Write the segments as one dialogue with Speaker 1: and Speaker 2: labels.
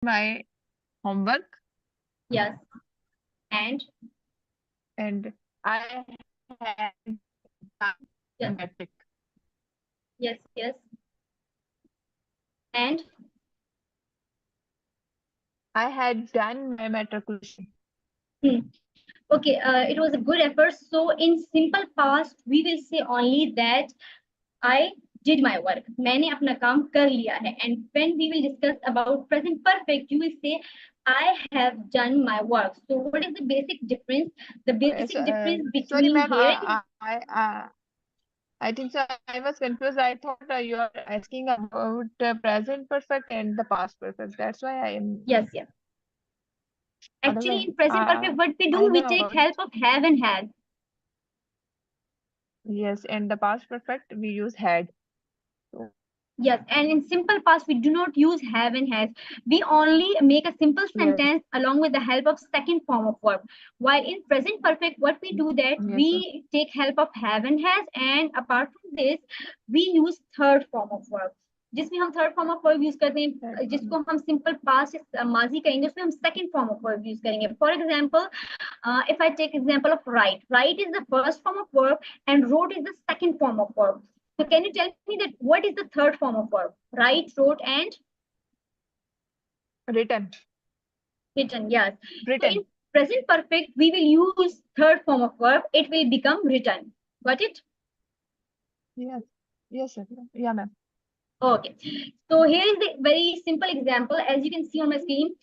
Speaker 1: my homework
Speaker 2: Yes. And
Speaker 1: and I had done
Speaker 2: yes,
Speaker 1: metric.
Speaker 2: yes, yes. And
Speaker 1: I had done my matriculation.
Speaker 2: hmm. Okay, it was a good effort. So in simple past, we will say only that I did my work. मैंने अपना काम कर लिया है. And when we will discuss about present perfect, you will say I have done my work. So what is the basic difference? The
Speaker 1: Yes,
Speaker 2: basic difference
Speaker 1: sorry,
Speaker 2: between
Speaker 1: ma'am.
Speaker 2: here.
Speaker 1: I think so. I was confused. I thought you are asking about present perfect and the past perfect. That's why I am.
Speaker 2: Yes, yes. Actually,
Speaker 1: Otherwise,
Speaker 2: in present perfect, what we
Speaker 1: I
Speaker 2: do, we
Speaker 1: know
Speaker 2: take
Speaker 1: about
Speaker 2: help
Speaker 1: it.
Speaker 2: of have and has.
Speaker 1: Yes, and the past perfect we use had. So,
Speaker 2: Yes, and in simple past, we do not use have and has. We only make a simple
Speaker 1: yes,
Speaker 2: sentence along with the help of second form of verb. While in present perfect, what we do that
Speaker 1: yes, sir.
Speaker 2: we take help of have and has, and apart from this, we use third form of verb. जिसमें हम third form of verb use करते
Speaker 1: That
Speaker 2: हैं,
Speaker 1: one.
Speaker 2: जिसको हम simple past माजी कहेंगे, उसमें हम second form of verb use करेंगे. For example, if I take example of write, write is the first form of verb and wrote is the second form of verb. So can you tell me that what is the third form of verb? Write, wrote, and
Speaker 1: Written,
Speaker 2: written. Yes. So in
Speaker 1: written.
Speaker 2: present perfect, we will use third form of verb. It will become written. Got it?
Speaker 1: Yes, yes, sir. Yeah, ma'am.
Speaker 2: Okay. So here is the very simple example. As you can see on my screen,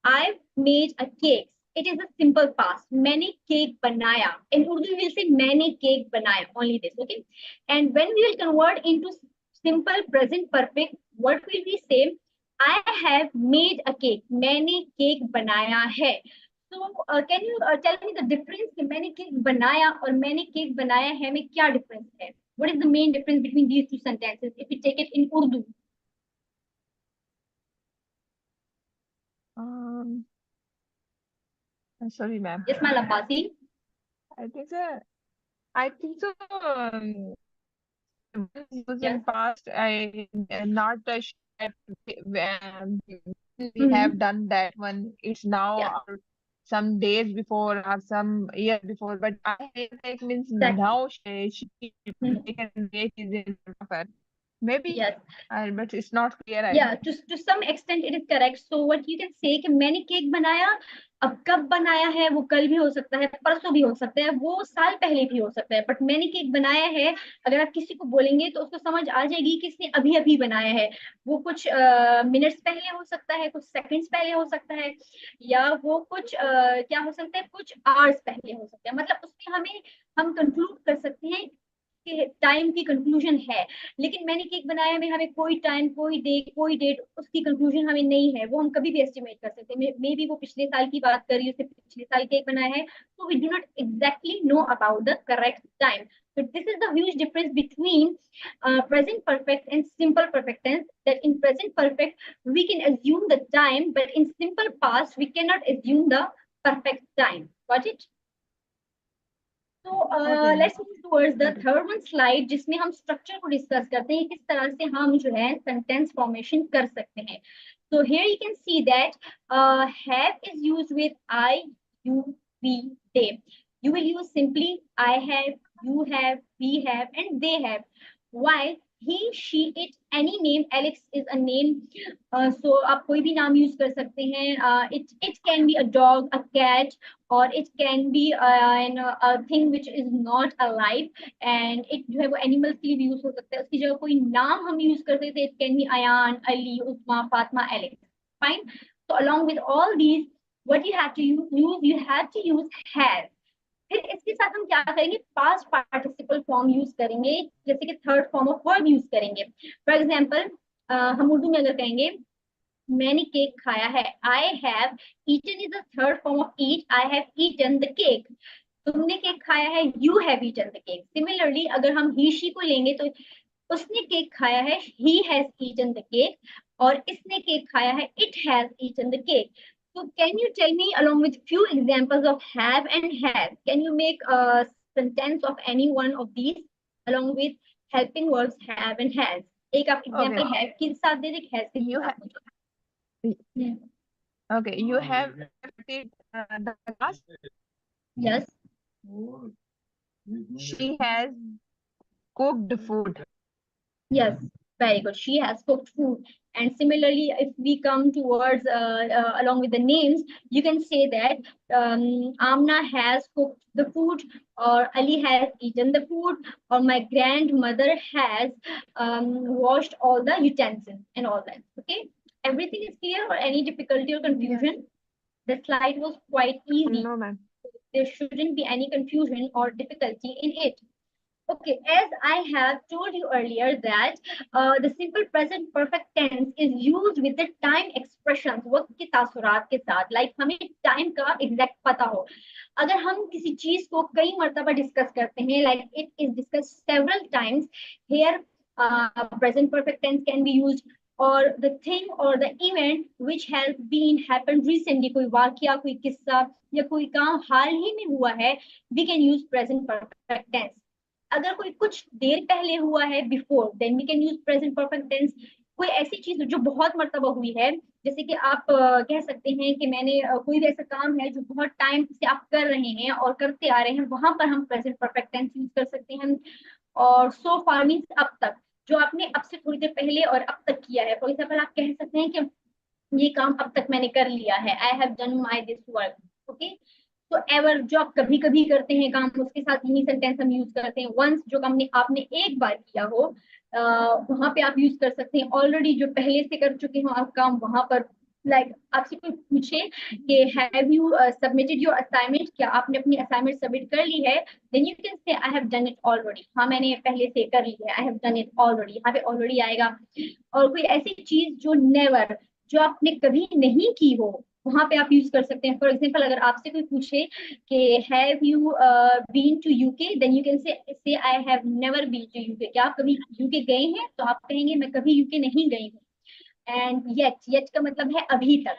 Speaker 2: I've made a cake. It is a simple past. मैंने cake बनाया. In Urdu, we will say मैंने cake बनाया. Only this, okay? And when we will convert into simple present perfect, what will we say? I have made a cake. मैंने cake बनाया है. So, can you tell me the difference कि मैंने cake बनाया और मैंने cake बनाया है में क्या difference है? What is the main difference between these two sentences if we take it in Urdu?
Speaker 1: Um, sorry, ma'am.
Speaker 2: Yes, my Labasi.
Speaker 1: I think so. I think so. Used
Speaker 2: Yes.
Speaker 1: in past, I not sure we
Speaker 2: Mm-hmm.
Speaker 1: have done that one. It's
Speaker 2: Yes.
Speaker 1: now or some days before or some year before, but I think means
Speaker 2: Exactly.
Speaker 1: now she
Speaker 2: Mhm.
Speaker 1: taken date is in front of her. Maybe,
Speaker 2: Yes.
Speaker 1: but it's not clear. I
Speaker 2: Yeah, to some extent it is correct. So what you can say कि मैंने cake बनाया, अब कब बनाया है वो कल भी हो सकता है, परसों भी हो सकता है, वो साल पहले भी हो सकता है, बट मैंने केक बनाया है अगर आप किसी को बोलेंगे तो उसको समझ आ जाएगी कि इसने अभी अभी बनाया है. वो कुछ मिनट्स पहले हो सकता है, कुछ सेकंड्स पहले हो सकता है, या वो कुछ क्या हो सकता है, कुछ आवर्स पहले हो सकता है. मतलब उसमें हम कंक्लूड कर सकते हैं कि टाइम की कंक्लूजन है. लेकिन मैंने केक बनाया में हमें कोई टाइम, कोई डे, कोई डेट, उसकी कंक्लूजन हमें नहीं है. वो हम कभी भी एस्टिमेट कर सकते हैं. मे बी वो पिछले साल की बात कर रही है, उसने पिछले साल केक बनाया है, so we do not exactly know about the correct time. So this is the huge difference between present perfect and simple perfect tense. That in present perfect we can assume the time, but in simple past we cannot assume the perfect time. Got it? तो
Speaker 1: okay, ma'am.
Speaker 2: Let's move towards the
Speaker 1: Got it.
Speaker 2: Third one slide, जिसमें हम structure को discuss करते हैं, किस तरह से हम जो है सेंटेंस फॉर्मेशन कर सकते हैं. So here you can see that have is used with I, you, we, they. You will use simply I have, you have, we have, and they have. While he, she, it, any name, Alex is a name. So आप कोई भी नाम use कर सकते हैं. It can be a dog, a cat, or it can be a thing which is not alive, and it जो है वो animal के लिए भी यूज हो सकता है. उसकी जगह कोई नाम हम यूज करते हैं, it can be Ayan, Ali, Usma, Fatma, Alex. Fine. So along with all these, what you have to you have to use has. फिर इसके साथ हम क्या करेंगे, पास्ट पार्टिसिपल फॉर्म यूज करेंगे, जैसे कि third form of verb use करेंगे. फॉर एग्जाम्पल, हम उर्दू में अगर कहेंगे मैंने केक खाया है, I have eaten is the third form of eat. I have eaten the cake. तुमने केक खाया है, you have eaten the cake. Similarly अगर हम ही शी को लेंगे तो उसने केक खाया है, he has eaten the cake, और इसने केक खाया है, it has eaten the cake. So can you tell me along with few examples of have and has? Can you make a sentence of any one of these along with helping verbs have and has? एक आप
Speaker 1: Okay.
Speaker 2: Example have के साथ दे दे, has के
Speaker 1: You
Speaker 2: साथ
Speaker 1: have
Speaker 2: कुछ.
Speaker 1: Okay, you have started the class.
Speaker 2: Yes.
Speaker 1: She has cooked food.
Speaker 2: Yes, very good. She has cooked food. And similarly, if we come towards along with the names, you can say that Amna has cooked the food, or Ali has eaten the food, or my grandmother has washed all the utensils and all that. Okay, everything is clear, or any difficulty or
Speaker 1: Yes.
Speaker 2: confusion? The slide was quite easy.
Speaker 1: No, ma'am.
Speaker 2: There shouldn't be any confusion or difficulty in it. Okay, as I have told you earlier that the simple present perfect tense is used with the time expressions वक्त के तासुरात के साथ, like हमें time का exact पता हो. अगर हम किसी चीज को कई मर्तबा डिस्कस करते हैं, like it is discussed several times, here present perfect tense can be used, or the thing or the event which has been happened recently, कोई वाकया, कोई किस्सा या कोई काम हाल ही में हुआ है, we can use present perfect tense. अगर कोई कुछ देर पहले हुआ है, before, then we can use present perfect tense. कोई ऐसी चीज जो बहुत मर्तबा हुई है, जैसे कि आप कह सकते हैं कि मैंने कोई भी ऐसा काम है जो बहुत टाइम से आप कर रहे हैं और करते आ रहे हैं, वहां पर हम प्रेजेंट परफेक्ट टेंस यूज कर सकते हैं. और सो फार मीन्स अब तक, जो आपने अब से थोड़ी देर पहले और अब तक किया है. फॉर एग्जाम्पल आप कह सकते हैं कि ये काम अब तक मैंने कर लिया है, I have done my this work. Okay, तो एवर जो आप कभी कभी करते हैं काम, उसके साथ यही सेंटेंस हम यूज करते हैं. वंस जो काम आपने एक बार किया हो, वहां पे आप यूज कर सकते हैं. ऑलरेडी जो पहले से कर चुके हो आप काम, वहां पर लाइक आपसे कोई पूछे कि have you submitted your assignment, क्या आपने अपनी असाइनमेंट सबमिट कर ली है, then you can say I have done it already. हाँ, मैंने पहले से कर ली है, I have done it already. यहाँ पे ऑलरेडी आएगा. और कोई ऐसी चीज जो नेवर, जो आपने कभी नहीं की हो, वहां पे आप यूज कर सकते हैं. फॉर एग्जाम्पल, अगर आपसे कोई पूछे कि have you been to UK, then you can say I have never been to UK. क्या आप कभी यूके गए हैं? तो आप कहेंगे मैं कभी यूके नहीं गई हूँ. एंड येट का मतलब है अभी तक.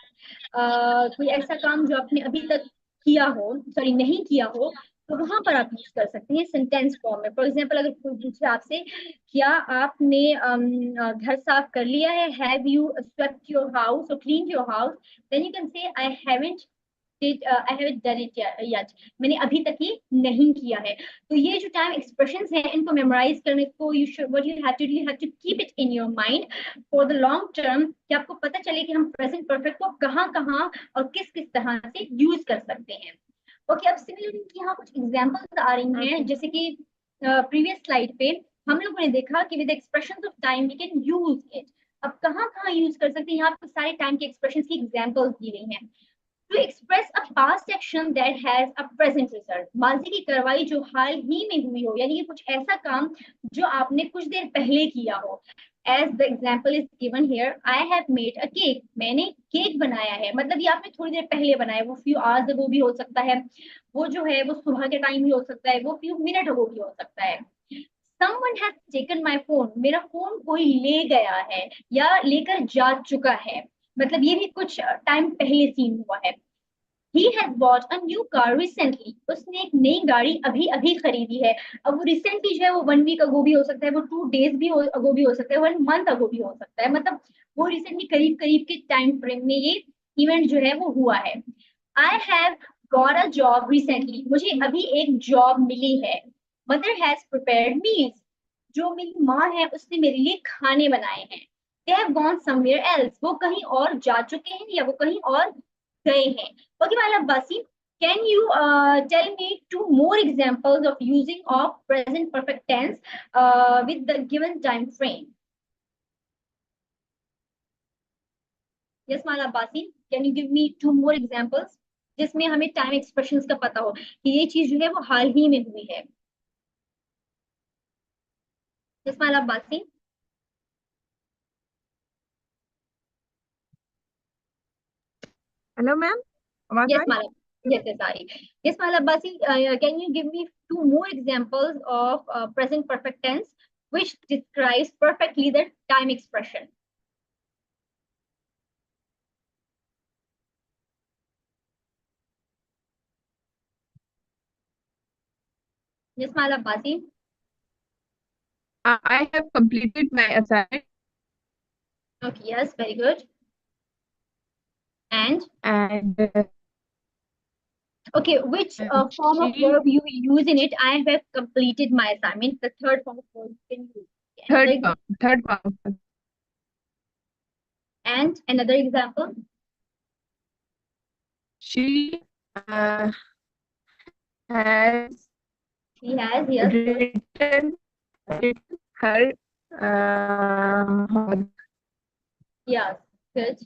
Speaker 2: कोई ऐसा काम जो आपने अभी तक किया हो, सॉरी नहीं किया हो, तो वहां पर आप यूज कर सकते हैं सेंटेंस फॉर्म में. फॉर एग्जाम्पल, अगर कोई पूछे आपसे क्या आपने घर साफ कर लिया है, have you swept your house or clean your house, then you can say I haven't I have done it yet. मैंने अभी तक ये नहीं किया है. तो ये जो टाइम एक्सप्रेशंस हैं, इनको मेमोराइज करने को you should, what you have to keep it in your mind for the long term, कि आपको पता चले कि हम प्रेजेंट परफेक्ट को कहाँ कहाँ और किस किस तरह से यूज कर सकते हैं. ओके, अब सिमिलरली यहाँ कुछ एग्जांपल्स आ रही हैं,
Speaker 1: Okay.
Speaker 2: जैसे कि प्रीवियस स्लाइड पे हम लोगों ने देखा कि with expressions of time we can use it. अब कहाँ कहाँ यूज कर सकते हैं, यहाँ पे सारे टाइम के एक्सप्रेशंस की एग्जांपल्स दी गई हैं. To express a past action that has a present result, माजी की कार्रवाई जो हाल ही में हुई हो, यानी कि कुछ ऐसा काम जो आपने कुछ देर पहले किया हो. As the example is given here, I have made a cake, मैंने केक बनाया है. मतलब ये आपने थोड़ी देर पहले बनाया, वो फ्यू आवर्स अगो भी हो सकता है, वो जो है वो सुबह के टाइम भी हो सकता है, वो फ्यू मिनट अगो भी हो सकता है. Someone has taken my phone, मेरा फोन कोई ले गया है या लेकर जा चुका है. मतलब ये भी कुछ टाइम पहले सीन हुआ है. He has bought a new car recently, उसने एक नई गाड़ी अभी अभी खरीदी है. अब वो रिसेंटली जो है वो 1 वीक अगो भी हो सकता है, वो 2 डेज भी अगो भी हो सकता है, 1 मंथ अगो भी हो सकता है. मतलब वो रिसेंटली करीब करीब के टाइम फ्रेम में ये इवेंट जो है वो हुआ है. I have got a job recently, मुझे अभी एक जॉब मिली है. Mother has prepared meals, जो मेरी माँ है उसने मेरे लिए खाने बनाए हैं. They have gone somewhere else, वो कहीं और जा चुके हैं या वो कहीं और गए हैं. Okay, Mala Basi, can you tell me 2 more examples of using of present perfect tense with the given time frame? Yes, Mala Basi, can you give me 2 more examples जिसमें हमें टाइम एक्सप्रेशंस का पता हो कि ये चीज जो है वो हाल ही में हुई है. Yes, Mala Basi.
Speaker 1: Hello, ma'am. आवाज आ
Speaker 2: Yes,
Speaker 1: रही?
Speaker 2: Mala. Yes, yes, Ari. Yes, Mala Basi, can you give me 2 more examples of present perfect tense which describes perfectly the time expression? Yes, Mala Basi.
Speaker 1: I have completed my assignment.
Speaker 2: Okay, yes, very good. And
Speaker 1: and
Speaker 2: okay, which form of
Speaker 1: she
Speaker 2: verb you will use in it? I have completed my assignment. The third form of verb you can use. Another
Speaker 1: third form.
Speaker 2: and another example.
Speaker 1: She has
Speaker 2: She has, yes, good.
Speaker 1: written her homework.
Speaker 2: Yes, good.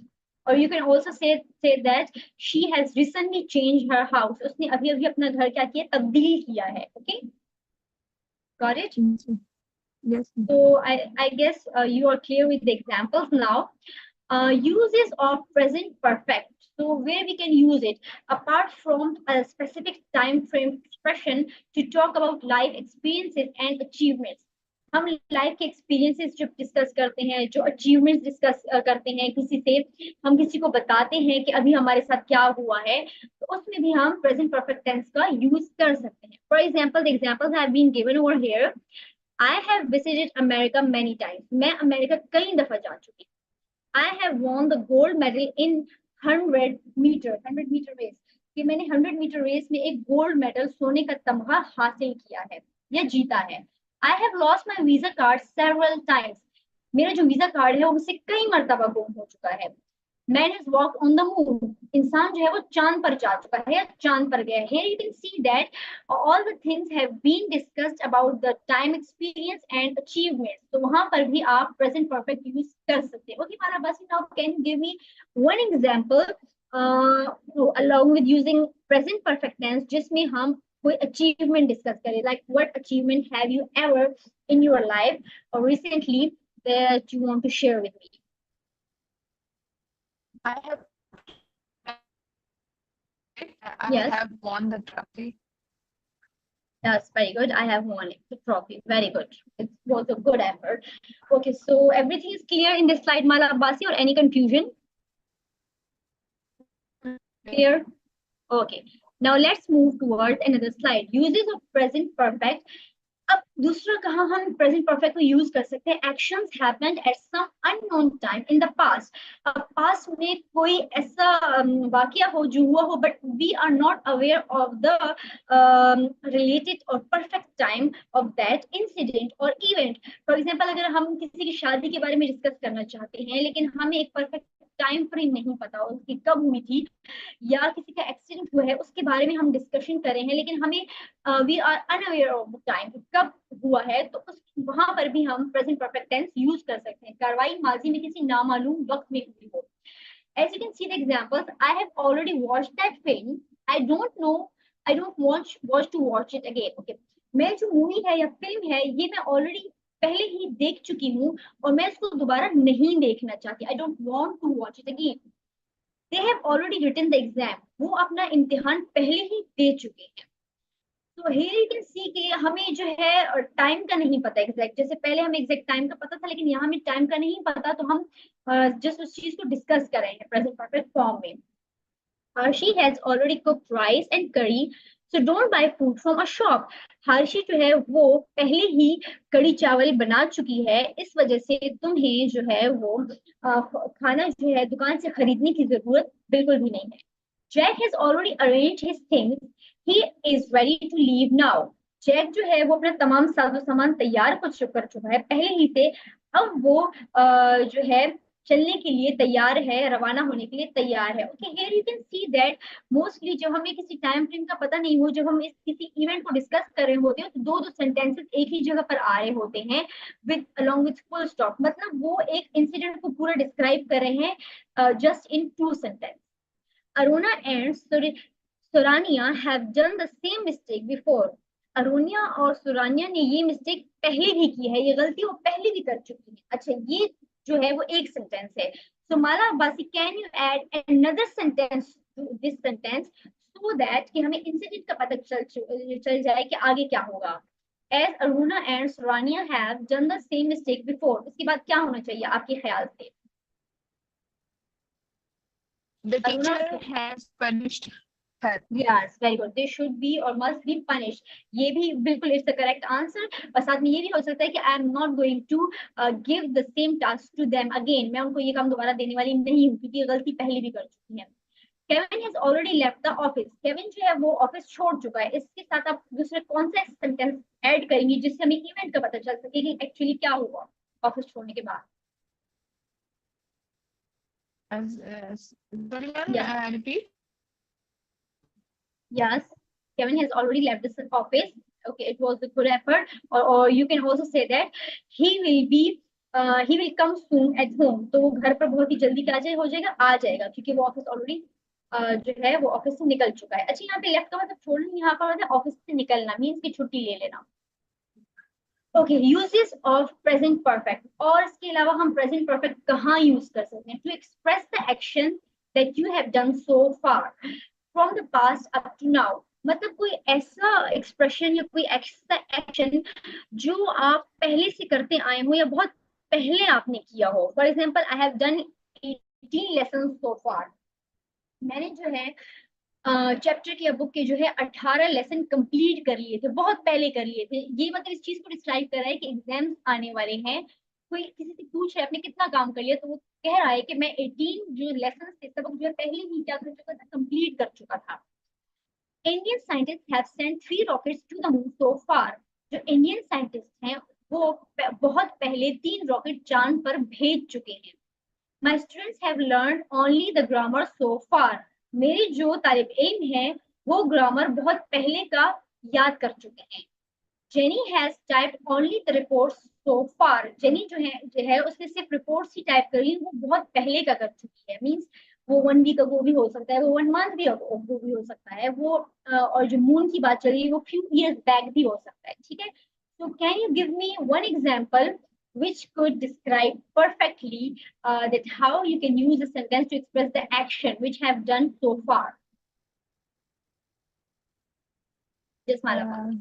Speaker 2: Or you can also say that she has recently changed her house. उसने अभी अभी अपना घर क्या किया तब्दील किया है. Okay, got it?
Speaker 1: Yes.
Speaker 2: So I guess you are clear with the examples now. Uses of present perfect. So where we can use it apart from a specific time frame expression to talk about life experiences and achievements. हम life के experiences जब discuss करते हैं, जो achievements discuss करते हैं किसी से, हम किसी को बताते हैं कि अभी हमारे साथ क्या हुआ है, तो उसमें भी हम प्रेजेंट परफेक्ट टेंस का यूज कर सकते हैं. For example the examples have been given over here. I have visited America many times. मैं अमेरिका कई दफा जा चुकी. I have won the gold medal in 100 meter race. कि मैंने 100 मीटर रेस में एक गोल्ड मेडल सोने का तमगा हासिल किया है या जीता है. I have lost my visa card several times. मेरा जो वीजा कार्ड है वो मुझसे कई मर्तबा गुम हो चुका है. Man has walked on the moon. इंसान जो है वो चांद पर जा चुका है या चांद पर गया है. Here you can see that all the things have been discussed about the time experience and achievements. तो वहां पर भी आप present perfect use कर सकते हैं. Okay, Mala Basi, now can you give me one example along with using present perfect tense जिसमें हम कोई achievement discuss करें, like what achievement have you ever in your life or recently that you want to share with me?
Speaker 1: I have
Speaker 2: Yes.
Speaker 1: won the trophy.
Speaker 2: Yes, very good. I have won it, the trophy. Very good. It was a good effort. Okay, so everything is clear in this slide, Mala Abbasi, or any confusion? Clear? Okay. Now let's move towards another slide. Uses of present perfect. अब दूसरा कहाँ हम present perfect को use कर सकते हैं. Actions happened at some unknown time in the past. Past में कोई ऐसा वाकया हो जो हुआ हो but we are not aware of the related or perfect time of that incident or event. For example अगर हम किसी की शादी के बारे में डिस्कस करना चाहते हैं लेकिन हमें एक परफेक्ट टाइम फ्रेम नहीं पता उसकी कब हुई थी, या किसी का एक्सीडेंट हुआ है उसके बारे में हम डिस्कशन कर रहे हैं लेकिन हमें we are unaware of the time कब हुआ है, तो उस वहां पर भी हम प्रेजेंट परफेक्ट टेंस यूज कर सकते हैं. कार्रवाई माजी में किसी नामालूम वक्त में हुई हो. As you can see the examples, I have already watched that film. I don't know. I don't want to watch it again. Okay. मैं जो मूवी है या फिल्म है ये मैं ऑलरेडी पहले ही देख चुकी हूँ और मैं इसको दोबारा नहीं देखना चाहती. I don't want to watch it again. They have already written the exam. वो अपना इम्तिहान पहले ही दे चुके हैं. तो here you can see कि हमें जो है टाइम का नहीं पता एग्जैक्ट. जैसे पहले हमें एग्जैक्ट टाइम का पता था लेकिन यहाँ हमें टाइम का नहीं पता, तो हम जस्ट उस चीज को डिस्कस कर रहे हैं प्रेजेंट परफेक्ट फॉर्म में. Harshi has already cooked rice and curry, so don't buy food from a shop. Harshi जो है वो पहले ही कड़ी चावल बना चुकी है, इस वजह से तुम्हें जो है वो खाना जो है दुकान से खरीदने की जरूरत बिल्कुल भी नहीं है. Jack has already arranged his things. He is ready to leave now. Jack जो है वो अपना तमाम साजो सामान तैयार कर चुका है पहले ही से. अब वो जो है चलने के लिए तैयार है, रवाना होने के लिए तैयार है. Okay, here you can see that mostly जब हमें किसी टाइम फ्रेम का पता नहीं हो, जब हम इस किसी इवेंट को डिस्कस कर रहे होते हैं तो दो दो सेंटेंसेस एक ही जगह पर आ रहे होते हैं with along with full stop. मतलब वो एक इंसिडेंट को पूरा डिस्क्राइब कर रहे हैं just in 2 sentence. Aruna and Surania have done the same mistake before. अरुणिया और सुरानिया ने ये मिस्टेक पहले भी की है, ये गलती वो पहले भी कर चुकी है. अच्छा, ये जो है वो एक सेंटेंस है. So Mala Abbasi, can you add another sentence to this sentence so that कि हमें इंसिडेंट का पता चल जाए कि आगे क्या होगा. As Aruna and Surania have done the same mistake before. उसके बाद क्या होना चाहिए आपके ख्याल से?
Speaker 1: The teacher has punished her.
Speaker 2: Yes, very good. They should be or must be punished. ये भी बिल्कुल इट्स द करेक्ट आंसर. और साथ में ये भी हो सकता है कि I am not going to give the same task to them again. मैं उनको ये काम दोबारा देने वाली नहीं हूँ क्योंकि ये गलती पहले भी कर चुकी है. Kevin has already left the office, Kevin जो है वो ऑफिस छोड़ चुका है। इसके साथ आप दूसरे कौन सा सेंटेंस ऐड करेंगे जिससे हमें इवेंट का पता चल सके कि एक्चुअली क्या हुआ ऑफिस छोड़ने के बाद?
Speaker 1: Sorry, ma'am,
Speaker 2: yes,
Speaker 1: repeat.
Speaker 2: yes, Kevin has already left the office. Okay, it was a good effort. Or you can also say that he will be he will come soon at home. तो वो घर पर बहुत ही जल्दी क्या हो जाएगा, आ जाएगा, क्योंकि वो ऑफिस ऑलरेडी जो है वो ऑफिस से निकल चुका है। अच्छा, यहाँ पे लेफ्ट का मतलब छोड़ना, यहाँ पर मतलब ऑफिस से निकलना मीन्स की छुट्टी ले लेना। Okay, uses of present perfect. और इसके अलावा हम प्रेजेंट परफेक्ट कहाँ यूज कर सकते हैं? To express the action that you have done so far from the past up to now. मतलब कोई ऐसा एक्सप्रेशन या कोई ऐसा एक्शन जो आप पहले से करते आए हो या बहुत पहले आपने किया हो। For example, I have done 18 lesson so far. मैंने जो है चैप्टर की बुक के जो है 18 लेसन कंप्लीट कर लिए थे, बहुत पहले कर लिए थे। ये मतलब इस चीज को डिस्क्राइब कर रहा है कि एग्जाम्स आने वाले हैं, कोई किसी से पूछ रहा है आपने कितना काम कर लिया, तो वो कह रहा है कि मैं 18 जो लेसन थे सबक जो है पहले ही क्या कर चुका था, कंप्लीट कर चुका था। Indian scientist have sent 3 rockets to the moon so far. जो इंडियन साइंटिस्ट हैं वो बहुत पहले 3 रॉकेट चांद पर भेज चुके हैं। My students have learn only the grammar so far. मेरे जो तालिब इल्म हैं वो ग्रामर बहुत पहले का याद कर चुके हैं। Jenny has typed only the reports so far. Jenny जो है उसने सिर्फ रिपोर्ट्स ही टाइप करी, वो बहुत पहले का कर चुकी है। मींस वो 1 वीक अगो भी हो सकता है, वो 1 मंथ भी अगो भी हो सकता है वो। और जो मून की बात चल रही है वो फ्यू इयर्स बैक भी हो सकता है। ठीक है, so can you give me one example which could describe perfectly that how you can use a sentence to express the action which have done so far? Just Malama,
Speaker 1: Uh,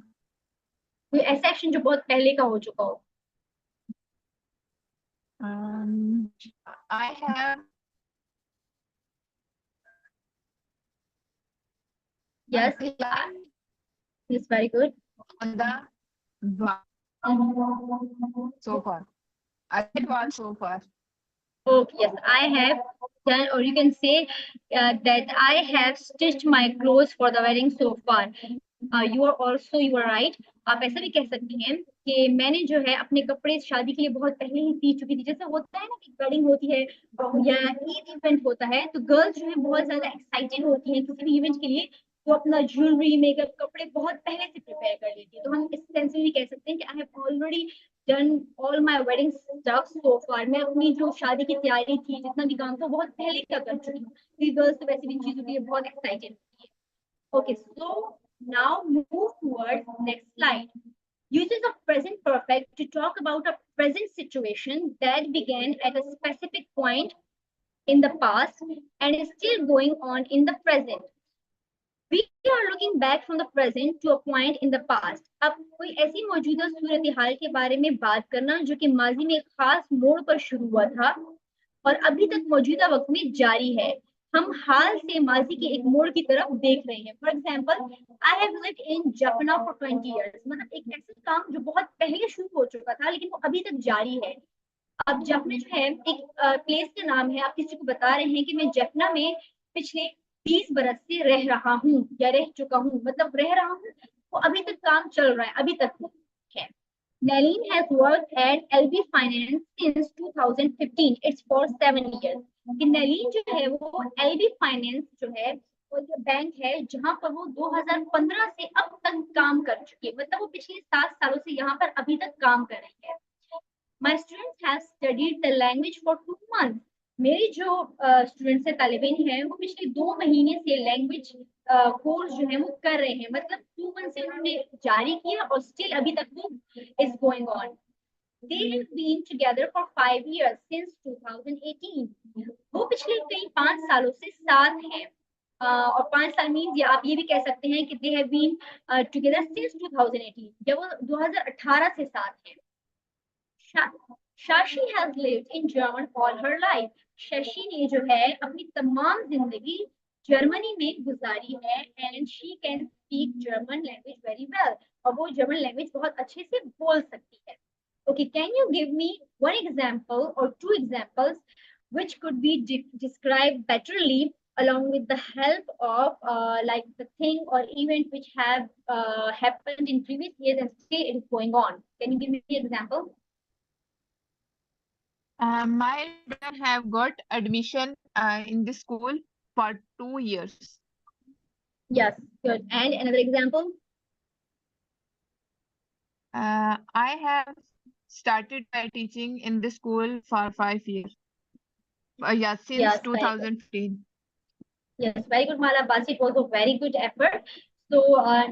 Speaker 2: कोई ऐसा action जो बहुत पहले का हो चुका हो।
Speaker 1: um, I have
Speaker 2: Yes,
Speaker 1: climbed
Speaker 2: it's very good.
Speaker 1: on the wall so far. I did wall so far.
Speaker 2: Oh, yes, I have done, or you can say that I have stitched my clothes for the wedding so far. You are also you are right. आप ऐसा भी कह सकती हैं कि मैंने जो है अपने कपड़े शादी के लिए बहुत पहले ही सी चुकी थी। जैसे होता है ना कि वेडिंग होती है या ईद इवेंट होता है, तो गर्ल्स जो है बहुत ज्यादा एक्साइटेड होती हैं किसी भी इवेंट के लिए, तो अपना ज्वेलरी मेकअप कपड़े बहुत पहले से प्रिपेयर कर लेती है। तो हम इस सेंस में भी कह सकते हैं कि I have already done all my wedding stuff so far. मैं अपनी जो शादी की तैयारी थी, जितना भी काम था, बहुत पहले का कर चुकी हूँ। गर्ल्स तो वैसे भी चीजों के लिए बहुत एक्साइटेड होती है। Okay, so now move towards next slide. Uses of present perfect to talk about a present situation that began at a specific point in the past and is still going on in the present. We are looking back from the present to a point in the past. अब कोई ऐसी मौजूदा सूरत हाल के बारे में बात करना जो कि माजी में एक खास मोड़ पर शुरू हुआ था और अभी तक मौजूदा वक्त में जारी है। हम हाल से माजी के एक मोड़ की तरफ देख रहे हैं। For example, I have lived in Japan for 20 years। मतलब एक ऐसा काम जो बहुत पहले शुरू हो चुका था लेकिन वो अभी तक जारी है। अब जाफना जो है एक प्लेस का नाम है। आप किसी को बता रहे हैं कि मैं जाफना में पिछले 20 बरस से रह रहा हूँ या रह चुका हूँ, मतलब रह रहा हूँ, वो अभी तक काम चल रहा है, अभी तक है। Nalin has worked at LB Finance since 2015. It's for 7 years. कि नलीन जो है वो LB Finance जो है वो जो बैंक है जहां पर वो 2015 से अब तक काम कर चुकी है। मतलब वो पिछले 7 सालों से यहाँ पर अभी तक काम कर रही है। My students have studied the language for 2 months. मेरी जो स्टूडेंट्स है, तालिब इल्म हैं, वो पिछले 2 महीने से लैंग्वेज कोर्स जो है वो कर रहे हैं। मतलब 2 मंथ से उन्होंने जारी किया और स्टिल अभी तक वो is going on. They have been together for 5 years since 2018. वो पिछले कई 5 सालों से साथ हैं। और 5 साल मीन्स या आप ये भी कह सकते हैं कि they have been together since 2018, या वो 2018 से साथ हैं। Shashi has lived in German all her life. Shashi ने जो है अपनी तमाम जिंदगी जर्मनी में गुजारी है and she can speak German language very well. और वो जर्मन लैंग्वेज बहुत अच्छे से बोल सकती है। Okay, can you give me one example or two examples which could be described betterly along with the help of like the thing or event which have happened in previous years and still it is going on. Can you give me an example?
Speaker 1: My brother have got admission in this school for 2 years.
Speaker 2: Yes, good. And another example?
Speaker 1: I have started my teaching in this school for 5 years. Yeah, since
Speaker 2: Yes, very good.
Speaker 1: 2015.
Speaker 2: Yes, very good, Mala Basi. It was a very good effort. So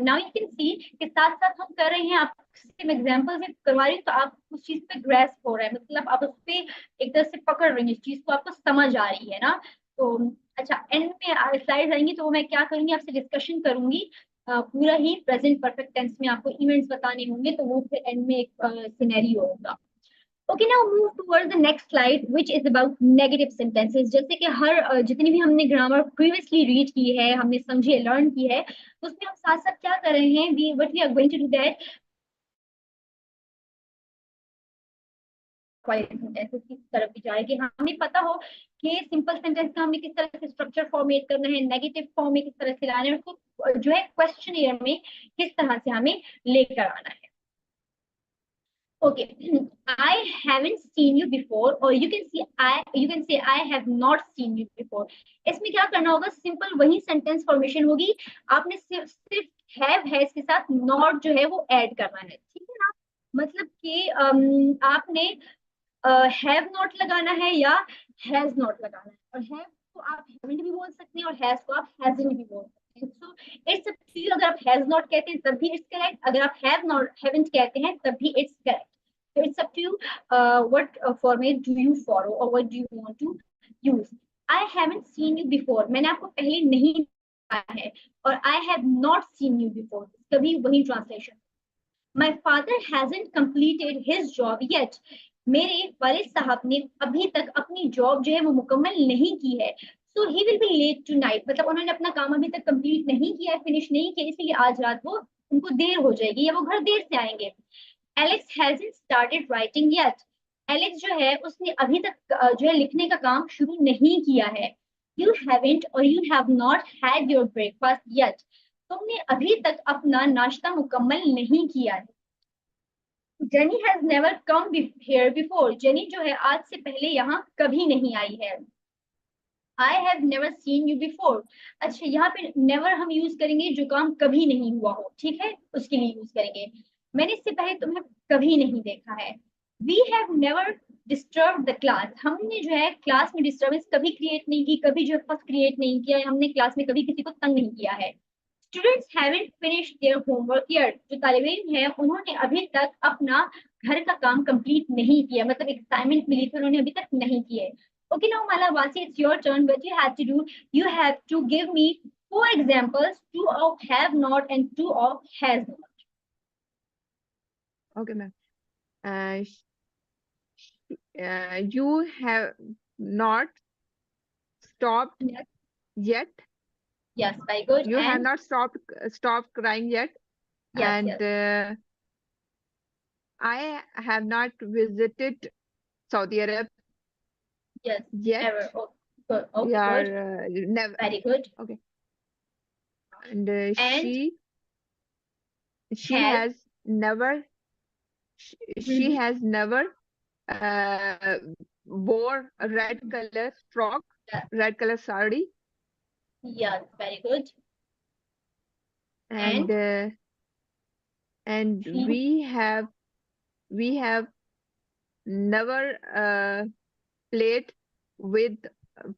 Speaker 2: now you can see कि साथ साथ हम कर रहे हैं, आप same example से करवा रही हूँ तो आप उस चीज पे ग्रेस्प हो रहा है, मतलब आप उस पे एक तरह से पकड़ रही हैं, इस चीज को आपको समझ आ रही है ना। तो अच्छा, एंड में स्लाइड्स आएंगी तो मैं क्या करूंगी, आपसे डिस्कशन करूंगी पूरा ही प्रेजेंट परफेक्ट टेंस में आपको इवेंट्स बताने होंगे, तो वो फिर एंड में एक सिनेरियो होगा। Okay, now move towards the next slide, which is about negative sentences. जैसे कि हर जितनी भी हमने ग्रामर प्रीवियसली रीड की है, हमने समझी है, लर्न की है, तो उसमें हम साथ साथ क्या कर रहे हैं, we what we are going to do that quality sentences की तरफ भी जाए कि हमें पता हो कि सिंपल सेंटेंस का हमें किस तरह से स्ट्रक्चर फॉर्मेट करना है, नेगेटिव फॉर्म में किस तरह से लाना है, उसको जो है क्वेश्चन में किस तरह से हमें लेकर आना है। Okay, I haven't seen you before, or you can say I have not seen you before. इसमें क्या करना होगा, सिंपल वही सेंटेंस फॉर्मेशन होगी, आपने सिर्फ है इसके साथ नॉट जो है वो ऐड करना है, ठीक है ना। मतलब कि आपने हैव नॉट लगाना है या हैज नॉट लगाना है, और हैव को आप हैवंट भी बोल सकते हैं और हैज को आप हैजंट भी बोल सकते हैं। So it's up to you, अगर आप हैज नॉट कहते हैं तब भी इट्स करेक्ट, अगर आप हैव नॉट हैवंट कहते हैं तब भी it's correct. So it's up to you what format do you follow or what do you want to use. I haven't seen you before, मैंने आपको पहले नहीं देखा है, और I have not seen you before, कभी वही translation. My father hasn't completed his job yet, मेरे वालिद साहब ने अभी तक अपनी जॉब जो है वो मुकम्मल नहीं की है। So he will be late tonight, मतलब उन्होंने अपना काम अभी तक कंप्लीट नहीं किया है, फिनिश नहीं किया, इसलिए आज रात वो उनको देर हो जाएगी या वो घर देर से आएंगे। Alex hasn't started writing yet. Alex जो है उसने अभी तक जो है लिखने का काम शुरू नहीं किया है। You haven't or you have not had your breakfast yet. तुमने अभी तक अपना नाश्ता मुकम्मल नहीं किया है। Jenny has never come here before. Jenny जो है आज से पहले यहाँ कभी नहीं आई है। I have never seen you before. अच्छा, यहाँ पे never हम यूज करेंगे जो काम कभी नहीं हुआ हो, ठीक है, उसके लिए यूज करेंगे। मैंने इससे पहले तुम्हें कभी नहीं देखा है। We have never disturbed the class. हमने जो है क्लास में डिस्टर्बेंस कभी क्रिएट नहीं की, कभी जो है फर्स्ट क्रिएट नहीं किया, हमने क्लास में कभी किसी को तंग नहीं किया है। Students haven't finished their homework yet. जो तालिब इल्म है उन्होंने अभी तक अपना घर का काम कंप्लीट नहीं किया, मतलब एक असाइनमेंट मिली थी उन्होंने अभी तक नहीं किया है। Okay, now Malavasi, it's your turn. What you have to do, you have to give me 4 examples, 2 of have not and 2 of has not.
Speaker 1: Okay, ma'am. You have not stopped
Speaker 2: Yes,
Speaker 1: yet.
Speaker 2: yes, very good.
Speaker 1: You have
Speaker 2: And
Speaker 1: not stopped crying yet.
Speaker 2: yes,
Speaker 1: And
Speaker 2: yes,
Speaker 1: I have not visited Saudi Arabia
Speaker 2: yes,
Speaker 1: yet.
Speaker 2: ever. Oh, good. Okay,
Speaker 1: Yeah,
Speaker 2: good.
Speaker 1: never.
Speaker 2: Very good.
Speaker 1: Okay. And
Speaker 2: And
Speaker 1: she
Speaker 2: has.
Speaker 1: has never she
Speaker 2: Mhm.
Speaker 1: has never uh, wore a red color frock,
Speaker 2: Yes,
Speaker 1: red color sari,
Speaker 2: yes, very good.
Speaker 1: and
Speaker 2: And
Speaker 1: and
Speaker 2: she,
Speaker 1: we have never played with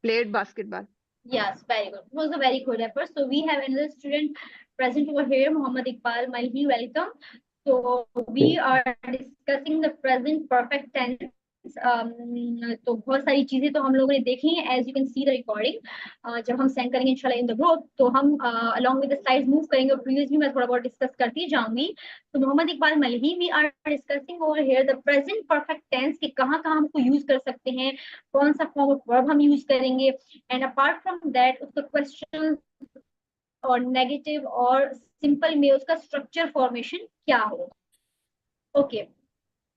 Speaker 1: played basketball.
Speaker 2: yes, very good. It was a very good effort. So we have another student present over here, Muhammad Iqbal Malhi. Welcome. So we are discussing the present perfect tense. तो बहुत सारी चीजें तो हम लोगों ने देखी हैं, as you can see the recording जब हम सेंड करेंगे इंशाल्लाह इन द ग्रुप, तो हम along with the slides move करेंगे, और प्रीवियस भी मैं थोड़ा बहुत डिस्कस करती जाऊंगी। तो Mohammad Iqbal Malhi, we are discussing over here the present perfect tense के कहाँ कहाँ हमको यूज कर सकते हैं, कौन सा फॉर्म ऑफ वर्ब हम यूज करेंगे, एंड अपार्ट फ्रॉम दैट उसका क्वेश्चन और नेगेटिव और सिंपल में उसका स्ट्रक्चर फॉर्मेशन क्या होगा। Okay,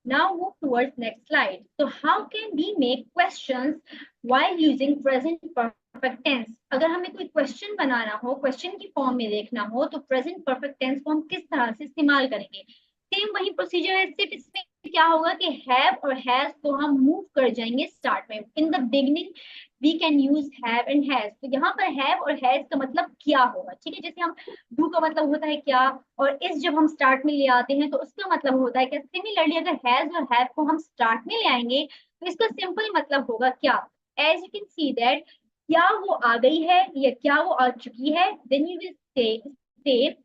Speaker 2: Now move towards next slide. So how can we make questions while using present perfect tense? अगर हमें कोई क्वेश्चन बनाना हो, क्वेश्चन की फॉर्म में देखना हो, तो प्रेजेंट परफेक्ट टेंस को हम किस तरह से इस्तेमाल करेंगे? सेम वही प्रोसीजर है, सिर्फ इसमें क्या होगा कि हैव और हैज को हम मूव कर जाएंगे स्टार्ट में. In the beginning we can use have and has. तो यहाँ पर हैव और हैज का मतलब क्या होगा? ठीक है, जैसे हम डू का मतलब होता है क्या, और इस जब हम स्टार्ट में ले आते हैं तो उसका मतलब होता है क्या. सिमिलरली अगर हैज और हैव को हम स्टार्ट में ले आएंगे तो इसका सिंपल मतलब होगा क्या. As you can see that, क्या वो आ गई है या क्या वो आ चुकी है. Then you will say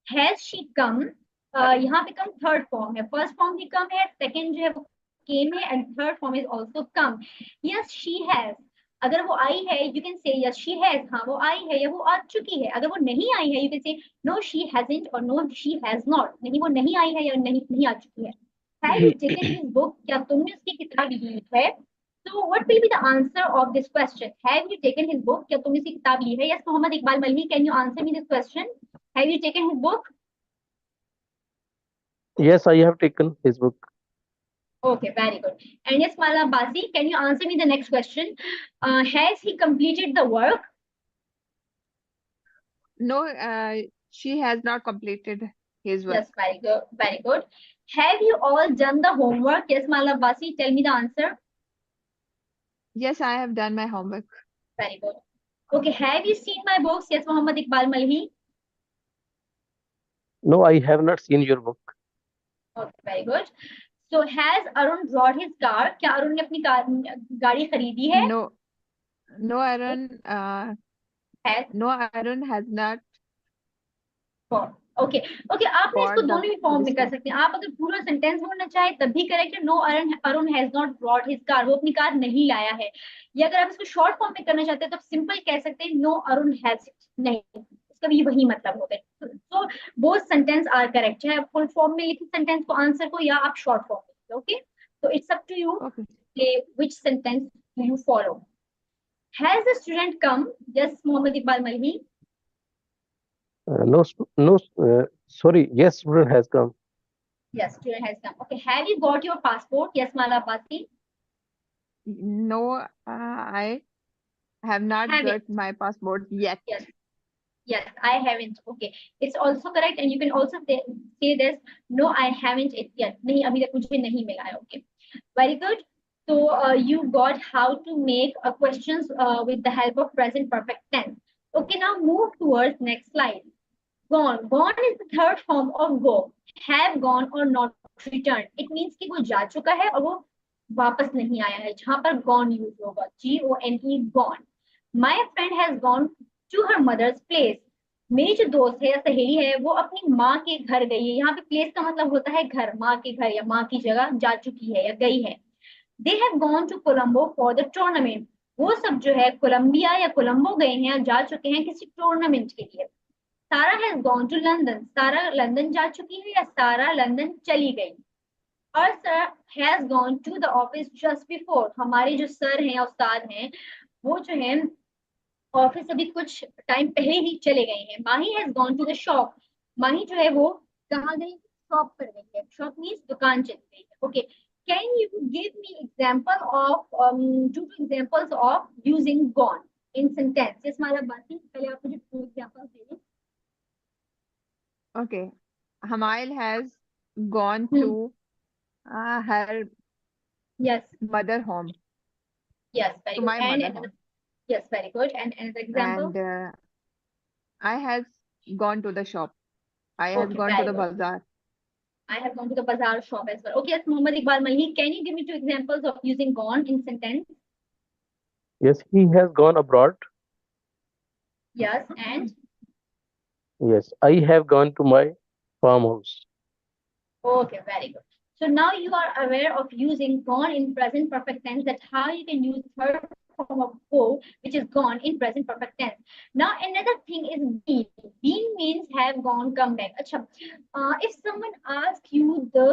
Speaker 2: has she come. यहाँ पे कम थर्ड फॉर्म है, फर्स्ट फॉर्म भी कम है, सेकंड जो है वो केम है, and third form is also come. Yes she has, अगर वो आई है you can say yes she has, हाँ वो आई है या वो आ चुकी है. अगर वो नहीं आई है you can say no she hasn't और नो शी हैज नॉट, नहीं वो नहीं आई है या नहीं आ चुकी है. Have you taken his book, क्या तुमने उसकी किताब ली है. So what will be the answer of this question? Have you taken his book? क्या तुमने उसकी किताब ली है? Yes, Mohammad Iqbal मलही, can you answer me this question? Have you taken his book?
Speaker 3: Yes, I have taken his book.
Speaker 2: Okay, very good. And yes, Mala Basi, can you answer me the next question? Has he completed the work?
Speaker 1: No, she has not completed his work.
Speaker 2: Yes, very good, very good. Have you all done the homework? Yes, Mala Basi, tell me the answer.
Speaker 1: Yes, I have done my homework.
Speaker 2: Very good. Okay, have you seen my books? Yes, Mohammed Iqbal Malhi.
Speaker 3: No, I have not seen your book.
Speaker 2: Okay, very good. So has Arun brought his car? क्या अरुण ने अपनी गाड़ी खरीदी है?
Speaker 1: No, no, Aaron,
Speaker 2: Has.
Speaker 1: no, Aaron has not
Speaker 2: okay okay, आपने इसको
Speaker 1: bought
Speaker 2: दोनों भी फॉर्म
Speaker 1: this
Speaker 2: में कर
Speaker 1: car.
Speaker 2: सकते हैं. आप अगर पूरा सेंटेंस बोलना चाहे तब भी करेक्ट है. No Arun has not brought his car, वो अपनी कार नहीं लाया है. या अगर आप इसको शॉर्ट फॉर्म में करना चाहते हैं तो सिंपल कह सकते हैं नो अरुण हैज नहीं, इसका भी वही मतलब हो गया. So both sentence are correct, चाहे आप फुल फॉर्म में लिखें सेंटेंस को आंसर को या आप शॉर्ट फॉर्म में. ओके, तो it's up to you
Speaker 1: Okay.
Speaker 2: Which sentence do you follow. Has the student come? Yes Mohammad Iqbal Malhi.
Speaker 3: No, sorry. Yes, student has come.
Speaker 2: Yes, student has come. Okay, have you got your passport? Yes, Mala Basi.
Speaker 1: No, I have not
Speaker 2: Haven't.
Speaker 1: got my passport yet.
Speaker 2: Yes, yes, I haven't. Okay, it's also correct, and you can also say this. No, I haven't it yet. नहीं, अभी तक मुझे नहीं मिला है. Okay, very good. So you got how to make questions with the help of present perfect tense. Okay, now move towards next slide. Gone. Gone is the third form of go. Have gone or not returned. It means कि वो जा चुका है और वो वापस नहीं आया है. जहां पर gone यूज होगा, Gone, gone. My friend has gone to her mother's place. मेरी जो दोस्त है या सहेली है वो अपनी माँ के घर गई है. यहाँ पे प्लेस का मतलब होता है घर, माँ के घर या माँ की जगह जा चुकी है या गई है. They have gone to Colombo for the tournament. वो सब जो है कोलंबिया या कोलंबो गए हैं या जा चुके हैं किसी टूर्नामेंट के लिए. Sara has gone to London. Sara London जा चुकी है या सारा लंदन चली गई. और sir has gone to the office just before. हमारे जो सर हैं या उस्ताद हैं वो जो है ऑफिस अभी कुछ टाइम पहले ही चले गए हैं. Mahi has gone to the shop. Mahi जो है वो कहाँ गई? शॉप पर गई है. शॉप मीन्स दुकान चली गई है. Okay, can you give me example of to examples of using gone in sentence. इस माला बाती पहले आप मुझे टू एग्जांपल्स दीजिए.
Speaker 1: Okay. Hamail has gone to her
Speaker 2: Yes.
Speaker 1: mother home,
Speaker 2: Yes, very
Speaker 1: to
Speaker 2: good.
Speaker 1: my
Speaker 2: And
Speaker 1: mother
Speaker 2: another,
Speaker 1: home.
Speaker 2: yes, very good. And another example.
Speaker 1: And I has gone to the shop. I has
Speaker 2: Okay,
Speaker 1: gone to
Speaker 2: very
Speaker 1: the
Speaker 2: good.
Speaker 1: bazaar.
Speaker 2: I have gone to the bazaar shop as well. Okay, yes, Muhammad Iqbal Malhi, can you give me two examples of using gone in sentence?
Speaker 3: Yes, he has gone abroad.
Speaker 2: Yes, and
Speaker 3: Yes, I have gone to my farmhouse.
Speaker 2: okay, very good. So now you are aware of using gone in present perfect tense, that how you can use third form of go, which is gone in present perfect tense. Now another thing is been. Been means have gone, come back. Achha, if someone asks you the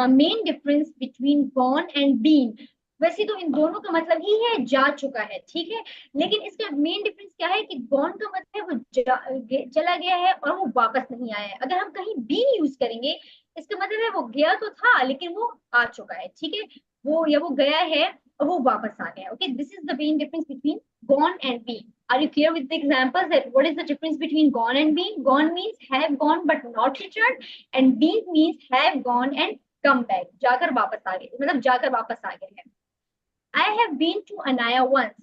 Speaker 2: main difference between gone and been, वैसे तो इन दोनों का मतलब ही है जा चुका है, ठीक है. लेकिन इसका मेन डिफरेंस क्या है कि गॉन का मतलब है वो चला गया है और वो वापस नहीं आया है. अगर हम कहीं बीन यूज करेंगे इसका मतलब है वो गया तो था लेकिन वो आ चुका है, ठीक है, वो गया है और वो वापस आ गया। Okay, this is the main difference between gone and been. Are you clear with the examples that what is the difference between gone and been? Gone means have gone but not returned, and been means have gone and come back, जाकर वापस आ गए, मतलब जाकर वापस आ गए हैं। I have been to Anaya once.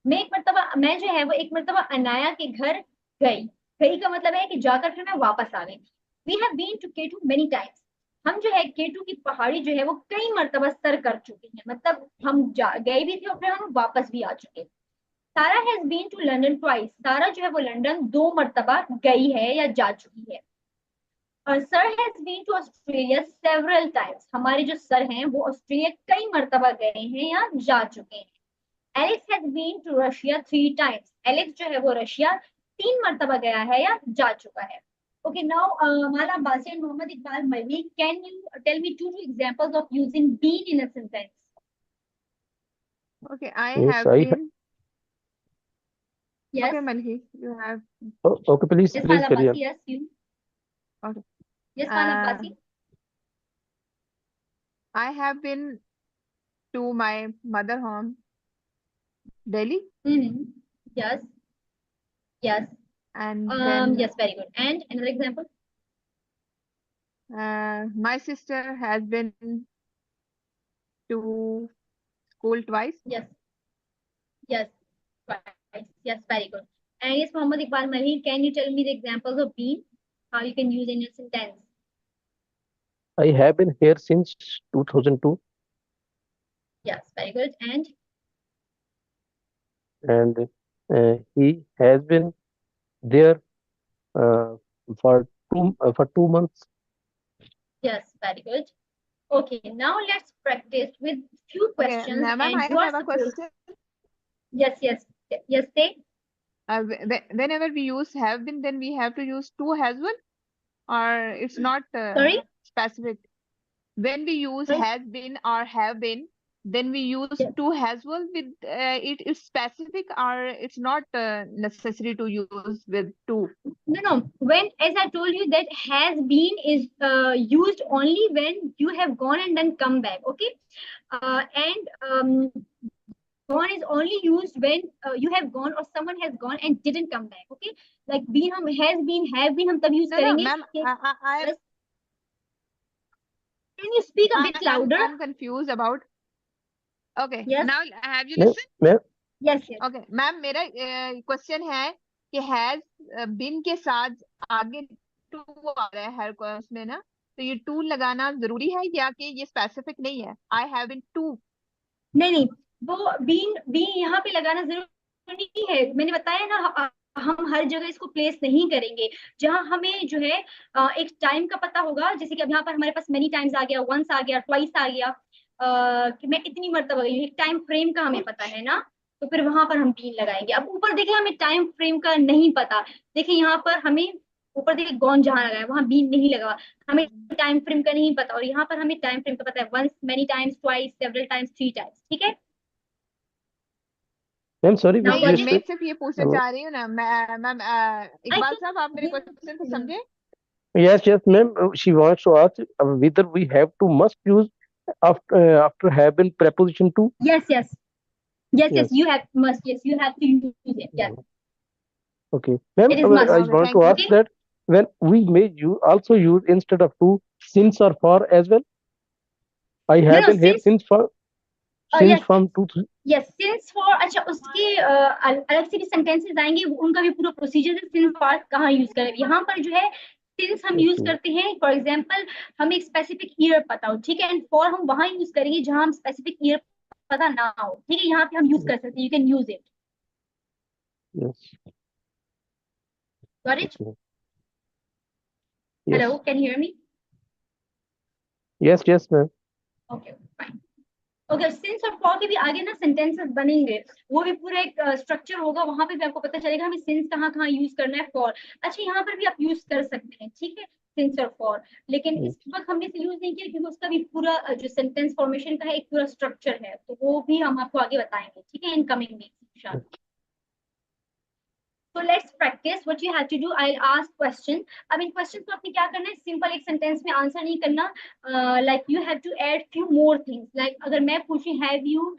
Speaker 2: मैं जो है वो एक मरतबा अनाया के घर गई। गई का मतलब है कि जाकर फिर मैं वापस आ गई। We have been to K2 many times. हम जो है K2 की पहाड़ी जो है वो कई मरतबा सर कर चुके हैं, मतलब हम गए भी थे और फिर हम वापस भी आ चुके। Sara has been to London twice. Sara जो है वो लंदन 2 मरतबा गई है या जा चुकी है। और sir has been to Australia several times. हमारे जो सर हैं वो ऑस्ट्रेलिया कई मरतबा गए हैं या जा चुके हैं। Alex has been to Russia 3 times. Alex जो है वो रशिया 3 मरतबा गया है या जा चुका है। Okay, now Mala Basi and Mohammad Iqbal Malhi, can you tell me two examples of using been in a sentence?
Speaker 1: Okay, I
Speaker 3: Yes,
Speaker 1: have been.
Speaker 2: Yes.
Speaker 1: Okay, Malhi, you have.
Speaker 3: Okay, please
Speaker 2: Yes,
Speaker 3: please
Speaker 2: Mala
Speaker 3: carry on.
Speaker 2: Basi, yes, you.
Speaker 1: Okay.
Speaker 2: Yes, Mala Basi.
Speaker 1: I have been to my mother home, Delhi,
Speaker 2: Yes, yes.
Speaker 1: and then
Speaker 2: Yes, very good. And another example?
Speaker 1: my sister has been to school twice.
Speaker 2: Yes, yes, twice. Yes, very good. And yes, Mohammad Iqbal Malhi, can you tell me the examples of been? How you can use in your sentence?
Speaker 3: I have been here since 2002,
Speaker 2: Yes, very good.
Speaker 3: and he has been there uh, for 2 months.
Speaker 2: Yes, very good. Okay, now let's practice with few
Speaker 1: Okay,
Speaker 2: questions
Speaker 1: ma'am,
Speaker 2: and
Speaker 1: I
Speaker 2: you are
Speaker 1: have a
Speaker 2: supposed.
Speaker 1: question.
Speaker 2: Yes, yes, yes, say.
Speaker 1: Whenever we use have been, then we have to use to as well, or it's not
Speaker 2: Sorry?
Speaker 1: specific. When we use
Speaker 2: Sorry?
Speaker 1: has been or have been, then we use
Speaker 2: Yes.
Speaker 1: to as well with it is specific, or it's not necessary to use with to.
Speaker 2: No. When, as I told you, that has been is used only when you have gone and then come back. Okay, and gone is only used when you have gone or someone has gone and didn't come back. Okay, like been हम has been have been हम तब use
Speaker 1: No,
Speaker 2: करेंगे.
Speaker 1: ma'am,
Speaker 2: Yes. Can you speak a bit louder?
Speaker 1: I'm confused about. Okay,
Speaker 2: Yes.
Speaker 1: now have you
Speaker 3: Ma'am,
Speaker 1: listened?
Speaker 3: ma'am,
Speaker 2: Yes, yes.
Speaker 1: Okay, ma'am मेरा question है कि has been के साथ आगे to आ रहा है हर कोर्स में ना, तो ये टू लगाना जरूरी है या कि ये स्पेसिफिक नहीं है? I have been to.
Speaker 2: नहीं, वो बीन यहाँ पे लगाना जरूरी नहीं है। मैंने बताया ना, हम हर जगह इसको प्लेस नहीं करेंगे। जहां हमें जो है एक टाइम का पता होगा, जैसे कि अब यहाँ पर हमारे पास मेनी टाइम्स आ गया, वंस आ गया, ट्वाइस आ गया, कि मैं इतनी मरतबा गई हूँ, एक टाइम फ्रेम का हमें पता है ना, तो फिर वहां पर हम बीन लगाएंगे। अब ऊपर देखिए हमें टाइम फ्रेम का नहीं पता, देखिए यहाँ पर हमें ऊपर देखिए गॉन जहां लगा है वहां बीन नहीं लगा, हमें टाइम फ्रेम का नहीं पता, और यहाँ पर हमें टाइम फ्रेम का पता है, once, many times, twice, several times, 3 times. ठीक है,
Speaker 3: ma'am, sorry,
Speaker 2: नाउ
Speaker 3: with
Speaker 1: नहीं,
Speaker 2: गॉट इट?
Speaker 1: मैं
Speaker 3: respect.
Speaker 1: सिर्फ ये पूछना चाह रही हूँ ना, मैम
Speaker 2: आई
Speaker 1: इकबाल साहब, आप मेरे क्वेश्चन को समझे?
Speaker 3: Yes, yes, ma'am. She wants to ask whether we have to must use after have been preposition to.
Speaker 2: yes,
Speaker 3: Yes.
Speaker 2: you have must, yes, you have to use it. Yes,
Speaker 3: Okay, ma'am.
Speaker 2: it is must.
Speaker 3: I
Speaker 1: Okay,
Speaker 3: want
Speaker 1: thank
Speaker 3: to
Speaker 1: you.
Speaker 3: ask that when we may also use instead of to since or for as well. I have been here since
Speaker 2: yes,
Speaker 3: from 2
Speaker 2: yes, since for, अच्छा उसके अलग से भी sentences आएंगे, उनका भी पूरा procedure है, सिंस फॉर कहाँ यूज करें। यहाँ पर जो है सिंस हम यूज करते हैं, फॉर एग्जांपल हमें एक स्पेसिफिक ईयर पता हो, ठीक है, एंड फॉर हम वहां यूज करेंगे जहां हम स्पेसिफिक ईयर पता ना हो, ठीक है, यहाँ पे हम यूज कर सकते हैं, you can use it.
Speaker 3: Yes.
Speaker 2: Got it?
Speaker 3: Yes.
Speaker 2: Hello, can you hear me?
Speaker 3: Yes, yes, ma'am.
Speaker 2: Okay, fine. Okay, since और फॉर के भी आगे ना सेंटेंसेस बनेंगे, वो भी पूरा एक स्ट्रक्चर होगा, वहां पे भी आपको पता चलेगा हमें सिंस कहाँ कहाँ यूज करना है, फॉर। अच्छा, यहाँ पर भी आप यूज कर सकते हैं, ठीक है, सिंस और फॉर, लेकिन इस वक्त हमने इसे यूज नहीं किया क्योंकि उसका भी पूरा जो सेंटेंस फॉर्मेशन का है एक पूरा स्ट्रक्चर है, तो वो भी हम आपको आगे बताएंगे, ठीक है, in coming weeks. So let's practice. What you have to do, I'll ask question. अब इन questions को आपने क्या करना है, simple एक sentence में answer नहीं करना. Like you have to add few more things. Like अगर मैं पूछूं have you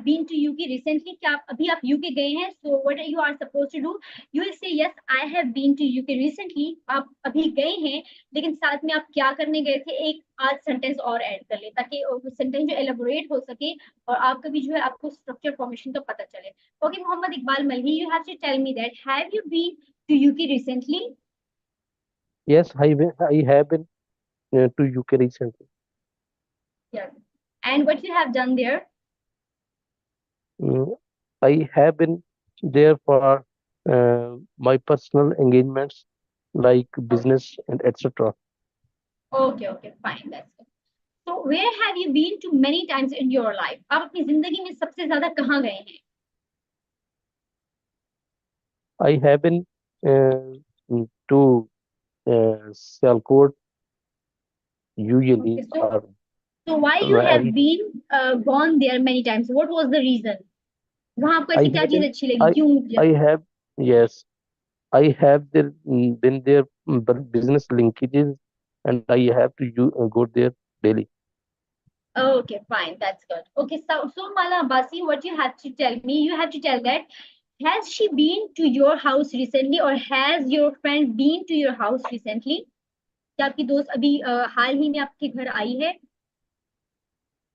Speaker 2: been to UK recently, क्या अभी आप UK गए हैं? So what you are supposed to do? You will say yes, I have been to UK recently. आप अभी गए हैं, लेकिन साथ में आप क्या करने गए थे, एक आज सेंटेंस और ऐड कर ले, ताकि सेंटेंस जो एलेबोरेट हो सके और आपका भी जो है आपको स्ट्रक्चर फॉर्मेशन का पता चले. Okay, Muhammad Iqbal Malhi, you have to tell me that have you been to UK recently?
Speaker 3: Yes, I have been to UK recently.
Speaker 2: Yeah. And what you have done there?
Speaker 3: Mm, I have been there for my personal engagements like business and etc.
Speaker 2: Okay, fine, that's good. So where have you been to many times in your life? आप अपनी जिंदगी में सबसे ज्यादा कहाँ गए हैं?
Speaker 3: I have been to Sialkot usually,
Speaker 2: Okay,
Speaker 3: or
Speaker 2: so why you have
Speaker 3: I
Speaker 2: been gone there many times? What was the reason? वहाँ आपको
Speaker 3: I
Speaker 2: ऐसी क्या
Speaker 3: have
Speaker 2: चीज
Speaker 3: been
Speaker 2: अच्छी लगी,
Speaker 3: I
Speaker 2: क्यों
Speaker 3: I
Speaker 2: गया?
Speaker 3: have yes I have been there, business linkages, and I have to go there daily.
Speaker 2: Okay, fine, that's good. Okay, so Mala Abbasi, what you have to tell me, you have to tell that has she been to your house recently or has your friend been to your house recently? क्या आपकी दोस्त अभी हाल ही में आपके घर आई है?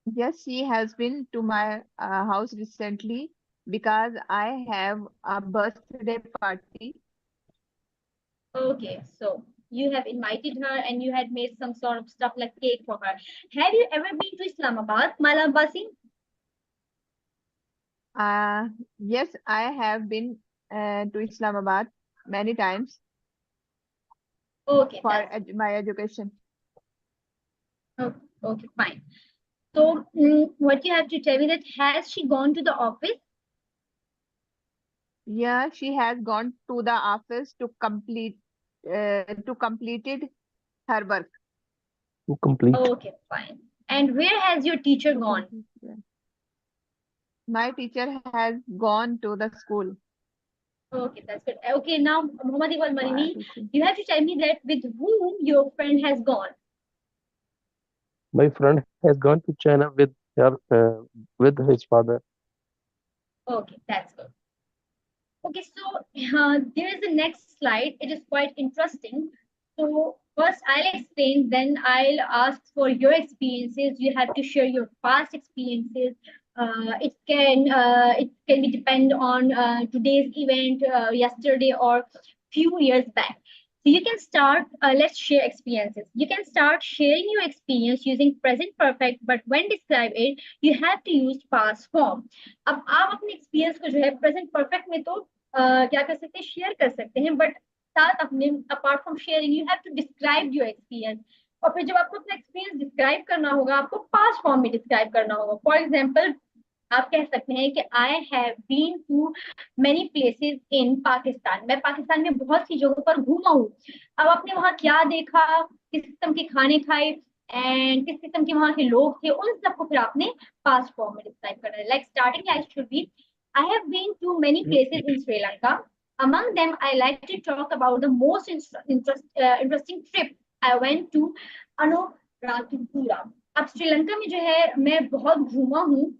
Speaker 1: Yes, she has been to my house recently because I have a birthday party.
Speaker 2: Okay, so you have invited her and you had made some sort of stuff like cake for her. Have you ever been to Islamabad, Mala Abbasi?
Speaker 1: Yes, I have been to Islamabad many times
Speaker 2: Okay,
Speaker 1: for
Speaker 2: that's
Speaker 1: my education.
Speaker 2: okay, fine. So what you have to tell me that has she gone to the office?
Speaker 1: Yeah, she has gone to the office to completed her work.
Speaker 3: To complete.
Speaker 2: Okay, fine. And where has your teacher
Speaker 1: To
Speaker 2: gone?
Speaker 1: complete. Yeah. My teacher has gone to the school
Speaker 2: Okay, that's good. Okay, now Muhammad Iqbal
Speaker 1: for
Speaker 2: Malini,
Speaker 1: teaching.
Speaker 2: you have to tell me that with whom your friend has gone.
Speaker 3: My friend has gone to China with his father.
Speaker 2: Okay, that's good. Okay, so there is the next slide. It is quite interesting. So first I'll explain, then I'll ask for your experiences. You have to share your past experiences. It can be depend on today's event, yesterday or few years back. So you can start. Let's share experiences. You can start sharing your experience using present perfect, but when describe it, you have to use past form. अब आप अपने experience को जो है present perfect में तो क्या कर सकते हैं, शेयर कर सकते हैं, बट साथ अपने apart from sharing you have to describe your experience. और फिर जब आपको अपना एक्सपीरियंस डिस्क्राइब करना होगा, आपको पास्ट फॉर्म में डिस्क्राइब करना होगा. फॉर एग्जाम्पल आप कह सकते हैं कि I have been to many places in Pakistan. मैं पाकिस्तान में बहुत सी जगहों पर घूमा हूँ. अब आपने वहाँ क्या देखा, किस किस्म के खाने खाए एंड किस किस्म के वहाँ के लोग थे, उन सबको फिर आपने पास्ट फॉर्म में डिस्क्राइब करना है. Like starting I should be I have been to many places in Sri Lanka. Among them, I like to talk about the most interesting trip I went to Anuradhapura. अब श्रीलंका में जो है मैं बहुत घूमा हूँ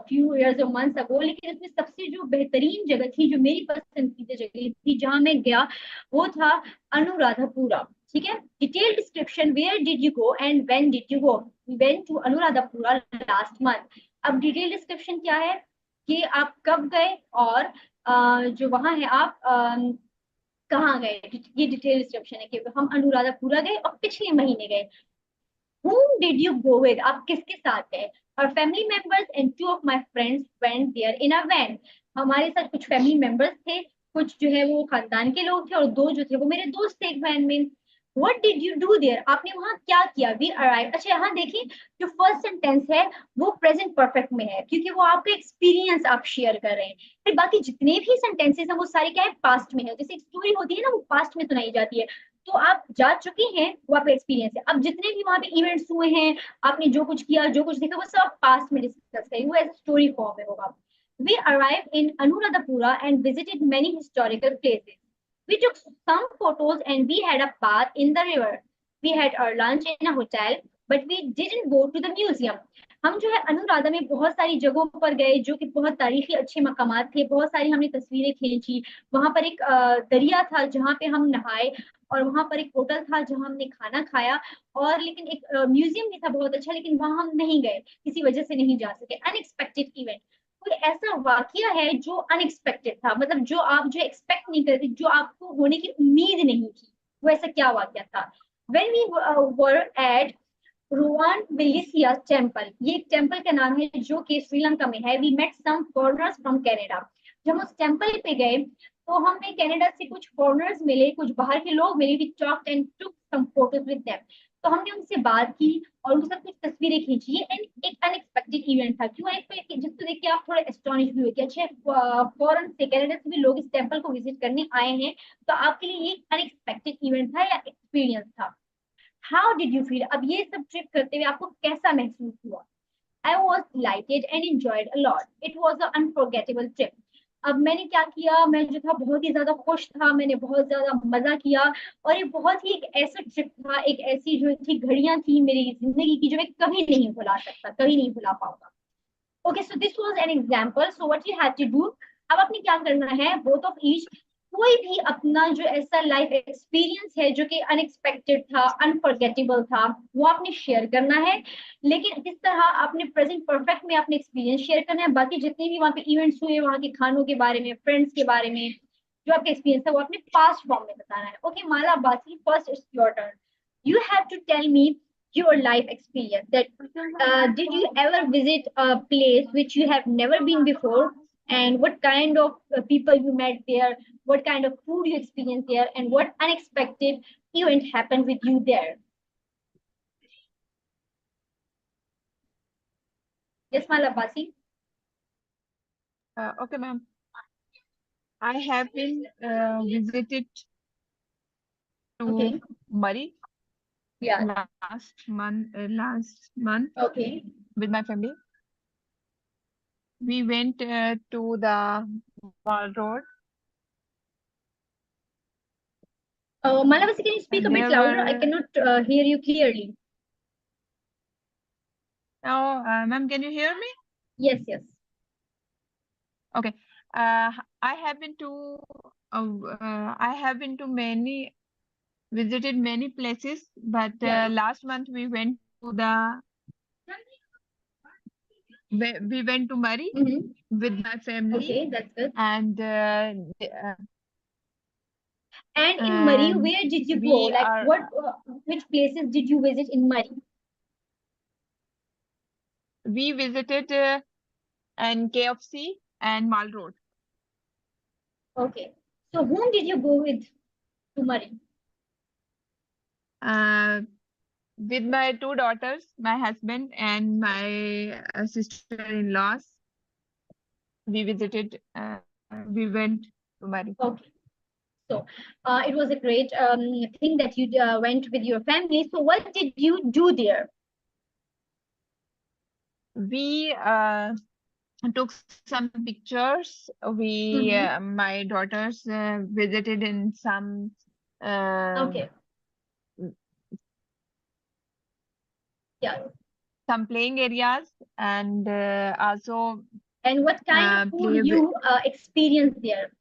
Speaker 2: few years or months ago, लेकिन इसमें सबसे जो बेहतरीन जगह थी, जो मेरी पसंदीदा जगह थी, जहाँ मैं गया, वो था अनुराधापुरा. ठीक है. Detail description, where did you go and when did you go. We went to Anuradhapura last month. अब डिटेल डिस्क्रिप्शन क्या है कि आप कब गए और जो वहां है आप कहाँ गए, ये डिटेल डिस्क्रिप्शन है कि हम अनुराधापुरा गए और पिछले महीने गए. whom did you go with, आप किसके साथ गए. और family members and two of my friends went there in a van. हमारे साथ कुछ फैमिली मेंबर्स थे, कुछ जो है वो खानदान के लोग थे और दो जो थे वो मेरे दोस्त थे एक वैन में. What did you do there, आपने वहां क्या किया. We arrived. अच्छा यहाँ देखिए, जो फर्स्ट सेंटेंस है वो प्रेजेंट परफेक्ट में है, क्योंकि वो आपका एक्सपीरियंस आप शेयर कर रहे हैं. फिर बाकी जितने भी सेंटेंसेस हैं वो सारे क्या है, पास्ट में है. जैसे एक स्टोरी होती है ना, वो पास्ट में सुनाई जाती है, तो आप जा चुके हैं, वो आपका एक्सपीरियंस है. अब जितने भी वहां पे इवेंट्स हुए हैं, आपने जो कुछ किया, जो कुछ देखा, वो सब पास्ट में डिस्कस करेंगे, वो एज स्टोरी फॉर्म में होगा. We arrived in Anuradhapura and visited many historical places. We took some photos and we had a bath in the river. We had our lunch in a hotel, but we didn't go to the museum. हम जो है अनुराधा में बहुत सारी जगहों पर गए जो कि बहुत तारीखी अच्छे मकामात थे, बहुत सारी हमने तस्वीरें खींची। वहां पर एक दरिया था जहाँ पे हम नहाए, और वहां पर एक होटल था जहाँ हमने खाना खाया, और लेकिन एक म्यूजियम भी था बहुत अच्छा, लेकिन वहां हम नहीं गए, किसी वजह से नहीं जा सके। अनएक्सपेक्टेड इवेंट, कोई ऐसा वाकया है जो अनएक्सपेक्टेड था, मतलब जो आप जो एक्सपेक्ट नहीं करते, जो आपको होने की उम्मीद नहीं थी, वो ऐसा क्या वाकया था? When we were at रुआन बिलिसिया टेम्पल, ये एक टेम्पल का नाम है जो कि श्रीलंका में है। We met some foreigners from Canada. जब हम उस टेम्पल पे गए तो हमने कनाडा से कुछ फॉरेनर्स मिले, कुछ बाहर के लोग मिले। We talked and took some photos with them. तो हमने उनसे बात की और उनके साथ कुछ तस्वीरें खींची। ये एक अनएक्सपेक्टेड इवेंट था। क्यों? जिसको देख के आप थोड़े एस्टोनिश भी हुए कि अच्छा, फॉरेन से, कनाडा से भी लोग इस टेम्पल को विजिट करने आए हैं। तो आपके लिए ये अनएक्सपेक्टेड इवेंट था या एक्सपीरियंस था? How did you feel? अब ये सब ट्रिप करते हुए आपको कैसा महसूस हुआ? I was delighted and enjoyed a lot. It was an unforgettable trip. अब मैंने क्या किया, मैं जो था बहुत ही ज्यादा खुश था, मैंने बहुत ज्यादा मजा किया, और ये बहुत ही एक ऐसा ट्रिप था, एक ऐसी जो थी घड़ियां थी मेरी जिंदगी की जो मैं कभी नहीं भुला सकता, कभी नहीं भुला पाऊंगा। Okay, so this was an example. So what you had to do, अब आपने क्या करना है, both of each, कोई भी अपना जो ऐसा लाइफ एक्सपीरियंस है जो कि अनएक्सपेक्टेड था, अनफॉरगेटेबल था, वो आपने शेयर करना है। लेकिन किस तरह आपने प्रेजेंट परफेक्ट में अपने एक्सपीरियंस शेयर करना है। बाकी जितने भी वहाँ पे इवेंट्स हुए, वहाँ के खानों के बारे में, फ्रेंड्स के बारे में, जो आपका एक्सपीरियंस है वो आपने पास्ट फॉर्म में बताना है। ओके माला, बाकी first it's your turn. You have to tell me your life experience, that did you ever visit a place which you have never been before, and what kind of people you met there, what kind of food you experienced there, and what unexpected event happened with you there? Yes, Malabasi.
Speaker 1: Okay, ma'am. I have been visited to
Speaker 2: Okay.
Speaker 1: Murray
Speaker 2: Yeah.
Speaker 1: last month
Speaker 2: Okay.
Speaker 1: with my family. We went to the mall road.
Speaker 2: Malabasi, can you speak a bit
Speaker 1: There
Speaker 2: louder? I
Speaker 1: were
Speaker 2: cannot hear you clearly.
Speaker 1: now, ma'am, can you hear me?
Speaker 2: Yes, yes.
Speaker 1: Okay. I have been to visited many places, but
Speaker 2: Yeah.
Speaker 1: last month we went to Murray with my family,
Speaker 2: Okay, that's good.
Speaker 1: and
Speaker 2: And in Murray, where did you go?
Speaker 1: we
Speaker 2: Like,
Speaker 1: are
Speaker 2: which places did you visit in Murray?
Speaker 1: we visited and KFC and Mall Road.
Speaker 2: Okay. So whom did you go with to Murray?
Speaker 1: With my two daughters, my husband, and my sister-in-laws. We visited. We went to Murray.
Speaker 2: Okay. So it was a great thing that you went with your family. So what did you do there?
Speaker 1: We took some pictures. We my daughters visited in some
Speaker 2: Okay. Yeah.
Speaker 1: some playing areas, and also
Speaker 2: And what kind of food you experienced there?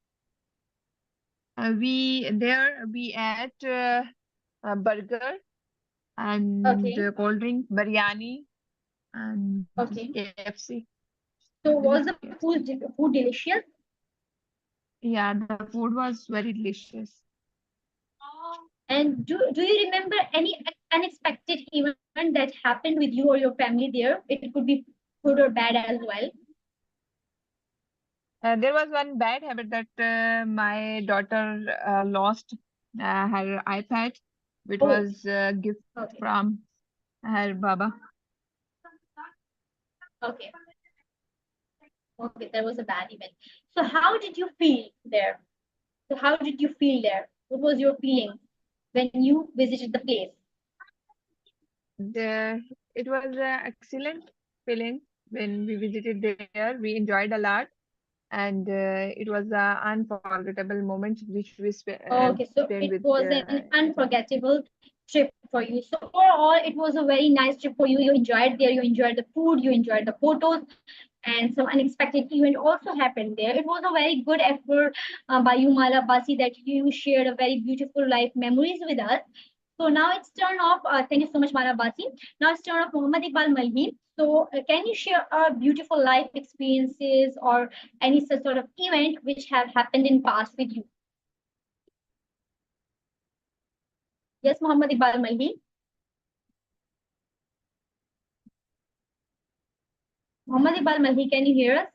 Speaker 1: we ate a burger and
Speaker 2: Okay.
Speaker 1: cold drink, biryani, and
Speaker 2: Okay.
Speaker 1: KFC.
Speaker 2: So was the food delicious?
Speaker 1: Yeah, the food was very delicious.
Speaker 2: And do you remember any unexpected event that happened with you or your family there? It could be good or bad as well.
Speaker 1: There was one bad habit that my daughter lost her iPad, which was a gift from her Baba.
Speaker 2: Okay. Okay, that was a bad event. So how did you feel there? So how did you feel there? What was your feeling when you visited the place?
Speaker 1: It was an excellent feeling when we visited there. We enjoyed a lot. and it was a unforgettable moment which we
Speaker 2: Okay, so
Speaker 1: spent
Speaker 2: it
Speaker 1: with
Speaker 2: was an unforgettable trip for you. So overall, it was a very nice trip for you. You enjoyed there, you enjoyed the food, you enjoyed the photos, and some unexpected event also happened there. It was a very good effort by you, Mala Basi, that you shared a very beautiful life memories with us. So now it's turn off. Thank you so much, Mala Basi. Now it's turn off Muhammad Iqbal Malhi. So can you share beautiful life experiences or any such sort of event which have happened in past with you? Yes, Muhammad Iqbal Malhi. Muhammad Iqbal Malhi, can you hear us?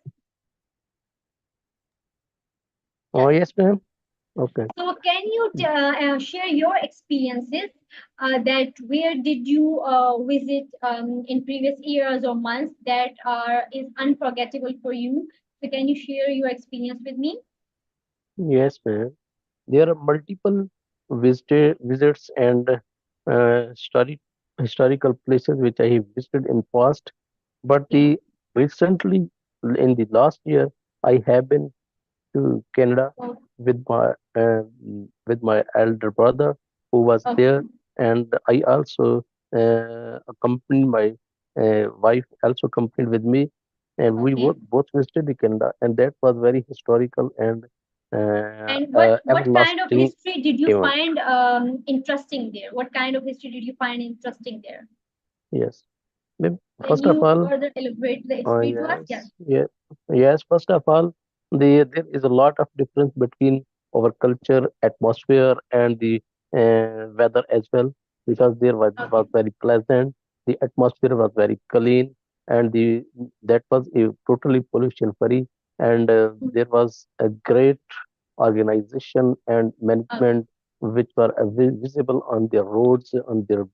Speaker 3: Oh,
Speaker 2: Yes.
Speaker 3: yes, ma'am. Okay.
Speaker 2: So can you share your experiences that where did you visit in previous years or months that are is unforgettable for you? So can you share your experience with me?
Speaker 3: Yes, ma'am. There are multiple visits and historical places which I have visited in past. But
Speaker 2: Okay.
Speaker 3: the recently in the last year, I have been to Canada
Speaker 2: Oh,
Speaker 3: with my elder brother who was
Speaker 2: okay.
Speaker 3: there, and I also accompanied my wife also accompanied with me, and we
Speaker 2: Okay.
Speaker 3: both visited the Canada, and that was very historical and
Speaker 2: And what kind of
Speaker 3: everlasting
Speaker 2: history did you
Speaker 3: event.
Speaker 2: find interesting there? What kind of history did you find interesting there?
Speaker 3: Yes.
Speaker 2: Can
Speaker 3: First of
Speaker 2: you
Speaker 3: all,
Speaker 2: further elaborate the history to us? Yeah.
Speaker 3: yes, yeah, yes. First of all, there is a lot of difference between our culture, atmosphere, and the weather as well, because there was
Speaker 2: Okay.
Speaker 3: very pleasant. The atmosphere was very clean, and the that was a totally pollution free, and there was a great organization and
Speaker 2: Okay.
Speaker 3: management which were visible on their roads, on their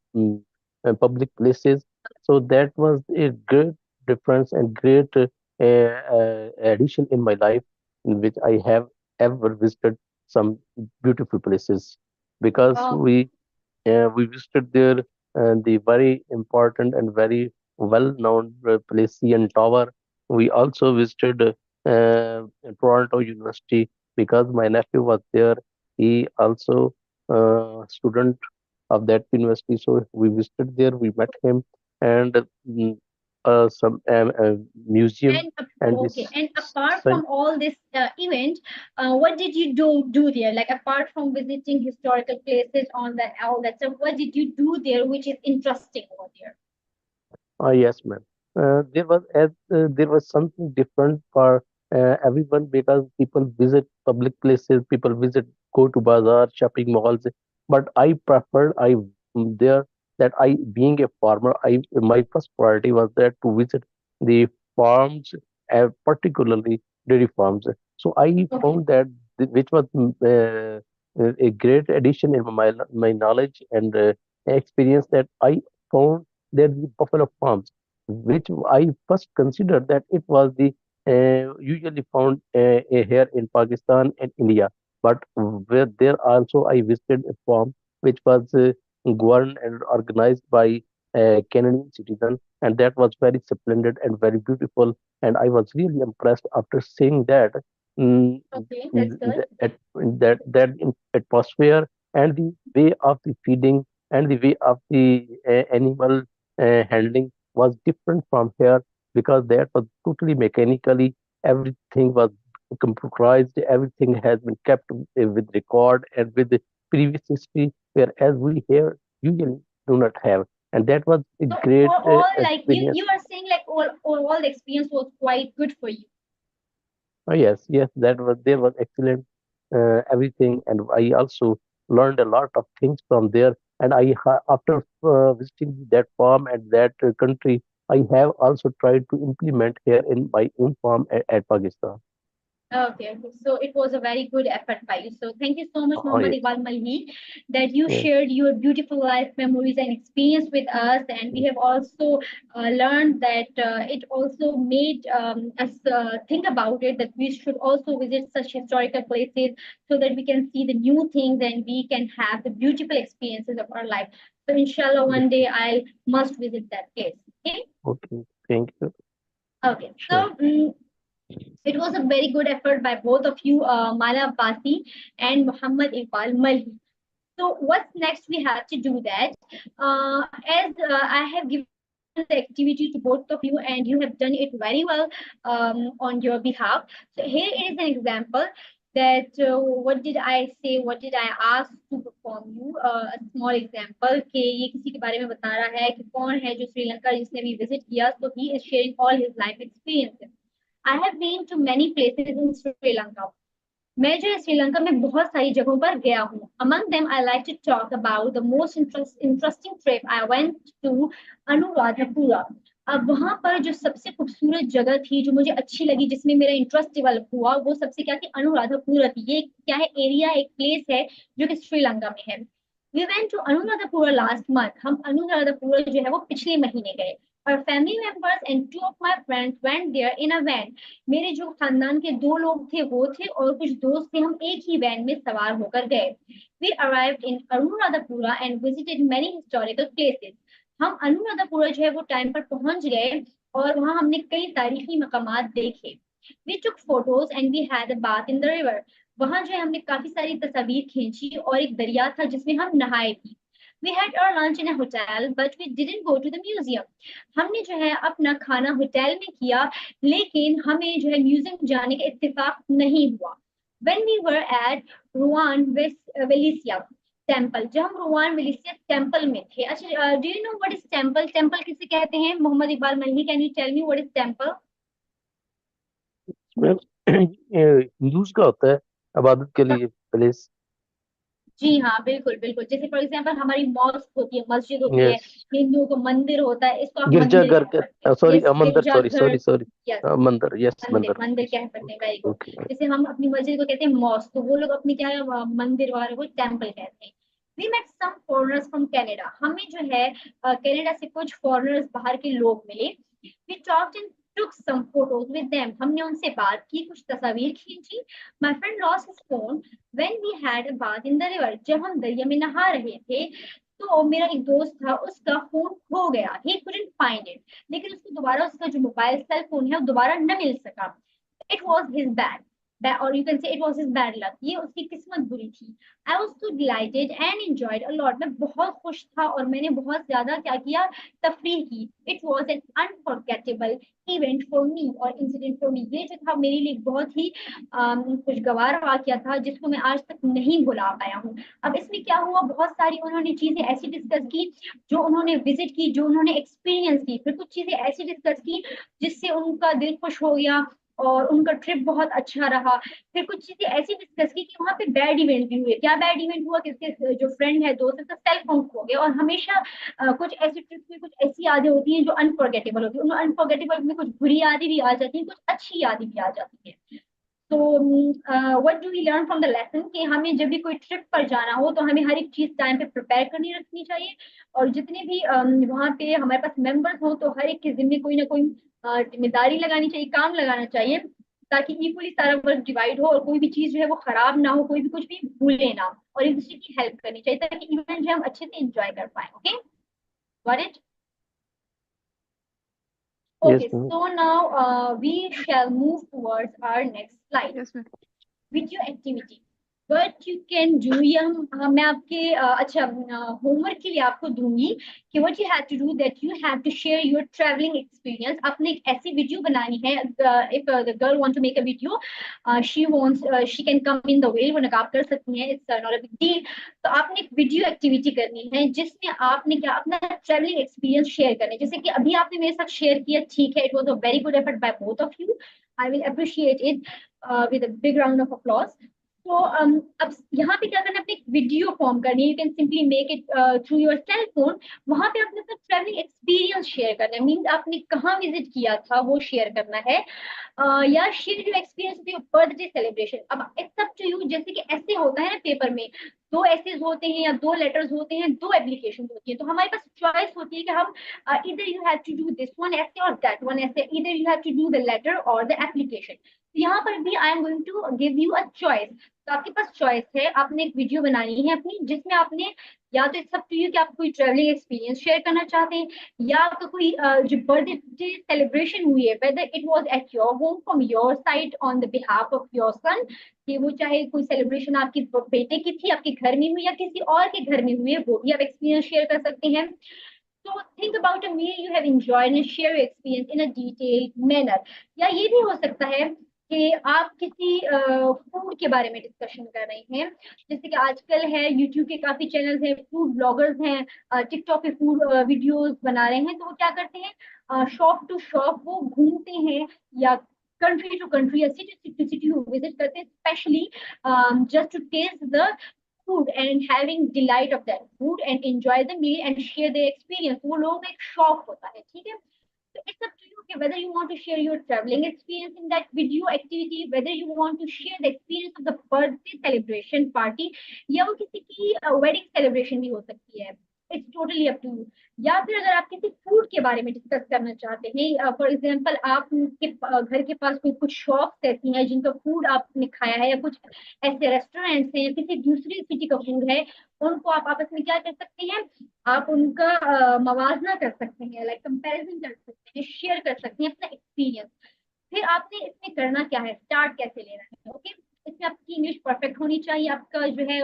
Speaker 3: public places. So that was a great difference and great addition in my life, in which I have ever visited some beautiful places, because
Speaker 2: Oh,
Speaker 3: we visited there the very important and very well-known place, CN Tower. We also visited Toronto University because my nephew was there. He also student of that university, so we visited there. We met him and some museum
Speaker 2: and
Speaker 3: and
Speaker 2: okay.
Speaker 3: this.
Speaker 2: And apart from all this event, what did you do there? Like apart from visiting historical places on that all that stuff, what did you do there, which is interesting over there?
Speaker 3: Yes, ma'am. There was something different for everyone because people visit public places, people go to bazaar, shopping malls. But I preferred there that I being a farmer, I my first priority was there to visit the farms, particularly dairy farms. So I
Speaker 2: Okay.
Speaker 3: found that which was a great addition in my knowledge and experience, that I found there the buffalo farms, which I first considered that it was the usually found here in Pakistan and India. But where there also I visited a farm which was governed and organized by a Canadian citizen, and that was very splendid and very beautiful. And I was really impressed after seeing that. mm,
Speaker 2: Okay, that's good.
Speaker 3: Atmosphere and the way of the feeding and the way of the animal handling was different from here, because that was totally mechanically. Everything was computerized. Everything has been kept with record and with the previous history, whereas we here usually do not have. And that was a
Speaker 2: So
Speaker 3: great
Speaker 2: overall, like
Speaker 3: experience.
Speaker 2: you are saying, like all the experience was quite good for you.
Speaker 3: Oh, yes, yes, that was there was excellent everything, and I also learned a lot of things from there. And after visiting that farm and that country, I have also tried to implement here in my own farm at Pakistan.
Speaker 2: Okay, okay. So it was a very good effort by you. So thank you so much,
Speaker 3: Oh,
Speaker 2: Muhammad
Speaker 3: yes,
Speaker 2: Iqbal Malhi, that you
Speaker 3: yes,
Speaker 2: shared your beautiful life memories and experience with us. And we
Speaker 3: yes,
Speaker 2: have also learned that it also made us think about it that we should also visit such historical places so that we can see the new things and we can have the beautiful experiences of our life. So inshallah,
Speaker 3: yes.
Speaker 2: one day I must visit that place. Okay.
Speaker 3: Okay, thank you.
Speaker 2: Okay.
Speaker 3: Sure.
Speaker 2: So It was a very good effort by both of you, Mala Abbasi and Muhammad Iqbal Malhi. So what's next? We have to do that. As I have given the activity to both of you, and you have done it very well on your behalf. So here is an example that what did I say? What did I ask to perform you? A small example कि ये किसी के बारे में बता रहा है कि कौन है जो श्रीलंका जिसने भी visit किया. So he is sharing all his life experiences. I have been to many places in Sri Lanka. मैं जो है श्रीलंका में बहुत सारी जगहों पर गया हूँ. Among them, I like to talk about the most interesting trip I went to Anuradhapura. अब वहां पर जो सबसे खूबसूरत जगह थी जो मुझे अच्छी लगी जिसमें मेरा इंटरेस्ट डेवलप हुआ वो सबसे क्या थी अनुराधापुरा थी. ये क्या है एरिया एक प्लेस है जो कि श्रीलंका में है. We went to Anuradhapura last month. हम अनुराधापुरा जो है वो पिछले महीने गए. Our family members and two of my friends went there in a van. मेरे जो खानदान के दो लोग थे वो थे और कुछ दोस्त थे. हम एक ही वैन में सवार होकर गए. We arrived in Anuradhapura and visited many historical places. हम अनुराधापुरा जो है वो टाइम पर पहुंच गए और वहां हमने कई तारीखी मकामात देखे. We took photos and we had a bath in the river. वहां जो है हमने काफी सारी तस्वीर खींची और एक दरिया था जिसमें हम नहाए भी. We had our lunch in a hotel, but we didn't go to the museum. हमने जो है अपना खाना होटल में किया लेकिन हमें जो है म्यूजियम जाने का इत्तेफाक नहीं हुआ. When we were at Ruan Velisia temple, जब हम रुआन वेलिसिया टेम्पल में थे. अच्छा, do you know what is temple? Temple किसे कहते हैं? Mohammad Iqbal Malhi, can you tell me what is temple?
Speaker 3: Hindus का होता है इबादत के लिए प्लेस.
Speaker 2: जी हाँ, बिल्कुल बिल्कुल. जैसे फॉर एग्जांपल हमारी मॉस्क होती है, मस्जिद होती है,
Speaker 3: यस.
Speaker 2: हिंदुओं को मंदिर होता है, इसको आप मंदिर
Speaker 3: गिरजाघर
Speaker 2: कह
Speaker 3: के,
Speaker 2: सकते हैं.
Speaker 3: सॉरी
Speaker 2: यस,
Speaker 3: मंदिर, सॉरी
Speaker 2: गिरजाघर.
Speaker 3: Sorry sorry.
Speaker 2: यस,
Speaker 3: मंदिर, यस
Speaker 2: मंदिर
Speaker 3: मंदिर.
Speaker 2: मंदिर कह सकते हैं. Very good.
Speaker 3: ओके.
Speaker 2: जैसे हम अपनी मस्जिद को कहते हैं मॉस्क, तो वो लोग अपनी क्या है मंदिर वगैरह को टेम्पल कहते हैं. We met some foreigners from Canada. हमें जो है कनाडा से कुछ फॉरेनर्स बाहर के लोग मिले. We talked and took some photos with them. हमने उनसे बात की, कुछ तस्वीर खींची. My friend lost his phone when we had a bath in the river. जब हम दरिया में नहा रहे थे तो मेरा एक दोस्त था, उसका फोन खो गया. He couldn't find it. लेकिन उसको दोबारा उसका जो मोबाइल सेल फोन है वो दोबारा न मिल सका. It was his bad, or you can say it was his bad luck. ये उसकी किस्मत बुरी थी. I was so delighted and enjoyed a lot. मैं बहुत खुश था और मैंने बहुत ज्यादा क्या किया, तफरीह की. It was an unforgettable event for me और incident for me. ये जो था मेरे लिए बहुत ही खुशगवार वाकया था जिसको मैं आज तक नहीं भुला पाया हूँ. अब इसमें क्या हुआ, बहुत सारी उन्होंने चीजें ऐसी डिस्कस की जो उन्होंने विजिट की, जो उन्होंने एक्सपीरियंस की. फिर कुछ चीजें ऐसी डिस्कस की जिससे उनका दिल खुश हो गया और उनका ट्रिप बहुत अच्छा रहा. फिर कुछ चीजें ऐसी डिस्कस की कि वहां पे बैड इवेंट भी हुए. क्या बैड इवेंट हुआ? किसके जो फ्रेंड है, दोस्त, उसका सेल फोन खो गया. और हमेशा कुछ ऐसी ट्रिप में कुछ ऐसी यादें होती हैं जो अनफॉरगेटेबल होती है. उन अनफॉरगेटेबल में कुछ बुरी यादें भी आ जाती हैं, कुछ अच्छी यादें भी आ जाती हैं. तो what do we learn from the lesson कि हमें जब भी कोई ट्रिप पर जाना हो तो हमें हर एक चीज टाइम पे प्रिपेयर करनी रखनी चाहिए. और जितने भी वहाँ पे हमारे पास मेंबर्स हो तो हर एक के जिम्मे कोई ना कोई जिम्मेदारी लगानी चाहिए, काम लगाना चाहिए, ताकि इक्वली सारा वर्क डिवाइड हो और कोई भी चीज जो है वो खराब ना हो, कोई भी कुछ भी भूले ना. और एक दूसरे की हेल्प करनी चाहिए ताकि इवेंट जो है हम अच्छे से एंजॉय कर पाए. Okay, got it?
Speaker 3: Yes.
Speaker 2: Okay, so now we shall move towards our next slide.
Speaker 1: Yes, ma'am.
Speaker 2: Video activity. What you can do, ये मैं आपके अच्छा होमवर्क के लिए आपको दूंगी कि what you have to do that you have to share your traveling experience. आपने एक ऐसी वीडियो बनानी है. If the girl want to make a video, she can come in the way, वो नकाब कर सकती है. It's not a big deal. तो आपने एक वीडियो एक्टिविटी करनी है जिसमें आपने क्या अपना ट्रैवलिंग एक्सपीरियंस शेयर करना है. जैसे कि अभी आपने मेरे साथ शेयर किया, ठीक है, it was a very good effort by both of you. I will appreciate it with a big round of applause. तो अब यहाँ पे क्या करना है, अपने एक वीडियो फॉर्म करनी है. You can simply make it through your cell phone. वहां पे आपने अपना ट्रैवलिंग एक्सपीरियंस शेयर करना है. मीन्स आपने कहाँ विजिट किया था वो शेयर करना है. या share your experience with your birthday celebration. अब इट्स अप टू यू. जैसे कि ऐसे होता है ना पेपर में, दो ऐसेज होते हैं या दो लेटर्स होते हैं, दो एप्लीकेशन होती है. तो हमारे पास चॉइस होती है कि हम इधर you have to do this one ऐसे और दैट वन ऐसे. इधर you have to do the letter और द एप्लीकेशन. यहाँ पर भी I am going to give you a choice. तो आपके पास चॉइस है, आपने एक वीडियो बनानी है अपनी जिसमें आपने या तो इट्स अप टू यू कि आप कोई ट्रेवलिंग एक्सपीरियंस शेयर करना चाहते हैं, या आपका कोई जो बर्थडे सेलिब्रेशन हुई है, whether it was at your home from your side on the behalf of your son, कि वो चाहे कोई सेलिब्रेशन आपके बेटे की थी, आपके घर में हुई, या किसी और के घर में हुई है, वो भी आप एक्सपीरियंस शेयर कर सकते हैं। So think about a meal you have enjoyed and share your experience in a detailed manner. या ये भी हो सकता है कि आप किसी फूड के बारे में डिस्कशन कर रहे हैं, जैसे कि आजकल है यूट्यूब के काफी चैनल्स हैं, फूड ब्लॉगर्स हैं, टिकटॉक पे फूड वीडियोस बना रहे हैं, तो वो क्या करते हैं, शॉप टू शॉप वो घूमते हैं, या कंट्री टू कंट्री या सिटी टू सिटी वो विजिट करते हैं, specially just to taste the food and having delight of that food and enjoy the meal and share their experience. वो लोगों का एक शौक होता है, ठीक है। So it's up to you कि whether you want to share your traveling experience in that video activity, whether you want to share the experience of the birthday celebration party, या वो किसी की wedding celebration भी हो सकती है। It's totally up to you. या फिर अगर आप किसी फूड के बारे में डिस्कस करना चाहते हैं, फॉर एग्जांपल आपके घर के पास कोई कुछ शॉप्स ऐसी हैं जिनका फूड आपने खाया है, या कुछ ऐसे रेस्टोरेंट्स हैं या किसी दूसरी सिटी का फूड है, उनको आप आपस में क्या कर सकते हैं, आप उनका मवाजना कर सकते हैं, लाइक कंपैरिजन कर सकते हैं, शेयर कर सकते हैं अपना एक्सपीरियंस। फिर आपने इसमें करना क्या है, स्टार्ट कैसे लेना है, ओके। इसमें आपकी इंग्लिश परफेक्ट होनी चाहिए, आपका जो है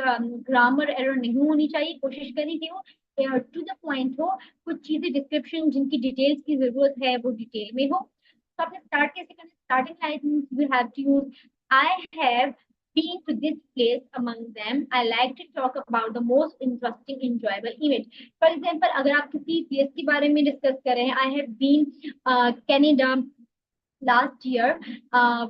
Speaker 2: ग्रामर एरर नहीं होनी चाहिए, कोशिश करें कि वो टू द पॉइंट हो, कुछ चीजें डिस्क्रिप्शन जिनकी डिटेल्स की जरूरत है वो डिटेल में हो। तो आपने स्टार्ट कैसे करना, starting line you have to use I have been to this place among them. I like to talk about the most interesting, enjoyable event. For example, अगर आप किसी प्लेस के बारे में डिस्कस कर रहे हैं, I have been Canada last year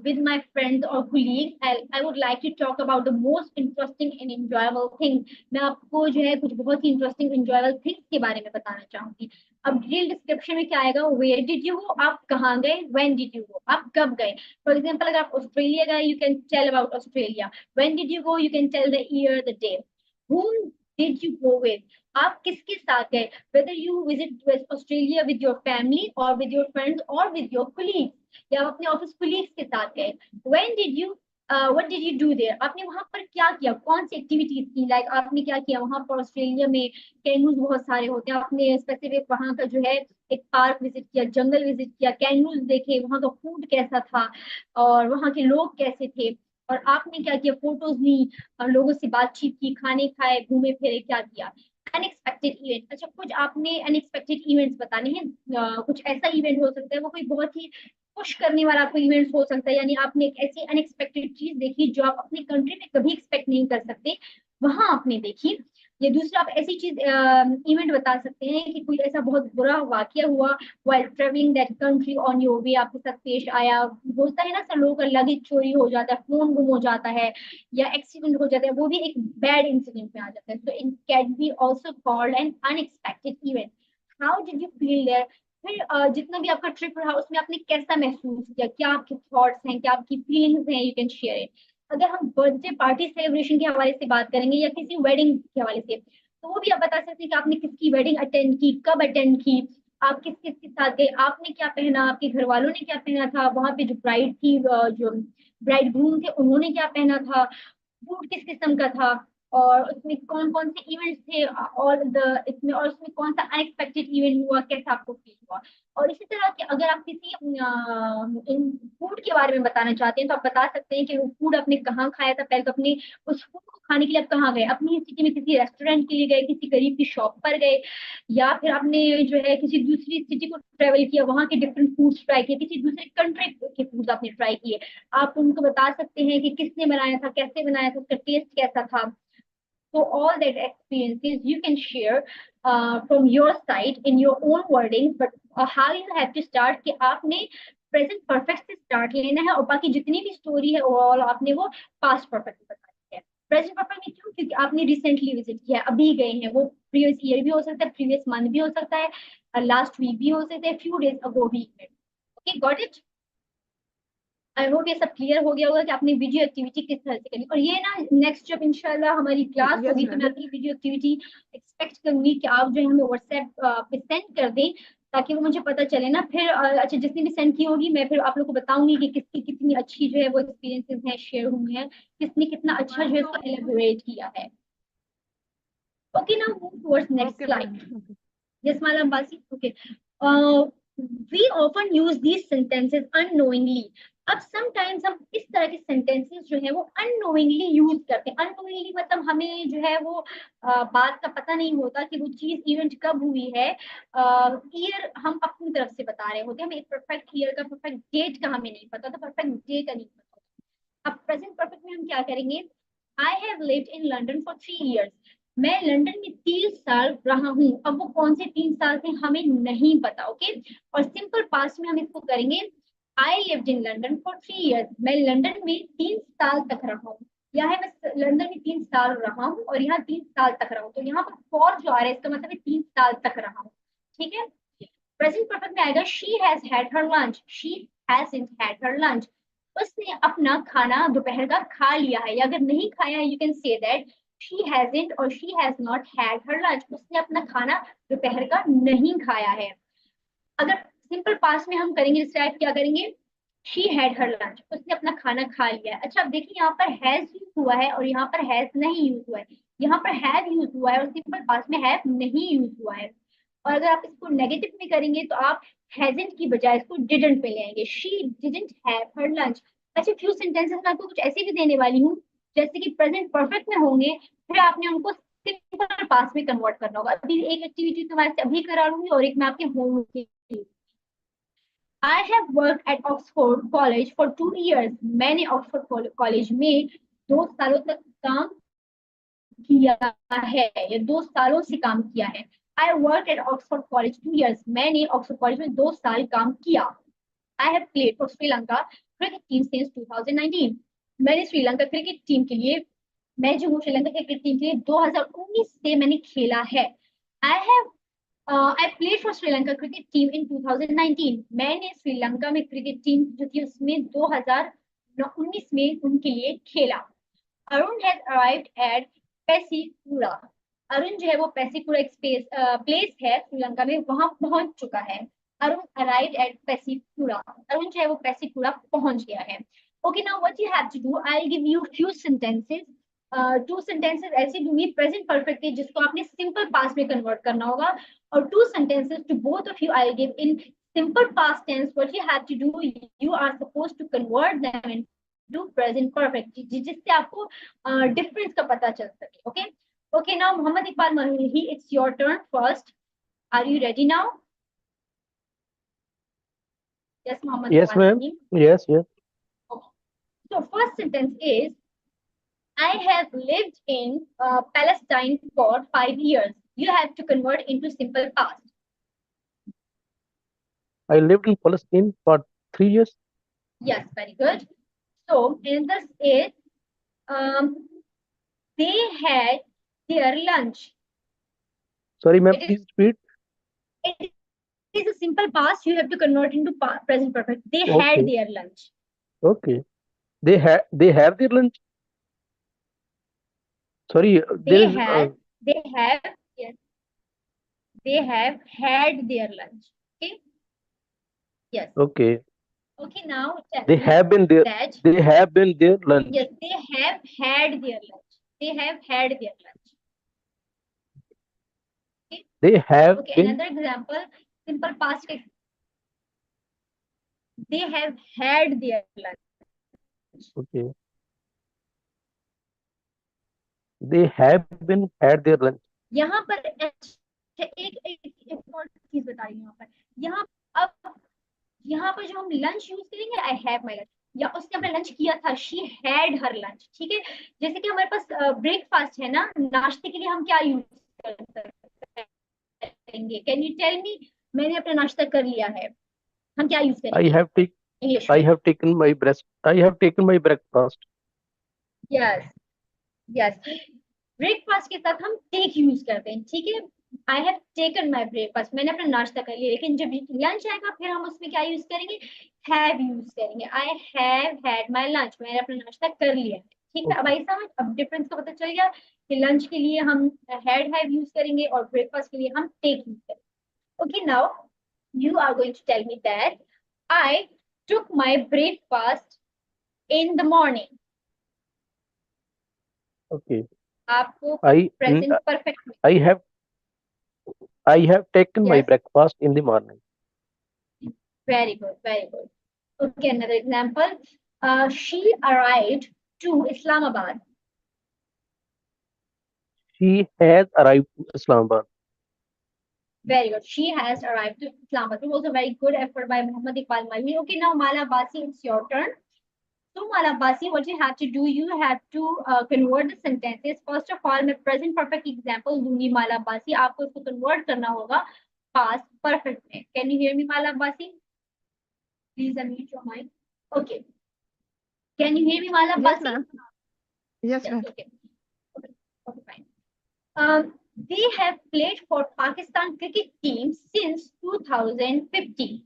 Speaker 2: with my friends or colleagues. I would like to talk about the most interesting and enjoyable thing. मैं आपको जो है कुछ बहुत ही इंटरेस्टिंग enjoyable things के बारे में बताना चाहूंगी। अब डिटेल डिस्क्रिप्शन में क्या आएगा, where did you go, आप कहाँ गए, when did you go, आप कब गए। फॉर एग्जाम्पल अगर आप ऑस्ट्रेलिया गए, you can tell about Australia. When did you go, you can tell the year, the day. Whom did you go with, आप किसके साथ गए, whether you visit Australia with your family or with your friends or with your colleagues, या आप अपने office colleagues के साथ गए। When did you what did you do their, आपने वहां पर क्या किया, कौन सी एक्टिविटीज की, लाइक आपने क्या किया वहां पर। ऑस्ट्रेलिया में कैनूज बहुत सारे होते हैं, आपने स्पेसिफिक वहां का जो है एक पार्क विजिट किया, जंगल विजिट किया, कैनूज देखे, वहां का फूड कैसा था और वहां के लोग कैसे थे, और आपने क्या किया, फोटोज ली, लोगों से बातचीत की, खाने खाए, घूमे फिरे, क्या किया। अनएक्सपेक्टेड इवेंट, अच्छा कुछ आपने अनएक्सपेक्टेड इवेंट्स बताने हैं, कुछ ऐसा इवेंट हो सकता है वो कोई बहुत ही खुश करने वाला कोई इवेंट हो सकता है, यानी आपने एक ऐसी अनएक्सपेक्टेड चीज देखी जो आप अपनी कंट्री में कभी एक्सपेक्ट नहीं कर सकते, वहां आपने देखी। या दूसरा आप ऐसी चीज इवेंट बता सकते हैं कि कोई ऐसा बहुत बुरा वाकया हुआ while traveling that country on your way, आपके साथ पेश आया। होता है ना सर, लोगों का लगेज चोरी हो जाता है, फोन गुम हो जाता है, या एक्सीडेंट हो जाता है, वो भी एक बैड इंसिडेंट में आ जाता है। So it can be also called an unexpected event. How did you feel there, फिर जितना भी आपका ट्रिप रहा उसमें आपने कैसा महसूस किया, क्या आपके थॉट्स हैं, क्या आपकी फीलिंग्स हैं, यू कैन शेयर इट। अगर हम बर्थडे पार्टी सेलिब्रेशन के हवाले से बात करेंगे या किसी वेडिंग के हवाले से, तो वो भी आप बता सकते हैं कि आपने किसकी वेडिंग अटेंड की, कब अटेंड की, आप किस किस के साथ गए, आपने क्या पहना, आपके घर वालों ने क्या पहना था, वहां पे जो ब्राइड थी, जो ब्राइड ग्रूम थे उन्होंने क्या पहना था, फूड किस किस्म का था, और उसमें कौन कौन से इवेंट्स थे, और द इसमें और उसमें कौन सा अनएक्सपेक्टेड इवेंट हुआ, कैसा आपको फील हुआ। और इसी तरह के अगर आप किसी फूड के बारे में बताना चाहते हैं तो आप बता सकते हैं कि वो फूड आपने कहाँ खाया था, पहले तो अपने उस फूड को खाने के लिए आप कहाँ गए, अपनी सिटी में किसी रेस्टोरेंट के लिए गए, किसी करीब की शॉप पर गए, या फिर आपने जो है किसी दूसरी सिटी को ट्रेवल किया, वहाँ के डिफरेंट फूड्स ट्राई किए, किसी दूसरे कंट्री के फूड्स आपने ट्राई किए। आप उनको बता सकते हैं कि किसने बनाया था, कैसे बनाया था, उसका टेस्ट कैसा था। So all that experiences you can share from your side in your own wording, but how you have to start कि आपने present perfect से start लेना है, और बाकी जितनी भी story है overall आपने वो past perfect में बतानी है। present perfect में क्यों, क्योंकि आपने recently visit किया है, अभी गए हैं, वो previous year भी हो सकता है, previous month भी हो सकता है, last week भी हो सकता है, few days ago भी। Okay, got it? I hope ये सब क्लियर हो गया होगा कि आपने वीडियो एक्टिविटी किस तरह से करनी। और ये ना नेक्स्ट जब इंशाल्लाह हमारी क्लास होगी तो मैं आपकी वीडियो एक्टिविटी एक्सपेक्ट करूंगी कि आप जो है हमें व्हाट्सएप पे सेंड कर दें, ताकि वो मुझे पता चले ना फिर। अच्छा, जिसने भी सेंड की होगी मैं फिर आप लोग को बताऊंगी कि किसकी कितनी अच्छी जो है वो एक्सपीरियंसेस हैं, शेयर हुई हैं, किसने कितना अच्छा जो है
Speaker 1: तो
Speaker 2: इसको एलेबोरेट किया है। Okay, now move towards next
Speaker 1: okay
Speaker 2: slide.
Speaker 1: Ma'am.
Speaker 2: Yes, Madam Basi. Okay. We often use these sentences unknowingly. अब समटाइम्स हम इस तरह के सेंटेंसेस जो है वो अननोइंगली यूज करते हैं। अननोइंगली मतलब हमें जो है वो बात का पता नहीं होता कि वो चीज इवेंट कब हुई है। ईयर हम अपनी तरफ से बता रहे होते हैं, हमें एक परफेक्ट ईयर का परफेक्ट डेट का हमें नहीं पता, तो परफेक्ट डे का नहीं पता। अब प्रेजेंट परफेक्ट में हम क्या करेंगे? आई have lived in London for 3 years। मैं लंदन में 3 साल रहा हूँ। अब वो कौन से 3 साल थे हमें नहीं पता। ओके, और सिंपल पास्ट में हम इसको करेंगे I lived in London for 3 years। मैं लंदन में 3 साल तक रहा हूँ। या है मैं लंदन में 3 साल रहा हूँ और यहाँ 3 साल तक रहा हूँ, तो यहाँ पर फॉर जो आ रहा है इसका मतलब है 3 साल तक रहा हूँ। ठीक है, प्रेजेंट परफेक्ट में आएगा she has had her lunch. She hasn't had her lunch. उसने अपना खाना दोपहर का खा लिया है, या अगर नहीं खाया है you can say that she hasn't or she has not had her lunch. उसने अपना खाना दोपहर का नहीं खाया है। अगर सिंपल पास्ट में हम करेंगे डिस्क्राइब, क्या करेंगे? शी हैड हर लंच, उसने अपना खाना खा लिया है। अच्छा, अब देखिए यहाँ पर हैज यूज हुआ है और यहाँ पर हैज नहीं यूज हुआ है। यहाँ पर हैव यूज हुआ है और सिंपल पास्ट में हैव नहीं यूज हुआ है। और अगर आप इसको नेगेटिव में करेंगे तो आप हैजंट की बजाय इसको डिडंट पे ले आएंगे, she didn't have her lunch. अच्छा, फ्यू सेंटेंसेस मैं आपको कुछ ऐसे भी देने वाली हूँ जैसे कि प्रेजेंट परफेक्ट में होंगे, फिर आपने उनको सिंपल पास्ट में कन्वर्ट करना होगा। अभी एक एक्टिविटी तुम्हारे से अभी करा लूंगी और एक मैं आपके homework. I have worked at Oxford College for 2 years। मैंने ऑक्सफोर्ड कॉलेज में 2 सालों तक काम किया है, या 2 सालों से काम किया है। I worked at Oxford College 2 years। मैंने ऑक्सफोर्ड कॉलेज में 2 साल काम किया। I have played for Sri Lanka cricket team since 2019। मैंने श्रीलंका क्रिकेट टीम के लिए, मैं जो हूँ श्रीलंका क्रिकेट टीम के लिए 2019 से मैंने खेला है। I have I played for Sri Lanka cricket team in 2019। मैंने श्रीलंका में क्रिकेट टीम जो थी उसमें 2019 में उनके लिए खेला। Arun has arrived at Pesipura. Arun जो है वो पेसीपुरा एक प्लेस है श्रीलंका में, वहां पहुंच चुका है। Arun arrived at Pesipura. अरुण जो है वो पेसीपुरा पहुंच गया है। Okay, now what you have to do, I will give you few sentences. 2 sentences ऐसे दूंगी प्रेजेंट परफेक्ट के जिसको आपने सिंपल पास्ट में कन्वर्ट करना होगा, और 2 sentences to both of you I will give in simple past tense। What you have to do, you are supposed to convert them into present perfect, जिससे आपको difference का पता चल सके। Okay okay, now Mohammad Iqbal Malhi, it's your turn first। Are you ready now? Yes, Mohammed
Speaker 3: Yes,
Speaker 2: Iqbal
Speaker 3: ma'am.
Speaker 2: Marhi.
Speaker 3: Yes, yes.
Speaker 2: Okay. So first sentence is I have lived in Palestine for 5 years। You have to convert into simple past।
Speaker 3: I lived in Palestine for 3 years.
Speaker 2: Yes, very good. So in this is they had their lunch।
Speaker 3: Sorry, ma'am,
Speaker 2: It is,
Speaker 3: please repeat.
Speaker 2: it is a simple past, you have to convert into present perfect। They had
Speaker 3: Okay,
Speaker 2: their lunch।
Speaker 3: okay. They have their lunch. Sorry, there
Speaker 2: They
Speaker 3: is
Speaker 2: had, they have, yes, they have had their lunch। Okay, yes,
Speaker 3: okay.
Speaker 2: okay, now tell
Speaker 3: They
Speaker 2: me
Speaker 3: have been there.
Speaker 2: that,
Speaker 3: They have been their lunch.
Speaker 2: yes, they have had their lunch, they have had their lunch। Okay,
Speaker 3: They have
Speaker 2: okay,
Speaker 3: been.
Speaker 2: another example, simple past, they have had their lunch।
Speaker 3: Okay. They have been had their lunch.
Speaker 2: यहाँ पर एक और चीज बता रही हूँ। यहाँ पर, यहाँ अब यहाँ पर जो हम लंच यूज करेंगे आई हैव माई लंच, या उसने अपना लंच किया था, शी हैड हर लंच। ठीक है, जैसे कि हमारे पास ब्रेकफास्ट है ना, नाश्ते के लिए हम क्या यूज करेंगे? Can you tell me? मैंने अपना नाश्ता कर लिया है, हम क्या यूज
Speaker 3: I
Speaker 2: करेंगे
Speaker 3: have take.
Speaker 2: इंग्लिश
Speaker 3: I
Speaker 2: में?
Speaker 3: have taken my breast. I have taken my breakfast.
Speaker 2: Yes yes, breakfast के साथ हम टेक यूज करते हैं। ठीक है, I have taken my breakfast, मैंने अपना नाश्ता कर लिया। लेकिन जब लंच आएगा फिर हम उसमें क्या यूज करेंगे? हैव यूज करेंगे। I have had my lunch, मैंने अपना नाश्ता कर लिया। ठीक है, अब
Speaker 3: Okay.
Speaker 2: आई समझ, अब डिफरेंस का पता चल गया कि लंच के लिए हम हैड हैव यूज करेंगे और ब्रेकफास्ट के लिए हम टेक यूज करेंगे। Okay, now you are going to tell me that I took my breakfast in the morning.
Speaker 3: Okay.
Speaker 2: आपको
Speaker 3: I mm,
Speaker 2: present perfect में.
Speaker 3: I have I have taken my
Speaker 2: Yes,
Speaker 3: breakfast in the morning.
Speaker 2: very good, very good. Okay, another example. She arrived to Islamabad.
Speaker 3: She has arrived to Islamabad.
Speaker 2: Very good. She has arrived to Islamabad. It was a very good effort by Muhammad Iqbal Malvi. Okay, now Mala Basi, it's your turn. So Mala Basi, what you have to do, you have to convert the sentences. First of all, मैं present perfect example दूंगी Mala Basi. आपको इसको convert करना होगा past perfect में. Can you hear me, Mala Basi? Please unmute your mic. Okay. Can you hear me, Mala
Speaker 1: Yes,
Speaker 2: Basi?
Speaker 1: ma'am. Yes,
Speaker 2: Yes.
Speaker 1: ma'am.
Speaker 2: Okay. Okay. Okay. Fine. They have played for Pakistan cricket team since 2015.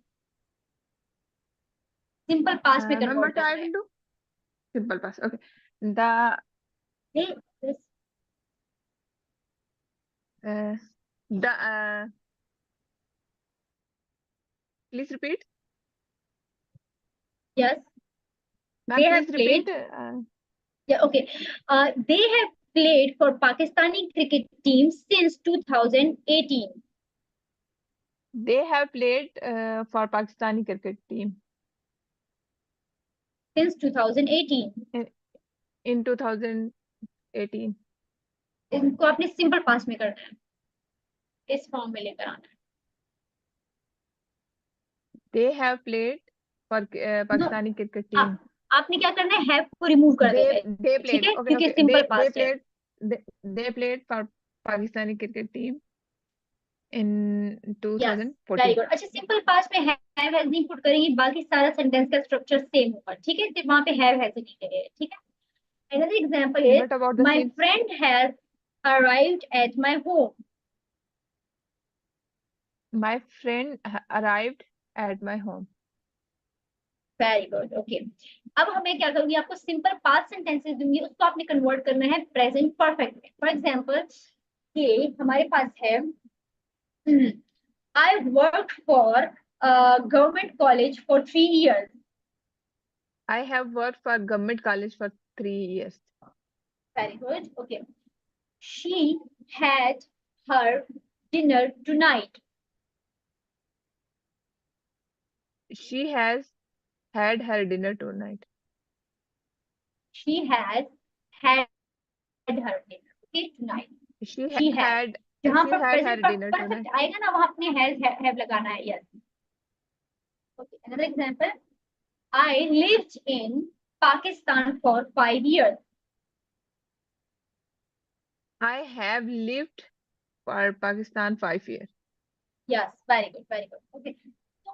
Speaker 2: Simple past में
Speaker 1: Ma'am,
Speaker 2: convert
Speaker 1: what I
Speaker 2: करना है.
Speaker 1: will do? Simple past. Okay. The
Speaker 2: They, this,
Speaker 1: uh, the please repeat.
Speaker 2: yes,
Speaker 1: Ma'am,
Speaker 2: they have
Speaker 1: please
Speaker 2: played.
Speaker 1: repeat.
Speaker 2: Yeah, okay. They have played for Pakistani cricket team since 2018.
Speaker 1: They have played for Pakistani cricket team
Speaker 2: Since 2018.
Speaker 1: in 2018.
Speaker 2: इनको आपने simple past में करना है. इस form में लेकर आना है.
Speaker 1: They have played for
Speaker 2: No,
Speaker 1: Pakistani cricket team.
Speaker 2: आपने क्या करना है? Have को remove कर देना है.
Speaker 1: They
Speaker 2: ठीक
Speaker 1: played.
Speaker 2: है?
Speaker 1: Okay,
Speaker 2: क्योंकि
Speaker 1: okay.
Speaker 2: simple
Speaker 1: They
Speaker 2: past है.
Speaker 1: played. They played for Pakistani cricket team in
Speaker 2: Yes,
Speaker 1: 2014.
Speaker 2: very good. अच्छा, simple past में have has नहीं put करेंगे, बाकी सारा sentence का structure same होगा. ठीक है? सिर्फ वहाँ पे have has नहीं करेंगे. ठीक है? Another example is,
Speaker 1: What about the
Speaker 2: my
Speaker 1: since?
Speaker 2: friend has arrived at my home.
Speaker 1: My friend arrived at my home.
Speaker 2: Very good. Okay. अब हमें क्या करूंगी, आपको सिंपल पास्ट सेंटेंसेस दूंगी, उसको आपने कन्वर्ट करना है प्रेजेंट परफेक्ट में. फॉर एग्जांपल, ये हमारे पास है, I work for government college for 3 years.
Speaker 1: I have worked for government college for 3 years.
Speaker 2: Very good. Okay. She had her dinner tonight.
Speaker 1: She has had her dinner tonight.
Speaker 2: She has had her dinner. Okay, tonight.
Speaker 1: She
Speaker 2: She had.
Speaker 1: had
Speaker 2: जहां
Speaker 1: she
Speaker 2: पर
Speaker 1: had her
Speaker 2: present
Speaker 1: dinner tonight.
Speaker 2: Perfect आएगा ना, वहां अपने have लगाना है. Yes. Okay, another example, I lived in Pakistan for 5 years.
Speaker 1: I have lived for Pakistan 5 years.
Speaker 2: Yes, very good, very good. Okay.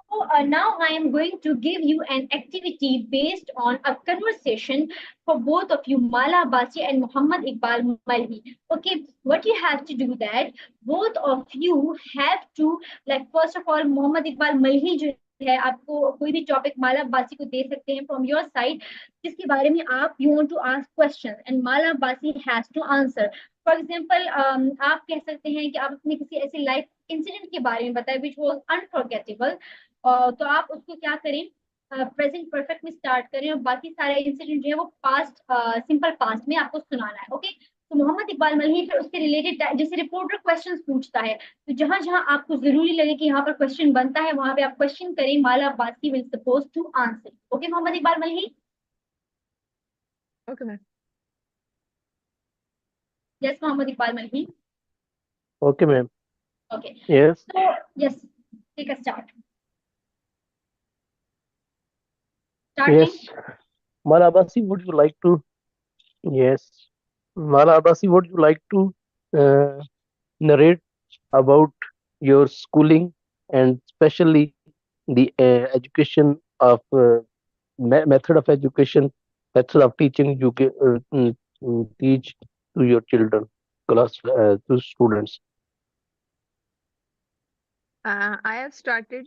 Speaker 2: So now I am going to give you an activity based on a conversation for both of you, Mala Basi and Muhammad Iqbal Malhi. Okay, what you have to do that both of you have to, like, first of all, Muhammad Iqbal Malhi जो है, आपको कोई भी topic माला बासी को दे सकते हैं from your side, जिसके बारे में आप you want to ask question and Mala Basi has to answer. For example, आप कह सकते हैं कि आप अपने किसी ऐसे लाइफ इंसिडेंट के बारे में बताएं विच वाज अनफॉरगेटेबल. तो आप उसको क्या करें, प्रेजेंट परफेक्ट में स्टार्ट करें और बाकी सारे इंसिडेंट जो है वो पास्ट, सिंपल पास्ट में आपको सुनाना है. ओके. तो मोहम्मद इकबाल मल्ही फिर उसके रिलेटेड, जैसे रिपोर्टर क्वेश्चंस पूछता है, तो जहां जहां आपको जरूरी लगे कि यहाँ पर क्वेश्चन बनता है, वहां पे आप क्वेश्चन करें. Mala Basi will suppose to answer. Okay Mohammad Iqbal Malhi.
Speaker 1: Okay, ma'am.
Speaker 2: Yes Mohammad Iqbal Malhi.
Speaker 3: Okay, ma'am.
Speaker 2: Okay.
Speaker 3: Yes.
Speaker 2: So yes, take a start. Starting.
Speaker 3: Yes. Mala Abasi, would you like to? Yes. Mala Abasi, would you like to narrate about your schooling and especially the education of method of education, method of teaching you teach to your children, class to students?
Speaker 1: I have started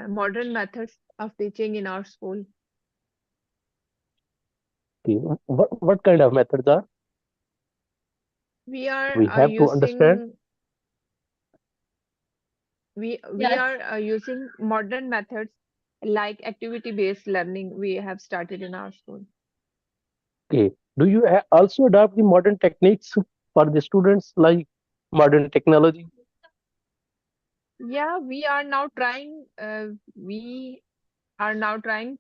Speaker 1: modern methods of teaching in our school.
Speaker 3: Okay. What kind of methods are?
Speaker 1: We are
Speaker 3: We have to understand.
Speaker 1: using We
Speaker 2: Yes.
Speaker 1: are using modern methods like activity based learning we have started in our school.
Speaker 3: Okay. Do you also adopt the modern techniques for the students like modern technology?
Speaker 1: Yeah, we are now trying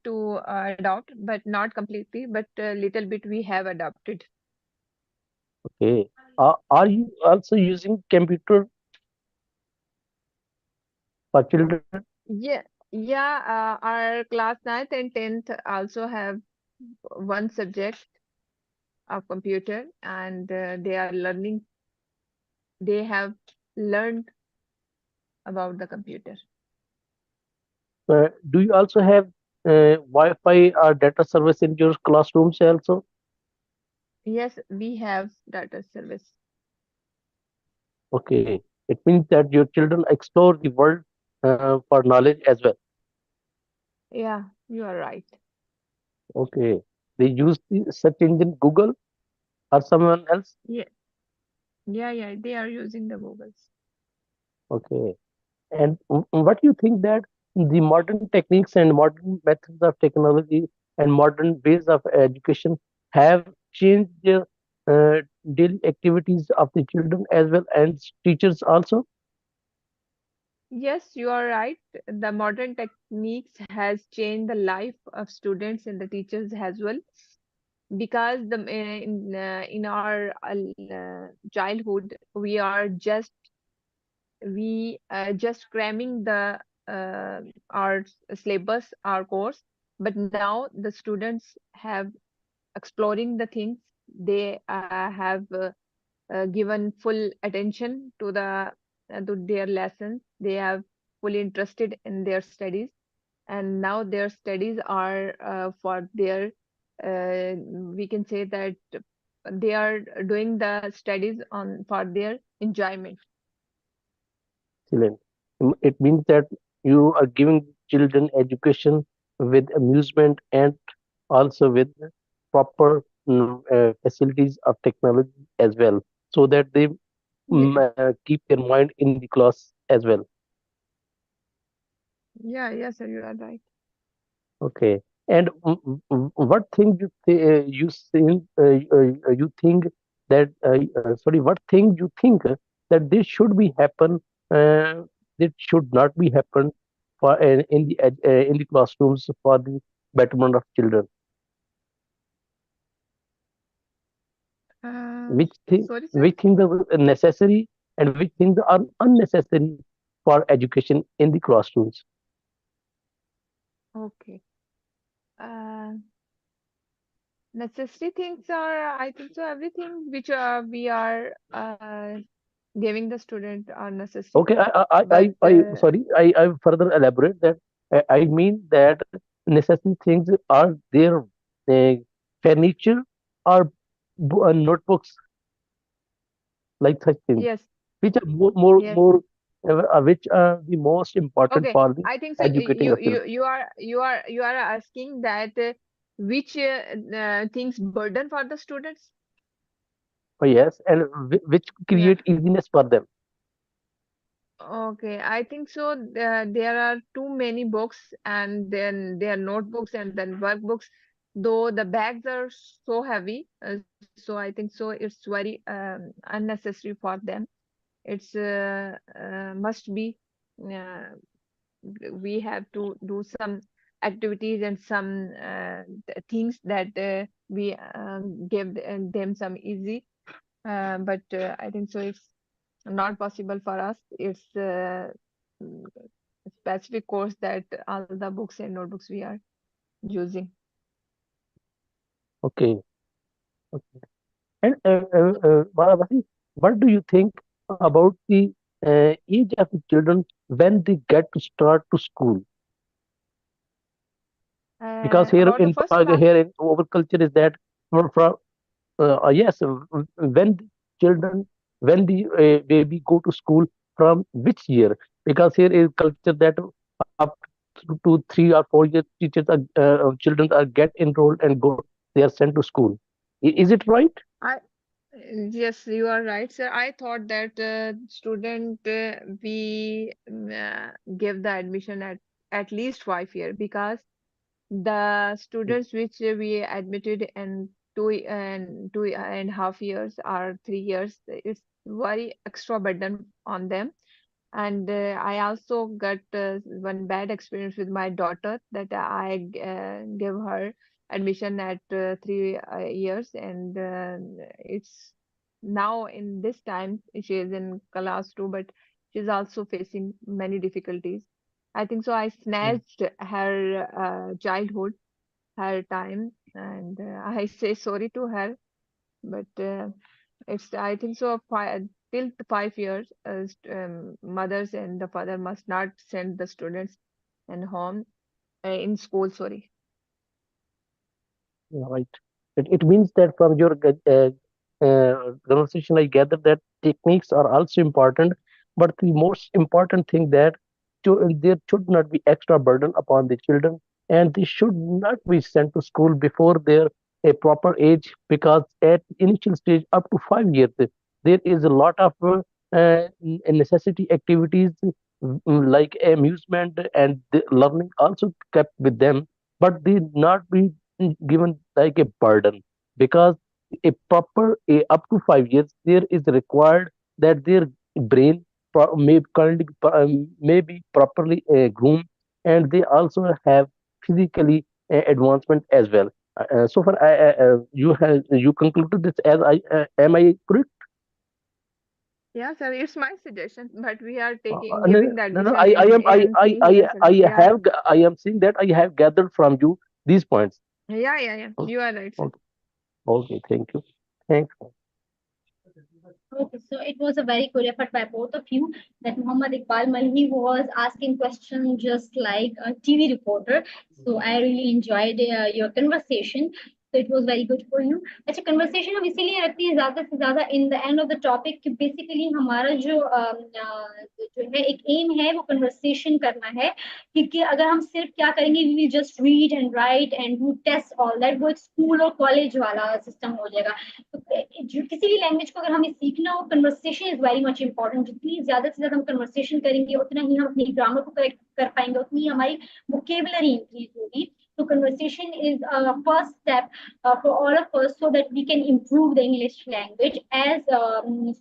Speaker 1: to adopt, but not completely, but a little bit we have adopted.
Speaker 3: Okay. Are you also using computer for children?
Speaker 1: Yeah, yeah. Our class ninth and 10th also have one subject of computer, and they are learning. They have learned about the computer.
Speaker 3: Do you also have Wi-Fi or data service in your classrooms also?
Speaker 1: Yes, we have data service.
Speaker 3: Okay. It means that your children explore the world for knowledge as well.
Speaker 1: Yeah, you are right.
Speaker 3: Okay. They use the search engine Google or someone else?
Speaker 1: Yeah, yeah. They are using the Googles.
Speaker 3: Okay. And what do you think that the modern techniques and modern methods of technology and modern ways of education have changed their daily activities of the children as well and teachers also?
Speaker 1: Yes, you are right. The modern techniques has changed the life of students and the teachers as well. Because in our childhood we just cramming the our syllabus, our course, but now the students have exploring the things. They have given full attention to their lessons. They have fully interested in their studies, and now their studies are for their we can say that they are doing the studies on for their enjoyment.
Speaker 3: Excellent. It means that you are giving children education with amusement and also with proper facilities of technology as well, so that they
Speaker 1: Yeah,
Speaker 3: keep their mind in the class as well.
Speaker 1: yeah, yes, sir, you are right.
Speaker 3: Okay. And what thing you think you think that sorry, what thing you think that this should be happen, uh, that should not be happen for in the classrooms for the betterment of children?
Speaker 1: Sorry, sir.
Speaker 3: Which things are necessary and which things are unnecessary for education in the classrooms?
Speaker 1: Okay. uh, Necessary things are, I think so, everything which we are giving the student are necessary,
Speaker 3: Okay,
Speaker 1: but
Speaker 3: sorry, I further elaborate that I mean that necessary things are there, furniture or notebooks, like such things,
Speaker 1: yes,
Speaker 3: which are
Speaker 1: yes.
Speaker 3: which are the most important
Speaker 1: Okay,
Speaker 3: for the
Speaker 1: I think so.
Speaker 3: educating
Speaker 1: You
Speaker 3: of children.
Speaker 1: you you are asking that which things burden for the students.
Speaker 3: Oh, yes, and which
Speaker 1: Yeah.
Speaker 3: create easiness for them.
Speaker 1: Okay, I think so. There are too many books, and then there are notebooks and then workbooks. Though the bags are so heavy, so I think so. It's very unnecessary for them. It's must be. Uh, we have to do some activities and some things that we give them some easy. But I think so. It's not possible for us. It's mm, a specific course that all the books and notebooks we are using.
Speaker 3: Okay, okay. And Bharati, what do you think about the age of the children when they get to start to school? Because here
Speaker 1: About the first part,
Speaker 3: here in our culture is that from yes, when the children, when the baby go to school from which year? Because here is culture that up to 3 or 4 years, teachers are children are get enrolled and go. They are sent to school. Is it right?
Speaker 1: Yes, you are right, sir. I thought that student we give the admission at least 5 year, because the students which we admitted in 2.5 years or 3 years, it's very extra burden on them. And I also got one bad experience with my daughter, that I gave her admission at 3 years, and it's now in this time she is in class 2, but she's also facing many difficulties. I think so. I
Speaker 3: Mm.
Speaker 1: snatched her childhood, her time, and I say sorry to her, but it's, I think so, till 5 years, mothers and the father must not send the students in home, in school, sorry.
Speaker 3: Yeah, right. It means that from your conversation, I gather that techniques are also important, but the most important thing that there should not be extra burden upon the children, and they should not be sent to school before their a proper age, because at initial stage up to 5 years, there is a lot of necessity activities, like amusement and the learning also kept with them, but they not be given like a burden, because a proper up to 5 years there is required that their brain may be properly groomed, and they also have physically advancement as well. So far, you concluded this as I am I correct?
Speaker 1: Yeah, sir, it's my suggestion, but we are taking
Speaker 3: No,
Speaker 1: giving the
Speaker 3: no, no,
Speaker 1: admission in 3 years, and we are,
Speaker 3: I am saying that I have gathered from you these points.
Speaker 1: yeah, you are right, sir.
Speaker 3: Okay, okay, thank you. Thanks.
Speaker 2: Okay, so it was a very good effort by both of you. That Muhammad Iqbal Malhi was asking questions just like a TV reporter. So I really enjoyed your conversation. So it was very good for you. अच्छा conversation हम इसीलिए रखते हैं ज़्यादा से ज़्यादा in the end of the topic कि basically हमारा जो है एक aim है वो conversation करना है, क्योंकि अगर हम सिर्फ क्या करेंगे we will just read and write and do tests all that, वो एक school और college वाला system हो जाएगा। जो किसी भी लैंग्वेज को अगर हमें सीखना हो, conversation is very much important. जितनी ज्यादा से ज्यादा हम कन्वर्सेशन करेंगे उतना ही हम अपनी ग्रामर को करेक्ट कर पाएंगे, उतनी हमारी वोकेबलरी इंक्रीज होगी। So conversation is a first step for all of us so that we can improve the English language as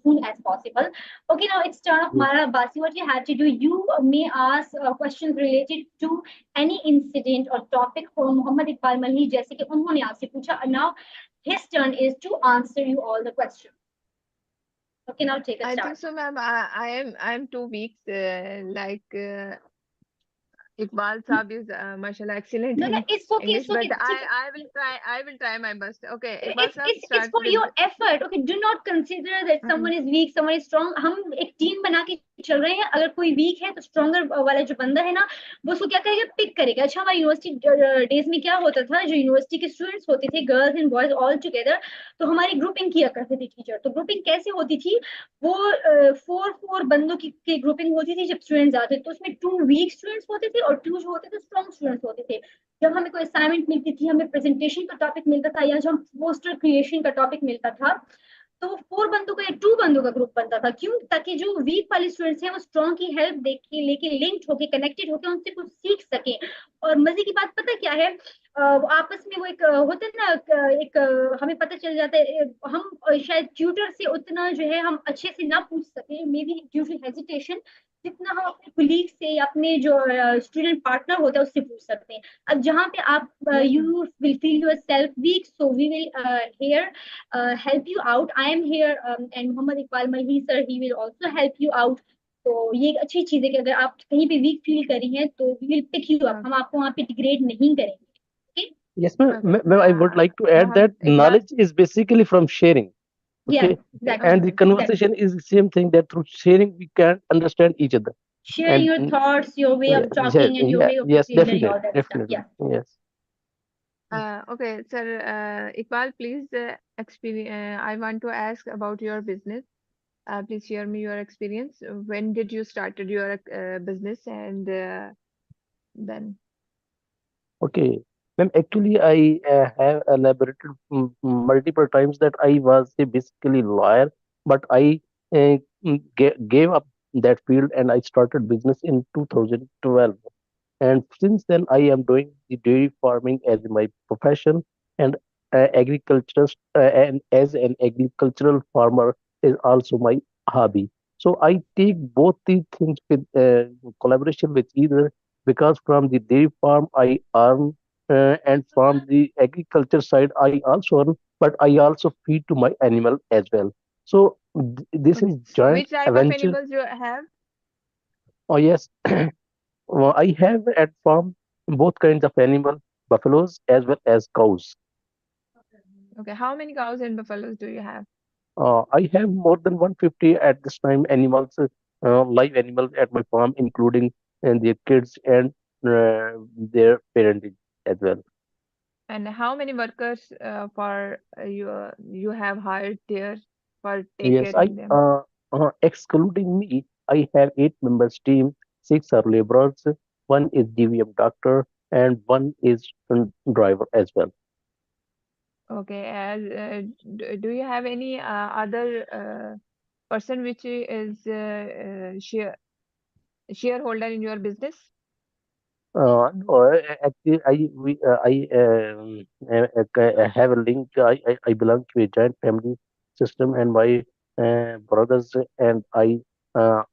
Speaker 2: soon as possible. Okay, now it's turn of
Speaker 3: Yes.
Speaker 2: Mara Basi. What you have to do, you may ask questions related to any incident or topic for Muhammad Iqbal Malhi, जैसे कि उन्होंने आपसे पूछा। Now his turn is to answer you all the questions. Okay, now take a
Speaker 1: I think
Speaker 2: start.
Speaker 1: so, ma'am. I am 2 weeks. Iqbal Saab is mashallah excellent
Speaker 2: No, no,
Speaker 1: in
Speaker 2: it's okay,
Speaker 1: English,
Speaker 2: it's
Speaker 1: but
Speaker 2: okay.
Speaker 1: I will try my best. Okay, Iqbal Saab
Speaker 2: It's
Speaker 1: start
Speaker 2: for
Speaker 1: with.
Speaker 2: your effort. Okay, do not consider that
Speaker 1: Mm,
Speaker 2: someone is weak, someone is strong. हम एक team बना के चल रहे हैं। अगर कोई week है तो स्ट्रॉन्गर वाला जो बंदा है ना, वो उसको क्या करेगा, पिक करेगा। अच्छा, हमारे यूनिवर्सिटी डेज में क्या होता था, जो यूनिवर्सिटी के स्टूडेंट्स होते थे, girls and boys all together, तो हमारी ग्रुपिंग किया करते थे टीचर। तो ग्रुपिंग कैसे होती थी, वो 4 बंदों की ग्रुपिंग होती थी जब स्टूडेंट्स आते थे। तो उसमें 2 वीक स्टूडेंट्स होते थे और 2 जो होते थे स्ट्रॉन्ग स्टूडेंट्स होते थे। जब हमें कोई असाइनमेंट मिलती थी, हमें प्रेजेंटेशन का टॉपिक मिलता था, या जो हम पोस्टर क्रिएशन का टॉपिक मिलता था, तो 4 बंदों का या 2 बंदों का ग्रुप बनता था। क्यों? ताकि जो वीक वाले स्टूडेंट्स हैं वो स्ट्रॉन्ग की हेल्प देख के लेके लिंक्ड होके कनेक्टेड होके उनसे कुछ सीख सके। और मजे की बात पता क्या है, आपस में वो एक होता है ना, एक हमें पता चल जाता है। हम शायद ट्यूटर से उतना जो है हम अच्छे से ना पूछ सके, maybe due to hesitation, जितना हम अपने कुलीग से या अपने जो स्टूडेंट पार्टनर होता है उससे पूछ सकते हैं। अब जहाँ पे आप
Speaker 1: yes, ma'am.
Speaker 2: You will feel yourself weak, so we will here help you out. I am here and Muhammad Iqbal Malhi sir, he will also help you out. तो ये एक अच्छी चीज है कि अगर आप कहीं पे वीक फील करी हैं तो we will pick you up, हम आपको वहाँ पे डिग्रेड नहीं करेंगे। Okay,
Speaker 3: Yes, ma'am.
Speaker 1: Okay.
Speaker 3: Ma'am, I would like to add that
Speaker 1: Mohammed Iqbal.
Speaker 3: knowledge is basically from sharing.
Speaker 2: या
Speaker 3: Okay,
Speaker 2: exactly
Speaker 3: and the
Speaker 2: exactly.
Speaker 3: conversation is the same thing, that through sharing we can understand each other.
Speaker 2: Sharing
Speaker 3: And
Speaker 2: your thoughts, your way
Speaker 3: yeah,
Speaker 2: of talking and your way of
Speaker 3: yes,
Speaker 2: vocabulary,
Speaker 3: definitely,
Speaker 2: all that stuff.
Speaker 3: definitely,
Speaker 2: Yeah.
Speaker 3: yes.
Speaker 1: Okay, sir. Iqbal, please experience. I want to ask about your business. Please share me your experience. When did you started your business, and then?
Speaker 3: Okay. Ma'am, actually, I have elaborated multiple times that I was a basically lawyer, but I gave up that field and I started business in 2012. And since then, I am doing the dairy farming as my profession, and agriculturist and as an agricultural farmer is also my hobby. So I take both the things with collaboration with either, because from the dairy farm I earn, and from the agriculture side I also earn, but I also feed to my animal as well. So this
Speaker 1: Okay.
Speaker 3: is
Speaker 1: So
Speaker 3: joint
Speaker 1: which type of
Speaker 3: venture.
Speaker 1: animals you have?
Speaker 3: Oh yes. I have at farm both kinds of animal, buffaloes as well as cows.
Speaker 1: Okay. How many cows and buffaloes do you have?
Speaker 3: I have more than 150 at this time animals, live animals at my farm, including their kids and their parentage as well.
Speaker 1: And how many workers for you have hired there for take
Speaker 3: Yes,
Speaker 1: caring them?
Speaker 3: excluding me, I have 8 members team. Six are laborers, one is DVM doctor, and one is driver as well.
Speaker 1: Okay. As do you have any other person which is shareholder in your business?
Speaker 3: No, actually, I have a link. I belong to a joint family system, and my brothers and I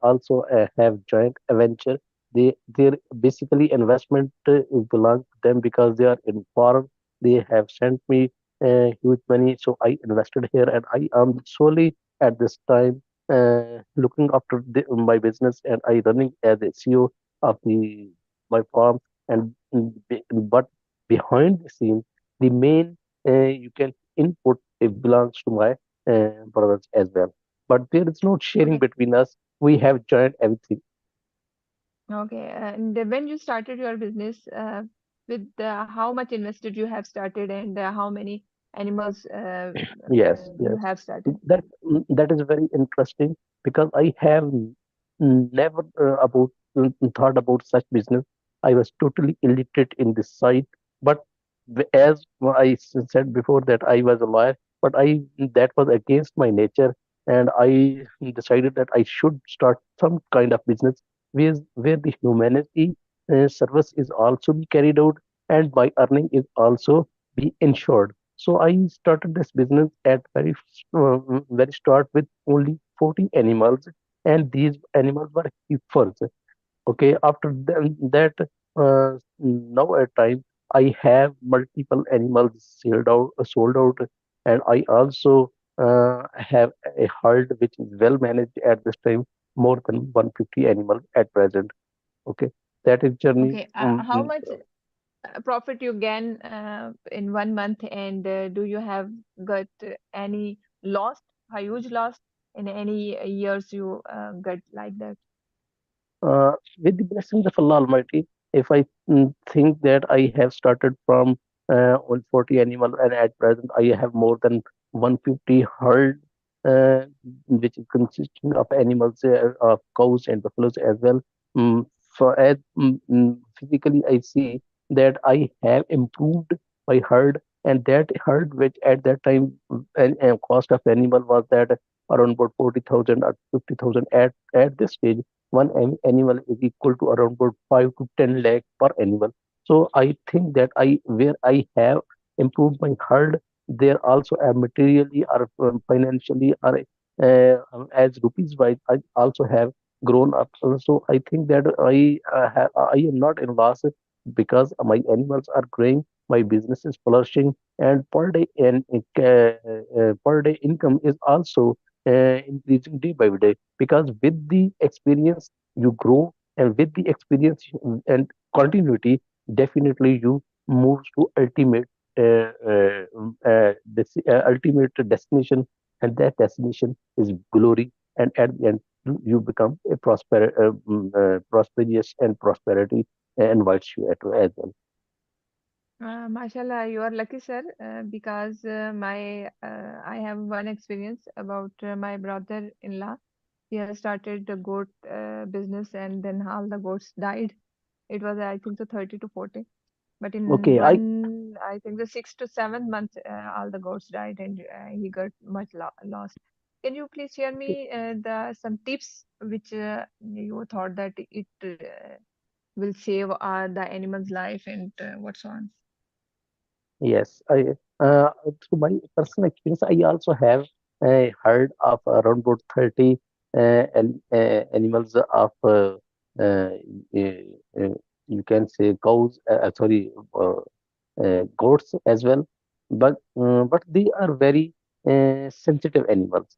Speaker 3: also have joint venture. They basically investment belong to them because they are in foreign. They have sent me huge money, so I invested here, and I am solely at this time looking after my business, and I running as a CEO of the my farm. And but behind the scene, the main you can input it belongs to my brothers as well. But there is no sharing
Speaker 1: Okay.
Speaker 3: between us. We have joined everything.
Speaker 1: Okay. And when you started your business, with how much invested you have started and how many animals
Speaker 3: Yes,
Speaker 1: you
Speaker 3: yes.
Speaker 1: have started?
Speaker 3: That is very interesting because I have never about thought about such business. I was totally illiterate in this side, but as said before that I was a lawyer, but I that was against my nature, and I decided that I should start some kind of business where the humanity service is also be carried out and my earning is also be ensured. So I started this business at very start with only 40 animals, and these animals were heifers. Okay, after that, now at time I have multiple animals sold out, and I also have a herd which is well managed at this time, more than 150 animals at present. Okay, that is journey.
Speaker 1: Okay. How much profit you gain in 1 month, and do you have got any loss, a huge loss in any years you got like that?
Speaker 3: With the blessings of Allah Almighty, if I think that I have started from on 40 animal and at present I have more than 150 herd, uh, which is consisting of animals, of cows and buffaloes as well. Mm, physically, I see that I have improved my herd, and that herd, which at that time and cost of animal was that around about 40,000 or 50,000 at this stage one animal is equal to around about 5 to 10 lakh per animal. So I think that where I have improved my herd, there also materially or financially or as rupees wise, I also have grown up. So I think that I am not in loss because my animals are growing, my business is flourishing, and per day income is also increasing day by day, because with the experience you grow, and with the experience and continuity, definitely you move to ultimate destination, and that destination is glory, and at the end you become a prosperous and prosperity invites you as well.
Speaker 1: Mashallah, you are lucky, sir, because I have one experience about my brother-in-law. He has started the goat business, and then all the goats died. It was, I think, so 30 to 40. But in
Speaker 3: Okay, I
Speaker 1: one, I think the 6 to 7 months, all the goats died and he got much lo lost. Can you please share me the some tips which you thought that it will save the animal's life and what so on?
Speaker 3: yes, through my personal experience, I also have heard of around about 30 animals of uh, uh, you can say cows, goats as well, but they are very sensitive animals.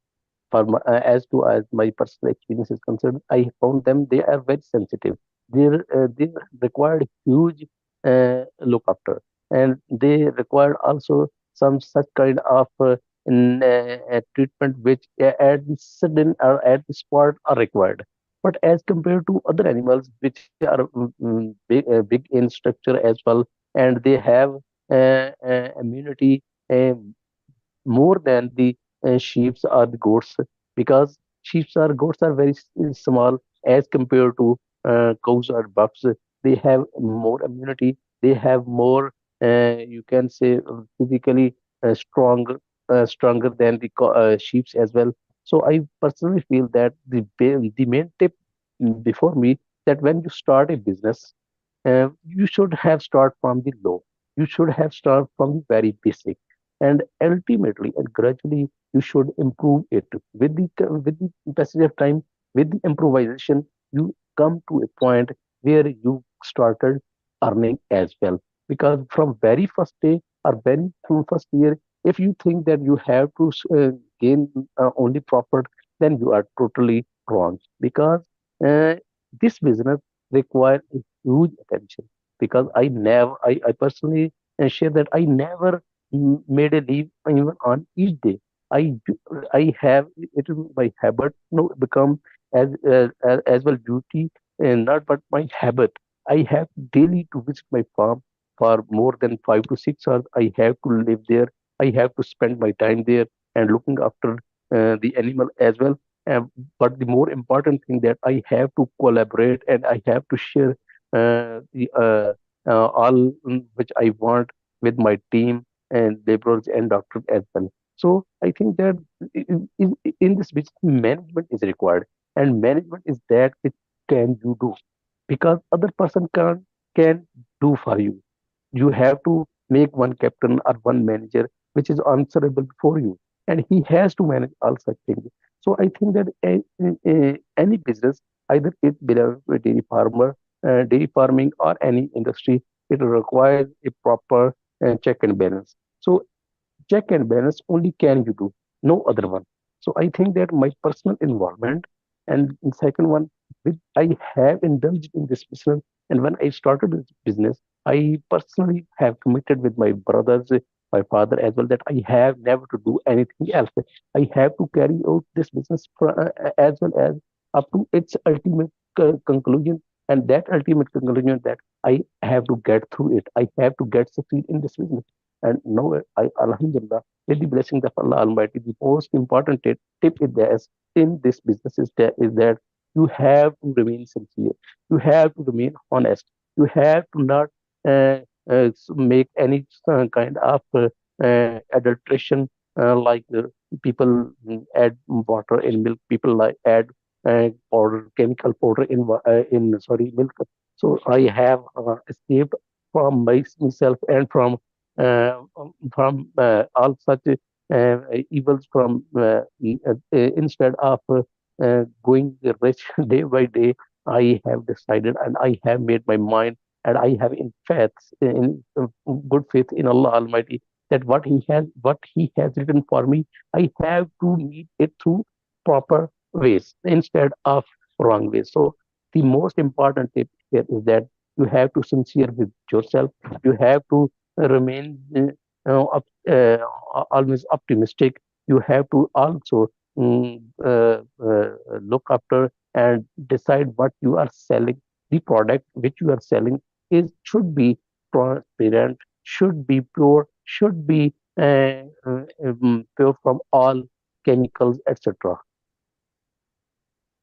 Speaker 3: As my personal experience is concerned, I found them they are very sensitive. They required huge look after, and they required also some such kind of treatment which at the sudden or at the spot are required. But as compared to other animals which are big in structure as well, and they have immunity uh, more than the sheep or the goats, because sheep or goats are very small as compared to cows or bucks. They have more immunity. They have more, you can say, physically stronger than the sheep as well. So I personally feel that the main tip before me, that when you start a business, you should have start from the low. You should have start from the very basic, and ultimately and gradually you should improve it with the passage of time. With the improvisation, you come to a point where you started earning as well. Because from very first day or very from first year, if you think that you have to gain only profit, then you are totally wrong. Because uh, this business requires a huge attention. Because I personally share that I never made a leave even on each day. I have it is my habit, no, become as well duty, and not but my habit. I have daily to visit my farm for more than 5 to 6 hours. I have to live there. I have to spend my time there and looking after the animal as well. But the more important thing that I have to collaborate and I have to share the all which I want with my team and laborers and doctors as well. So I think that in this business, management is required, and management is that which can you do, because other person can do for you. You have to make one captain or one manager which is answerable for you, and he has to manage all such things. So I think that any business, either it belongs to a dairy farming or any industry, it requires a proper check and balance. So check and balance only can you do, no other one. So I think that my personal involvement, and second one, which I have indulged in this business, and when I started this business, I personally have committed with my brothers, my father as well, that I have never to do anything else. I have to carry out this business as well as up to its ultimate conclusion, and that ultimate conclusion that I have to get through it. I have to get succeed in this business. And now, Alhamdulillah, with the blessings of Allah Almighty, the most important tip is that in this business is that you have to remain sincere. You have to remain honest. You have to not make any kind of adulteration, like people add water in milk. People like add powder, chemical powder in sorry milk. So I have escaped from myself and from all such evils from instead of going rich day by day. I have decided and I have made my mind, and I have in good faith in Allah Almighty, that what He has written for me, I have to meet it through proper ways instead of wrong ways. So the most important tip here is that you have to sincere with yourself. You have to remain always optimistic. You have to also look after and decide what you are selling. The product which you are selling is should be transparent, should be pure, should be pure from all chemicals, etc.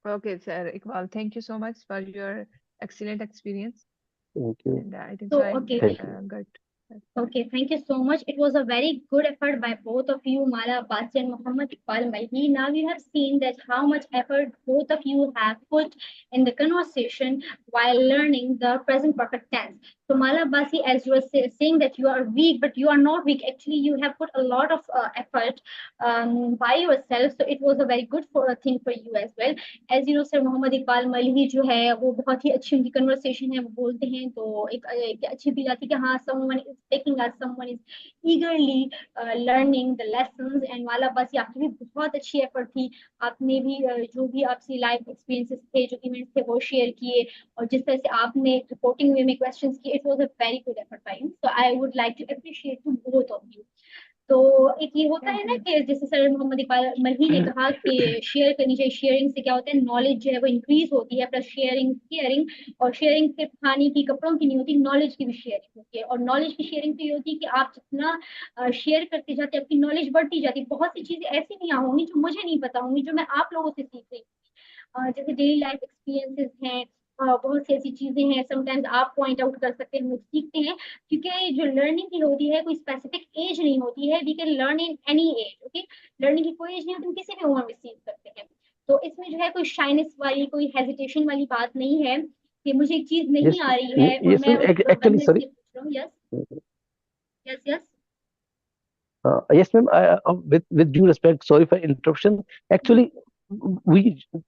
Speaker 1: Okay, sir Iqbal, thank you so much for your excellent experience.
Speaker 3: Thank you.
Speaker 1: And I think
Speaker 2: So,
Speaker 1: so I
Speaker 2: okay.
Speaker 3: Thank you.
Speaker 1: got.
Speaker 2: Okay, thank you so much. It was a very good effort by both of you, Mala Abbasi and Muhammad Iqbal Malhi. Now you have seen that how much effort both of you have put in the conversation while learning the present perfect tense. So Mala Abbasi, as you were saying that you are weak, but you are not weak. Actually, you have put a lot of effort by yourself. So it was a very good thing for you as well. As you know sir Mohammad Iqbal Malhi जो है वो बहुत ही अच्छी उनकी conversation है, वो बोलते हैं तो एक अच्छी फील आती है कि हाँ someone is taking us, someone is ईगरली learning the lessons. And वाला बस ये आपकी भी बहुत अच्छी एफर्ट थी, आपने भी जो भी आपसी लाइफ एक्सपीरियंसेस थे, जो इवेंट्स थे वो शेयर किए, और जिस तरह से आपने रिपोर्टिंग वे में क्वेश्चंस किए, it was a very good effort by you. So I would like to appreciate to both of you. तो एक ये होता है ना कि जैसे सर मोहम्मद इकबाल मलही ने कहा कि शेयर करनी चाहिए, शेयरिंग से क्या होता है, नॉलेज जो है वो इंक्रीज होती है, प्लस शेयरिंग केयरिंग। और शेयरिंग सिर्फ खाने की कपड़ों की नहीं होती, नॉलेज की भी शेयरिंग होती है। और नॉलेज की शेयरिंग तो ये होती है कि आप जितना शेयर करते जाते हैं आपकी नॉलेज बढ़ती जाती है। बहुत सी चीजें ऐसी नहीं होंगी जो मुझे नहीं पता होंगी, जो मैं आप लोगों से सीख रही हूँ। जैसे डेली लाइफ एक्सपीरियंसेस हैं, बहुत सी ऐसी चीजें हैं, समटाइम्स आप पॉइंट आउट कर सकते हैं, हम लोग सीखते हैं। क्योंकि जो लर्निंग की होती है कोई स्पेसिफिक एज नहीं होती है, we can learn in any age. Okay, learning की कोई एज नहीं होती, हम किसी भी उम्र में सीख सकते हैं। तो इसमें जो है कोई शाइनेस वाली, कोई हेजिटेशन वाली बात नहीं है कि मुझे एक चीज नहीं
Speaker 3: Yes,
Speaker 2: आ रही है और
Speaker 3: yes,
Speaker 2: मैं
Speaker 3: ma'am.
Speaker 2: उस
Speaker 3: Actually,
Speaker 2: बंदे
Speaker 3: sorry.
Speaker 2: से पूछ रहा हूँ। Yes, yes, yes.
Speaker 3: Yes, ma'am. With due respect, sorry for interruption. Actually, we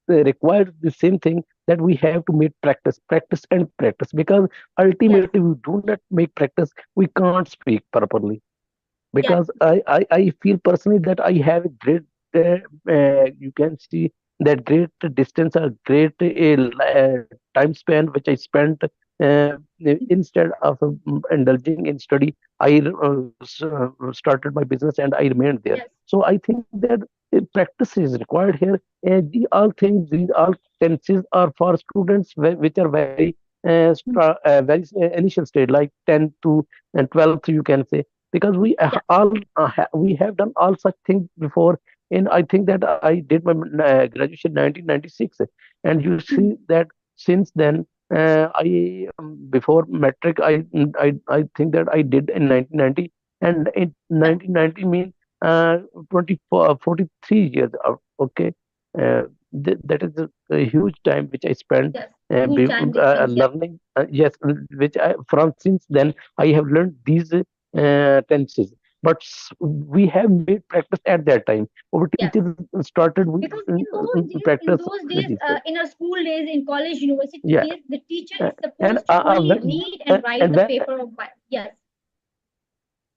Speaker 3: require the same thing that we have to make practice, practice, and practice. Because
Speaker 2: yes,
Speaker 3: ultimately, we do not make practice, we can't speak properly.
Speaker 2: Yes,
Speaker 3: Because I feel personally that I have a great, you can see that great distance or great time span which I spent instead of indulging in study. I started my business and I remained there.
Speaker 2: Yes,
Speaker 3: So I think that practice is required here. These all things, these all tenses are for students which are very very initial stage, like 10th to and 12th, you can say, because we
Speaker 2: yes,
Speaker 3: all we have done all such things before. And I think that I did my graduation 1996, and you see that since then I before metric I think that I did in 1990, and in 1990 mean 24 43 years out. Okay, that is a huge time which I spent
Speaker 2: yes, huge time difference. Yes,
Speaker 3: learning. Yes, which I from since then I have learned these tenses. But we have made practice at that time. Our
Speaker 2: yes.
Speaker 3: teachers started with
Speaker 2: Because in
Speaker 3: practice
Speaker 2: those
Speaker 3: with
Speaker 2: days,
Speaker 3: this.
Speaker 2: in our school days, in college, university
Speaker 3: Yeah,
Speaker 2: days, the teacher
Speaker 3: uh,
Speaker 2: is
Speaker 3: and
Speaker 2: supposed to only read and write
Speaker 3: and
Speaker 2: the
Speaker 3: when
Speaker 2: paper of bio. Yes,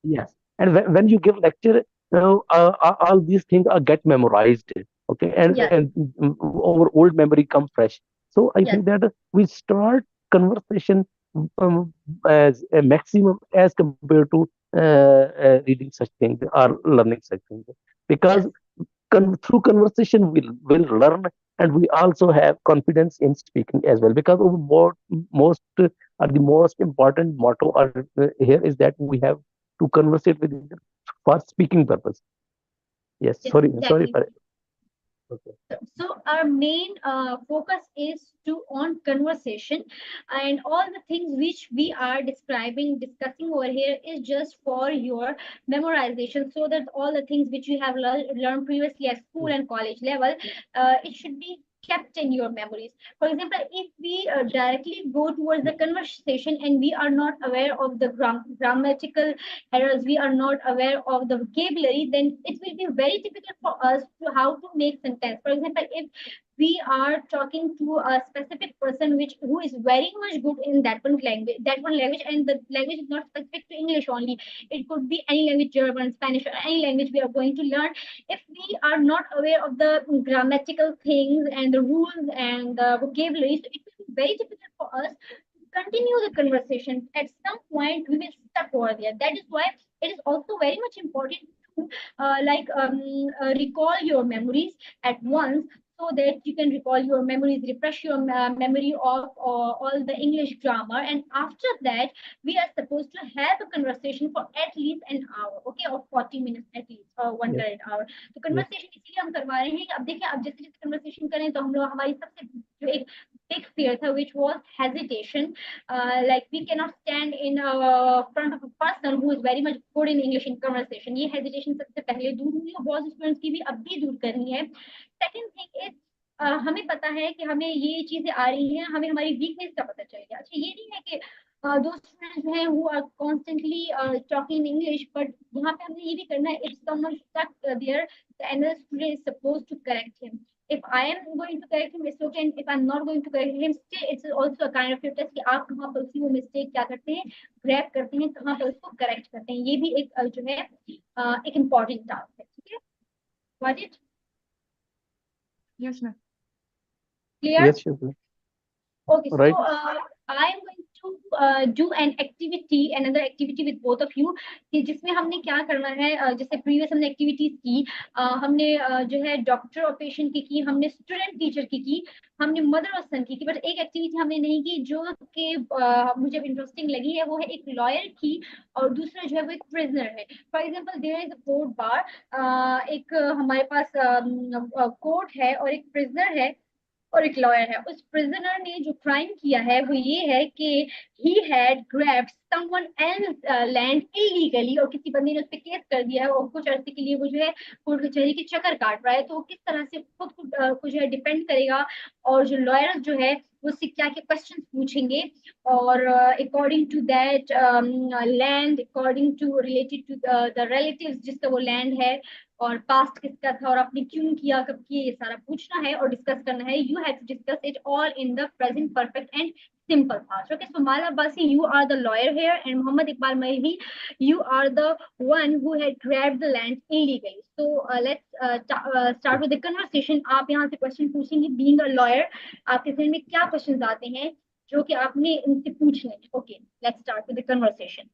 Speaker 3: yes, and when you give lecture, all these things are get memorized. Okay,
Speaker 2: yes,
Speaker 3: and our old memory come fresh. So I
Speaker 2: yes,
Speaker 3: think that we start conversation as a maximum as compared to reading such things or learning such things, because
Speaker 2: yes,
Speaker 3: through conversation we'll learn, and we also have confidence in speaking as well, because our most or the most important motto here is that we have to conversate with each other for speaking purpose. Yes,
Speaker 2: yes,
Speaker 3: sorry
Speaker 2: exactly.
Speaker 3: for it. Okay.
Speaker 2: So our main focus is to on conversation, and all the things which we are describing, discussing over here is just for your memorization, so that all the things which you have learned previously at school and college level, it should be kept in your memories. For example, if we directly go towards the conversation and we are not aware of the grammatical errors, we are not aware of the vocabulary, then it will be very difficult for us to how to make sentence. For example, if we are talking to a specific person which who is very much good in that one language, and the language is not specific to English only, it could be any language, German, Spanish, or any language we are going to learn. If we are not aware of the grammatical things and the rules and the vocabulary, so it will be very difficult for us continue the conversation. At some point, we will stuck over there. That is why it is also very much important to recall your memories at once, so that you can recall your memories, refresh your memory of all the English grammar. And after that, we are supposed to have a conversation for at least an hour, okay, or 40 minutes at least, or one
Speaker 3: Yes,
Speaker 2: current hour. तो
Speaker 3: yes,
Speaker 2: conversation इसीलिए हम करवा रहे हैं कि अब देखिए, अब जैसे जैसे conversation करें तो हम लोग हमारी सबसे जो एक big fear tha, which was hesitation. Like we cannot stand in front of a person who is very much good in English in conversation. ये hesitation सबसे पहले दूर हुई और बहुत स्टूडेंट्स की भी अब भी दूर करनी है. Second thing is हमें पता है कि हमें ये चीजें आ रही हैं, हमें हमारी वीकनेस का पता चल गया. अच्छा ये नहीं है कि दो स्टूडेंट्स हैं who are constantly talking in English, but यहाँ पे हमने ये भी करना है, if someone stuck there the another student is supposed to correct him. If I am going to correct him, it's okay. And if I'm not going to correct him, still it's also a kind of your test कि आप कहाँ पर उसकी वो mistake क्या करते हैं, grab करते हैं, कहाँ पर उसको correct करते हैं. ये भी एक जो है एक important task है. ठीक है? Got it?
Speaker 1: Yes, ma'am.
Speaker 2: Clear?
Speaker 3: Yes, yes, yes.
Speaker 2: Okay, so
Speaker 3: Right.
Speaker 2: I am going to do an activity, another activity with both of you, कि जिसमें हमने क्या करना है. जैसे प्रीवियस हमने एक्टिविटीज की, हमने जो है डॉक्टर और पेशेंट की, हमने स्टूडेंट टीचर की, हमने मदर और सन की, बट एक एक्टिविटी हमने नहीं की जो कि मुझे इंटरेस्टिंग लगी है, वो है एक लॉयर की और दूसरा जो है वो एक प्रिजनर है. For example there is a court bar, एक हमारे पास कोर्ट है और एक प्रिजनर है और एक लॉयर है. उस प्रिजनर ने जो क्राइम किया है वो ये है कि he had grabbed someone else land illegally, और किसी बंदे ने उस पर केस कर दिया है और कुछ अरसे के लिए वो जो है कोर्ट कचहरी के चक्कर काट रहा है. तो वो किस तरह से खुद को जो है डिपेंड करेगा, और जो लॉयर जो है वो उससे क्या क्या क्वेश्चन पूछेंगे, और according to that land, according to related to the relatives जिसका वो लैंड है, और पास्ट किसका था और आपने क्यों किया, कब किया, ये सारा पूछना है और डिस्कस करना है. You have to discuss it all in the present perfect and simple past. Okay, so Mala Basi, you are the lawyer here, and Muhammad Iqbal Malhi, you are the one who had grabbed the land illegally. So let's start with the conversation. आप यहाँ से question पूछेंगे. Being a lawyer, आपके ज़हन में क्या questions आते हैं जो कि आपने उनसे पूछने. Okay, let's start with the conversation.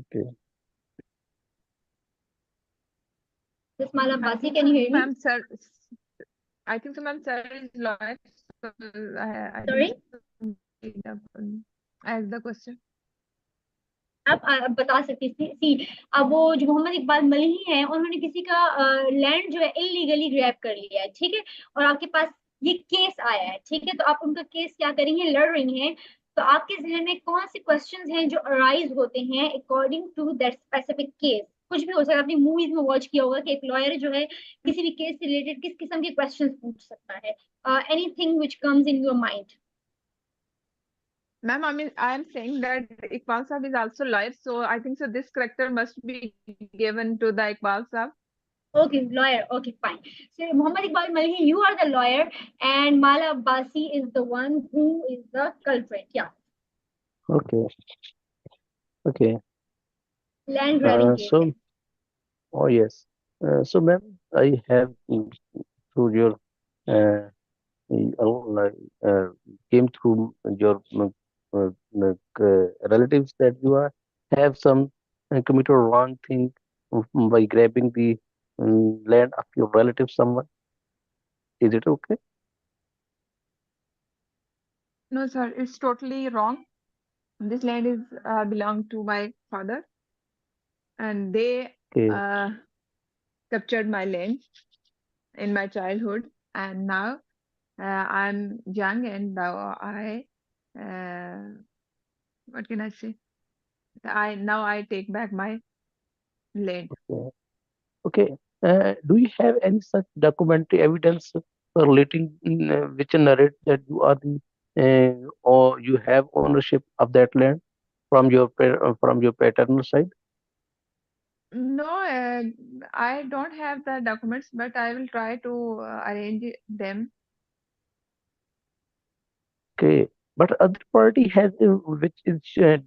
Speaker 3: Okay.
Speaker 2: This Mala
Speaker 1: I
Speaker 2: Basi,
Speaker 1: think
Speaker 2: can
Speaker 1: so,
Speaker 2: you hear me?
Speaker 1: ma'am, sir. I think so, ma'am, sir is lawyer. So I
Speaker 2: Sorry?
Speaker 1: think so. Ask the question.
Speaker 2: आप बता सकते सी. अब वो जो मोहम्मद इकबाल मलही हैं, उन्होंने किसी का लैंड जो है इलीगली ग्रैब कर लिया है, ठीक है, और आपके पास ये केस आया है, ठीक है, तो आप उनका केस क्या करेंगे, लड़ रही हैं. तो आपके जहन में कौन से क्वेश्चंस हैं जो अराइज होते हैं according to that specific case. कुछ भी हो सकता है, आपने मूवीज में वॉच किया होगा कि एक लॉयर जो है किसी भी केस से रिलेटेड किस किस्म के क्वेश्चंस पूछ सकता है. Anything which comes in your mind.
Speaker 1: Ma'am, I mean, I am saying that Iqbal Sahab is also lawyer, so I think so. This character must be given to the Iqbal Sahab.
Speaker 2: Okay, lawyer. Okay, fine. So Muhammad Iqbal Malhi, you are the lawyer, and Mala Abbasi is the one who is the culprit. Yeah,
Speaker 3: Okay. Okay.
Speaker 2: land grabbing case.
Speaker 3: So, oh yes. So, ma'am, I have through your uh, like, came through your relatives that you are have some committed a wrong thing by grabbing the land of your relative someone. Is it okay?
Speaker 1: No, sir, it's totally wrong. This land is belong to my father, and they
Speaker 3: Okay.
Speaker 1: captured my land in my childhood, and now I'm young, and now what can I say? I take back my land.
Speaker 3: Okay. Okay. Do you have any such documentary evidence relating which narrates that you are the or you have ownership of that land from your paternal side?
Speaker 1: No, I don't have the documents, but I will try to arrange them.
Speaker 3: Okay. But other party has which is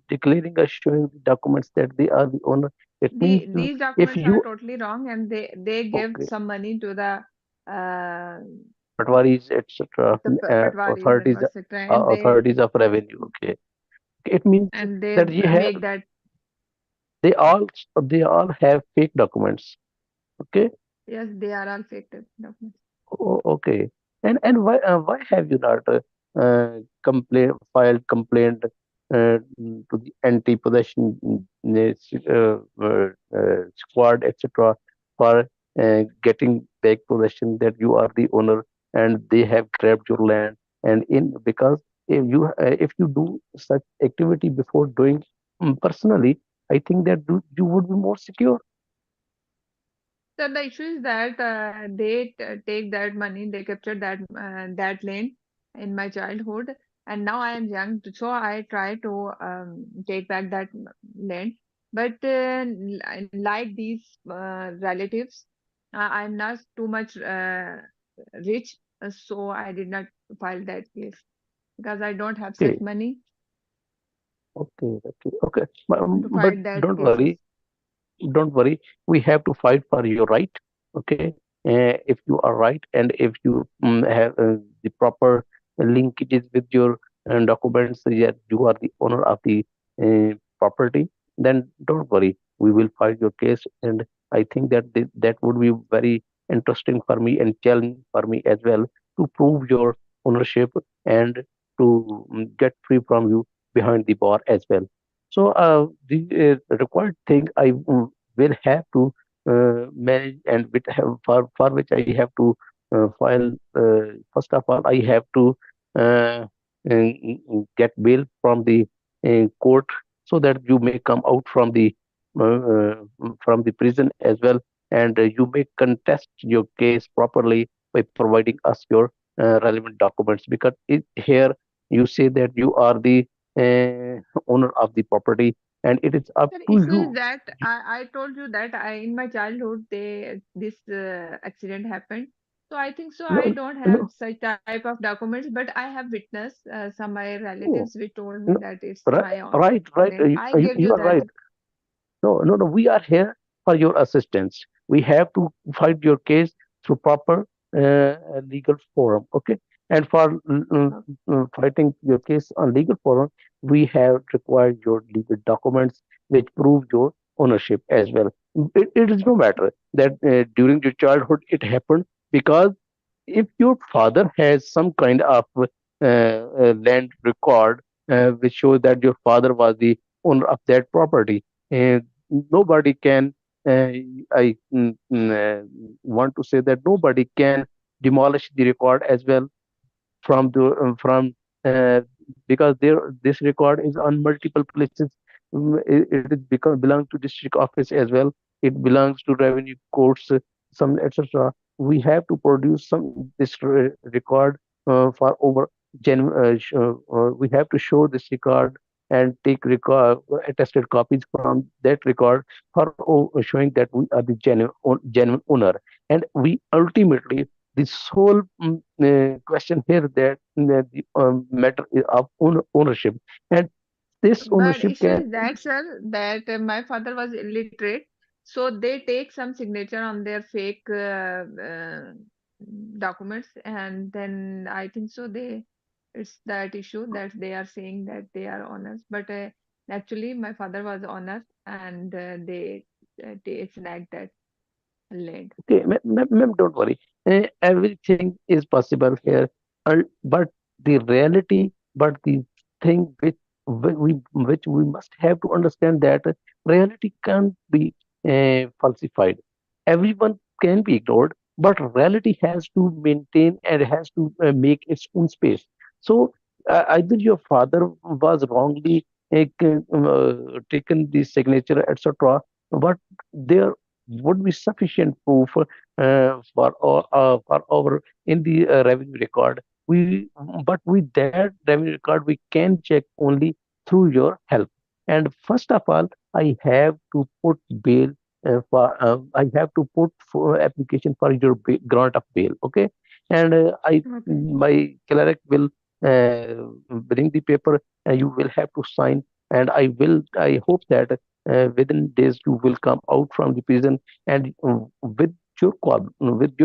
Speaker 3: declaring or showing the documents that they are the owner. It means
Speaker 1: These
Speaker 3: if
Speaker 1: documents are
Speaker 3: you
Speaker 1: totally wrong, and they give
Speaker 3: okay,
Speaker 1: some money to uh,
Speaker 3: patwaris etc.
Speaker 1: the patwaris and etc. And
Speaker 3: Authorities of revenue. Okay. It means
Speaker 1: they
Speaker 3: that you have
Speaker 1: make that.
Speaker 3: they all have fake documents. Okay.
Speaker 1: Yes, they are all fake documents.
Speaker 3: Oh, okay. And why have you not filed complaint to the anti-possession squad etc. for getting back possession that you are the owner and they have grabbed your land And in because if you do such activity before doing personally, I think that you would be more secure.
Speaker 1: So the issue is that take that money, they captured that land in my childhood, and now I am young, so I try to take back that land. But like these relatives, I'm not too much rich, so I did not file that case because I don't have such
Speaker 3: Okay,
Speaker 1: money
Speaker 3: okay.
Speaker 1: to
Speaker 3: But
Speaker 1: fight that
Speaker 3: don't
Speaker 1: cases.
Speaker 3: worry, don't worry. We have to fight for your right. Okay, if you are right and if you have the proper linkages with your documents that you are the owner of the property, then don't worry. We will fight your case, and I think that that would be very interesting for me and challenging for me as well to prove your ownership and to get free from you behind the bar as well. So the required thing I will have to manage and with have for which I have to file. First of all, I have to get bail from the court so that you may come out from the prison as well, and you may contest your case properly by providing us your relevant documents. Because here you say that you are the owner of the property, and it is up
Speaker 1: The
Speaker 3: to
Speaker 1: issue is
Speaker 3: you.
Speaker 1: that I told you that in my childhood this accident happened. So I think so I
Speaker 3: No,
Speaker 1: don't have
Speaker 3: no,
Speaker 1: such type of documents, but I have witnessed some my
Speaker 3: no,
Speaker 1: relatives which told me
Speaker 3: no.
Speaker 1: that it's
Speaker 3: Right,
Speaker 1: my own
Speaker 3: right, right.
Speaker 1: land. I give
Speaker 3: You
Speaker 1: you
Speaker 3: are
Speaker 1: that.
Speaker 3: right. No, no, no. We are here for your assistance. We have to fight your case through proper legal forum. Okay. And for fighting your case on legal forum, we have required your legal documents which prove your ownership as well. It is no matter that during your childhood it happened, because if your father has some kind of land record which shows that your father was the owner of that property, and nobody can uh, want to say that nobody can demolish the record as well from the from uh, because there this record is on multiple places. It is belongs to district office as well. It belongs to revenue courts, some etc. We have to produce some this record for over we have to show this record and take record attested copies from that record for showing that we are the genuine owner. And we ultimately, the sole question here that the matter of ownership, and this
Speaker 1: But
Speaker 3: ownership
Speaker 1: issue
Speaker 3: can.
Speaker 1: is that, sir, that my father was illiterate, so they take some signature on their fake documents, and then I think so it's that issue that they are saying that they are honest, but actually my father was honest, and they snagged that land.
Speaker 3: Okay, ma'am, don't worry. Everything is possible here, but the reality, but the thing which we must have to understand that reality can't be falsified. Everyone can be ignored, but reality has to maintain and has to make its own space. So either your father was wrongly taken the signature, etc., but there would be sufficient proof for our in the revenue record. We but with that revenue record we can check only through your help. And first of all, I have to put bail I have to put for application for your grant of bail. Okay, and I
Speaker 1: Okay.
Speaker 3: my cleric will bring the paper, and you will have to sign. And I hope that within days you will come out from the prison, and with your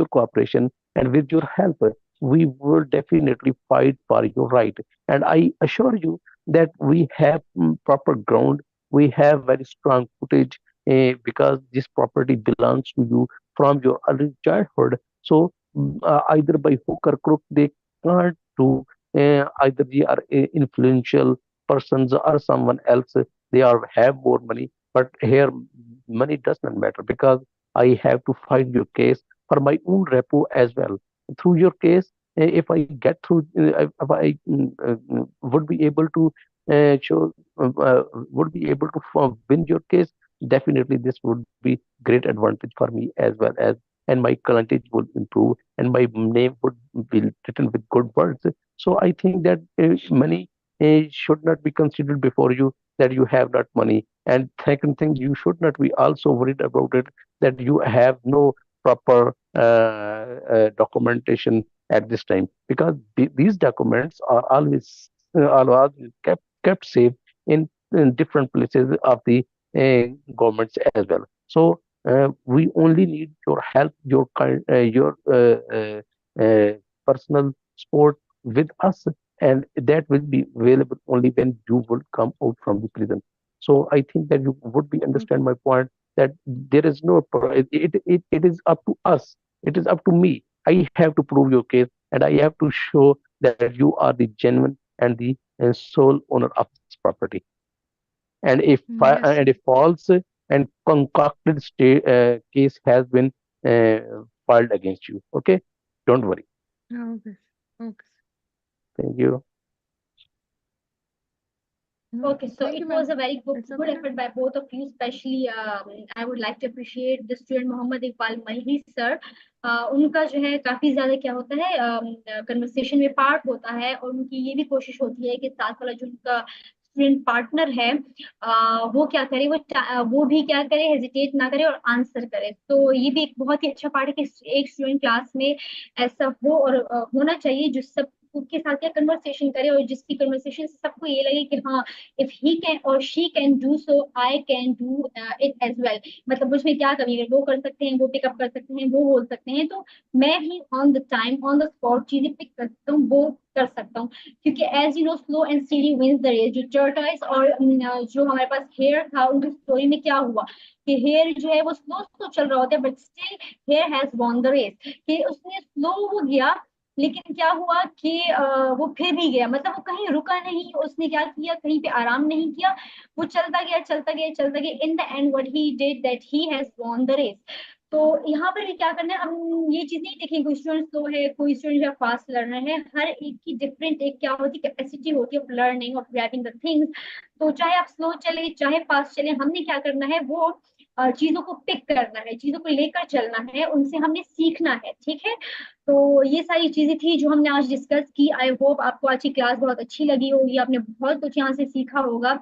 Speaker 3: cooperation and with your help, we will definitely fight for your right. And I assure you that we have proper ground, we have very strong footage, because this property belongs to you from your early childhood. So either by hook or crook they can't do, either they are influential persons or someone else, they are have more money. But here money does not matter, because I have to find your case for my own repo as well. Through your case, if I get through, if I would be able to show, would be able to win your case, definitely this would be great advantage for me as well as, and my advantage would improve, and my name would be written with good words. So I think that money should not be considered before you, that you have not money. And second thing, you should not be also worried about it, that you have no proper documentation at this time, because these documents are always kept safe in different places of the governments as well. So we only need your help, your uh, personal support with us, and that will be available only when you will come out from the prison. So I think that you would be understand my point, that there is no it is up to us, it is up to me. I have to prove your case, and I have to show that you are the genuine and the sole owner of this property. And if
Speaker 1: Yes.
Speaker 3: false and concocted case has been filed against you, okay, don't worry.
Speaker 1: Okay. Okay.
Speaker 3: Thank you.
Speaker 2: Okay, so
Speaker 1: Thank you,
Speaker 2: it was
Speaker 1: ma'am.
Speaker 2: a very good,
Speaker 1: It's
Speaker 2: good
Speaker 1: okay now.
Speaker 2: effort by both of you. Especially, I would like to appreciate the student Mohammed Iqbal Malhi sir. उनका जो है काफी ज्यादा क्या होता है, conversation में part होता है, और उनकी ये भी कोशिश होती है कि साथ वाला जो उनका स्टूडेंट पार्टनर है, वो क्या करे, वो भी क्या करे, हेजिटेट ना करे और आंसर करे। तो ये भी एक बहुत ही अच्छा पार्ट है कि एक स्टूडेंट क्लास में ऐसा हो, और होना चाहिए जो सब के साथ क्या कन्वर्सेशन करे, और जिसकी कन्वर्सेशन से सबको ये लगे कि हाँ, इफ ही कैन और she can do so, I can do it as well. मतलब उसमें क्या कमी है, वो कर सकते हैं, वो पिकअप कर सकते हैं, वो बोल सकते हैं, तो मैं भी on the time on the spot चीजें पिक कर सकता हूँ, वो कर सकता हूँ। क्योंकि as you know, slow and steady wins the race. जो टर्टल्स और जो हमारे पास हेयर था, उनकी स्टोरी में क्या हुआ कि हेयर जो है वो स्लो स्लो चल रहा होता है, but still hare has won the race. कि उसने स्लो वो गया, लेकिन क्या हुआ कि वो फिर भी गया, मतलब वो कहीं रुका नहीं, उसने क्या किया, कहीं पे आराम नहीं किया, वो चलता गया चलता गया चलता गया। In the end what he did, that he has won the race. तो यहाँ पर भी क्या करना है, हम ये चीज नहीं देखेंगे कोई स्टूडेंट स्लो है, कोई स्टूडेंट जो फास्ट लर्नर है। हर एक की डिफरेंट एक क्या होती है, कैपेसिटी होती है of learning, of grabbing the things. तो चाहे आप स्लो चले चाहे फास्ट चले, हमने क्या करना है, वो चीजों को पिक करना है, चीजों को लेकर चलना है, उनसे हमने सीखना है। ठीक है, तो ये सारी चीजें थी जो हमने आज डिस्कस की। आई होप आपको आज की क्लास बहुत अच्छी लगी होगी, आपने बहुत कुछ यहाँ से सीखा होगा,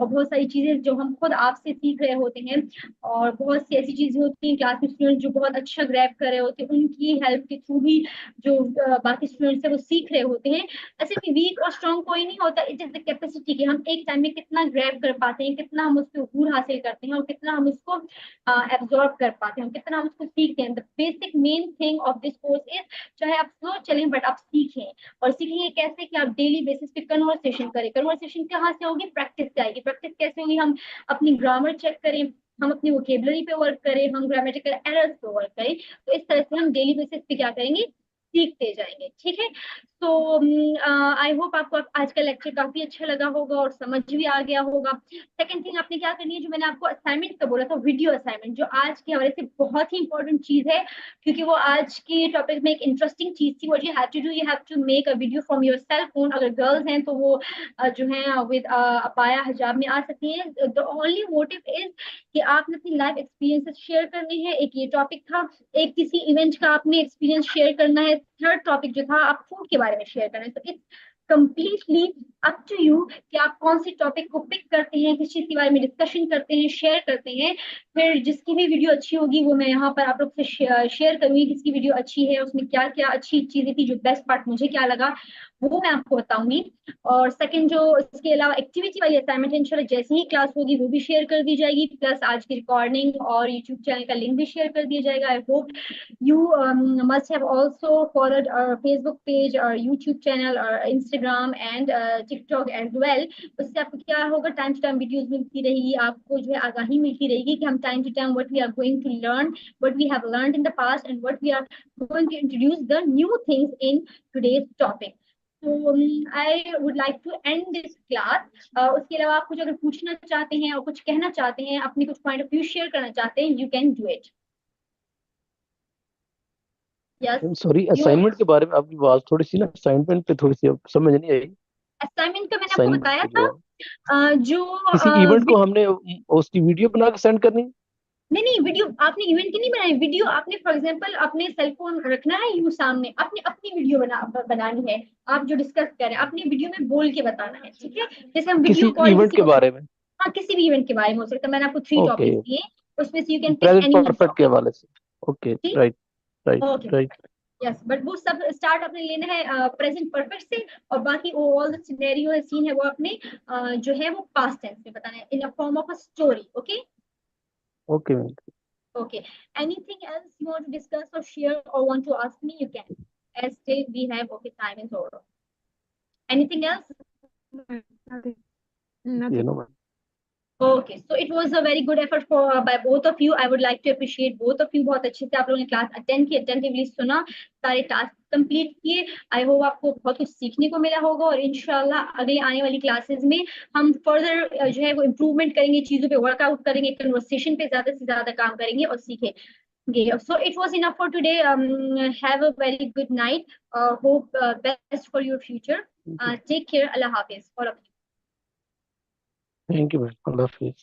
Speaker 2: और बहुत सारी चीजें जो हम खुद आपसे सीख रहे होते हैं। और बहुत सी ऐसी चीजें होती हैं क्लास में स्टूडेंट जो बहुत अच्छा ग्रैब कर रहे होते हैं, उनकी हेल्प के थ्रू ही जो बाकी स्टूडेंट्स है वो सीख रहे होते हैं। ऐसे में वीक और स्ट्रांग कोई नहीं होता, इट इज द कैपेसिटी कि हम एक टाइम में कितना ग्रैब कर पाते हैं, कितना हम उससे अबूर हासिल करते हैं, और कितना हम उसको एब्जॉर्ब कर पाते हैं, कितना हम उसको सीखते हैं। The basic main thing of this course is, चाहे आप स्लो चलें बट आप सीखें। और सीखेंगे कैसे, कि आप डेली बेसिस पे कन्वर्सेशन करें। कन्वर्सेशन कहाँ से होगी, प्रैक्टिस से आएगी। प्रैक्टिस कैसे होगी, हम अपनी ग्रामर चेक करें, हम अपनी वोकेबलरी पे वर्क करें, हम ग्रामेटिकल एरर्स पे वर्क करें। तो इस तरह से हम डेली बेसिस पे क्या करेंगे, सीखते जाएंगे। ठीक है, तो आई होप आपको आज का लेक्चर काफी अच्छा लगा होगा और समझ भी आ गया होगा। सेकंड थिंग आपने क्या करनी है, जो मैंने आपको असाइनमेंट का बोला था, वीडियो असाइनमेंट, जो आज के हमारे से बहुत ही इंपॉर्टेंट चीज है, क्योंकि वो आज के टॉपिक में एक इंटरेस्टिंग चीज थी। What you have to do, you have to make a video from your cell phone. अगर गर्ल्स हैं तो वो जो है विद अबाया हिजाब में आ सकती हैं। द ओनली मोटिव इज कि आपने अपनी लाइफ एक्सपीरियंसेस शेयर करने हैं। एक ये टॉपिक था, एक किसी इवेंट का आपने एक्सपीरियंस शेयर करना है। थर्ड टॉपिक जो था, आप फूड के बारे में शेयर करना है। तो it's completely up to you कि आप कौन सी टॉपिक को पिक करते हैं, किस चीज के बारे में डिस्कशन करते हैं, शेयर करते हैं। फिर जिसकी भी वीडियो अच्छी होगी वो मैं यहाँ पर आप लोग से शेयर करूंगी, किसकी वीडियो अच्छी है, उसमें क्या क्या अच्छी चीजें थी, जो बेस्ट पार्ट मुझे क्या लगा वो मैं आपको बताऊंगी। और सेकंड, जो इसके अलावा एक्टिविटी वाली असाइनमेंट है, इंशाल्लाह जैसे ही क्लास होगी वो भी शेयर कर दी जाएगी, प्लस आज की रिकॉर्डिंग और यूट्यूब चैनल का लिंक भी शेयर कर दिया जाएगा। I hope you must have also followed our Facebook page, our YouTube channel, our Instagram and TikTok as well। उससे आपको क्या होगा, टाइम टू टाइम वीडियोस मिलती रहेगी, आपको जो है आगाही मिलती रहेगी कि हम time to time what we are going to learn, what we have learned in the past and what we are going to introduce the new things in today's topic। तो I would like to end this class। उसके अलावा आप कुछ अगर पूछना चाहते हैं और कुछ कहना चाहते हैं, अपनी कुछ पॉइंट ऑफ व्यू शेयर करना चाहते हैं, you can do it। Yes
Speaker 3: sorry, assignment के बारे में आपकी आवाज थोड़ी सी ना, असाइनमेंट पे थोड़ी सी समझ नहीं आई।
Speaker 2: असाइनमेंट का मैंने आपको
Speaker 3: असाइनमेंट
Speaker 2: बताया
Speaker 3: पे जो
Speaker 2: था,
Speaker 3: है,
Speaker 2: जो
Speaker 3: किसी इवेंट को हमने उसकी वीडियो बना के सेंड करनी।
Speaker 2: नहीं नहीं, वीडियो आपने इवेंट की नहीं बनाई, वीडियो आपने फॉर एग्जांपल अपने सेल फोन रखना है यू सामने, अपनी अपनी वीडियो बनानी है। आप जो डिस्कस कर रहे हैं अपनी वीडियो में बोल के बताना है, ठीक है? जैसे हम
Speaker 3: किसी
Speaker 2: वीडियो कॉल
Speaker 3: इवेंट
Speaker 2: किसी
Speaker 3: के
Speaker 2: को,
Speaker 3: बारे में।
Speaker 2: हाँ किसी भी इवेंट के बारे में हो सकता है। मैंने आपको 3
Speaker 3: ओके,
Speaker 2: टॉपिक्स दिए, उसमें से you can pick
Speaker 3: present
Speaker 2: any one
Speaker 3: perfect के
Speaker 2: टॉपिक।
Speaker 3: हवाले से। ओके,
Speaker 2: ठीक,
Speaker 3: right right
Speaker 2: okay,
Speaker 3: right.
Speaker 2: Yes, but वो सब स्टार्ट आपने लेना है प्रेजेंट परफेक्ट से, और बाकी ऑल द सिनेरियो है, सीन है, वो अपने जो है वो पास्ट टेंस में बताना है in a form of a story. Okay
Speaker 3: okay ma'am.
Speaker 2: okay, anything else you want to discuss or share or want to ask me, you can, as still we have, okay, time is over. Anything else?
Speaker 1: Nothing.
Speaker 3: You
Speaker 1: Nothing.
Speaker 3: know ma'am.
Speaker 2: Okay, so it was a very good effort for by both of you. I would like to appreciate both of you. बहुत अच्छे से आप लोगों ने class attend की, attentively सुना, सारे task complete किए। आई होप आपको बहुत कुछ सीखने को मिला होगा, और इंशाल्लाह अगले आने वाली क्लासेस में हम फर्दर जो है वो इम्प्रूवमेंट करेंगे, चीजों पे वर्कआउट करेंगे, कन्वर्सेशन पे ज्यादा से ज्यादा काम करेंगे और सीखेंगे। So it was enough for today. Have a very good night. Hope best for your future. Take care. Allah Hafiz. All of you.
Speaker 3: Thank you ma'am, Allah Hafiz.